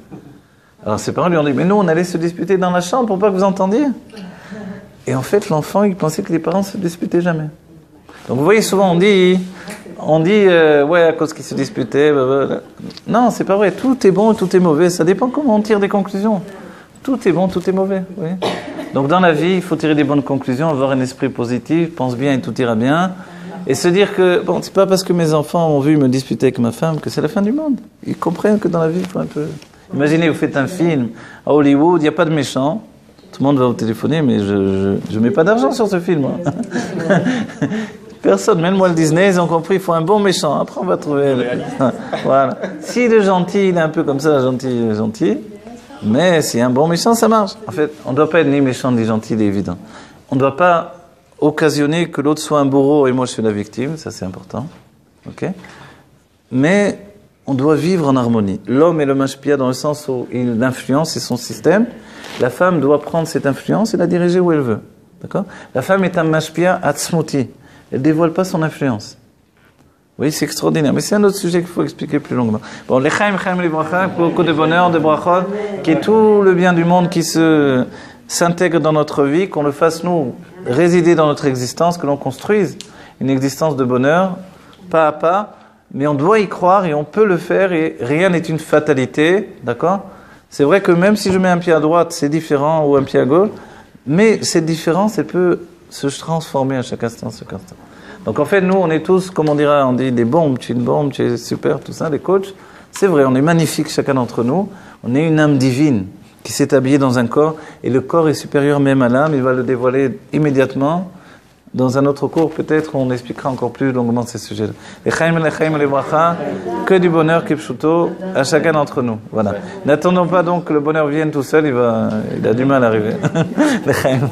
Alors ses parents lui ont dit, mais nous on allait se disputer dans la chambre pour pas que vous entendiez. Et en fait l'enfant il pensait que les parents se disputaient jamais. Donc vous voyez souvent on dit ouais à cause qu'ils se disputaient, blablabla. Non, c'est pas vrai, tout est bon, tout est mauvais, ça dépend comment on tire des conclusions. Tout est bon, tout est mauvais, vous voyez. Donc dans la vie il faut tirer des bonnes conclusions, avoir un esprit positif, pense bien et tout ira bien. Et se dire que, bon, c'est pas parce que mes enfants ont vu me disputer avec ma femme que c'est la fin du monde. Ils comprennent que dans la vie, il faut un peu... Imaginez, vous faites un film à Hollywood, il n'y a pas de méchants. Tout le monde va vous téléphoner, mais je mets pas d'argent sur ce film. Hein. Personne, même Walt Disney, ils ont compris, il faut un bon méchant. Après, on va trouver... Voilà. S'il est gentil, il est un peu comme ça, gentil. Mais s'il y a un bon méchant, ça marche. En fait, on ne doit pas être ni méchant ni gentil, il est évident. On ne doit pas occasionner que l'autre soit un bourreau et moi je suis la victime, ça c'est important. Ok ? Mais on doit vivre en harmonie. L'homme est le mashpia dans le sens où il influence, c'est son système. La femme doit prendre cette influence et la diriger où elle veut. D'accord ? La femme est un mashpia atzmuti. Elle ne dévoile pas son influence. Oui, c'est extraordinaire. Mais c'est un autre sujet qu'il faut expliquer plus longuement. Bon, l'echaim, les bracha, beaucoup de bonheur, de brachot, qui est tout le bien du monde qui s'intègre dans notre vie, qu'on le fasse nous résider dans notre existence, que l'on construise une existence de bonheur, pas à pas, mais on doit y croire et on peut le faire et rien n'est une fatalité, d'accord ? C'est vrai que même si je mets un pied à droite, c'est différent, ou un pied à gauche, mais cette différence, elle peut se transformer à chaque instant, Donc en fait, nous, on est tous, comme on dit des bombes, tu es une bombe, tu es super, tout ça, les coachs, c'est vrai, on est magnifiques chacun d'entre nous, on est une âme divine, qui s'est habillé dans un corps, et le corps est supérieur même à l'âme, il va le dévoiler immédiatement, Dans un autre cours, peut-être, on expliquera encore plus longuement ces sujets-là. Les chaim, les bracha, que du bonheur, kipshuto, à chacun d'entre nous. Voilà. N'attendons pas donc que le bonheur vienne tout seul, il a du mal à arriver. Les chaim.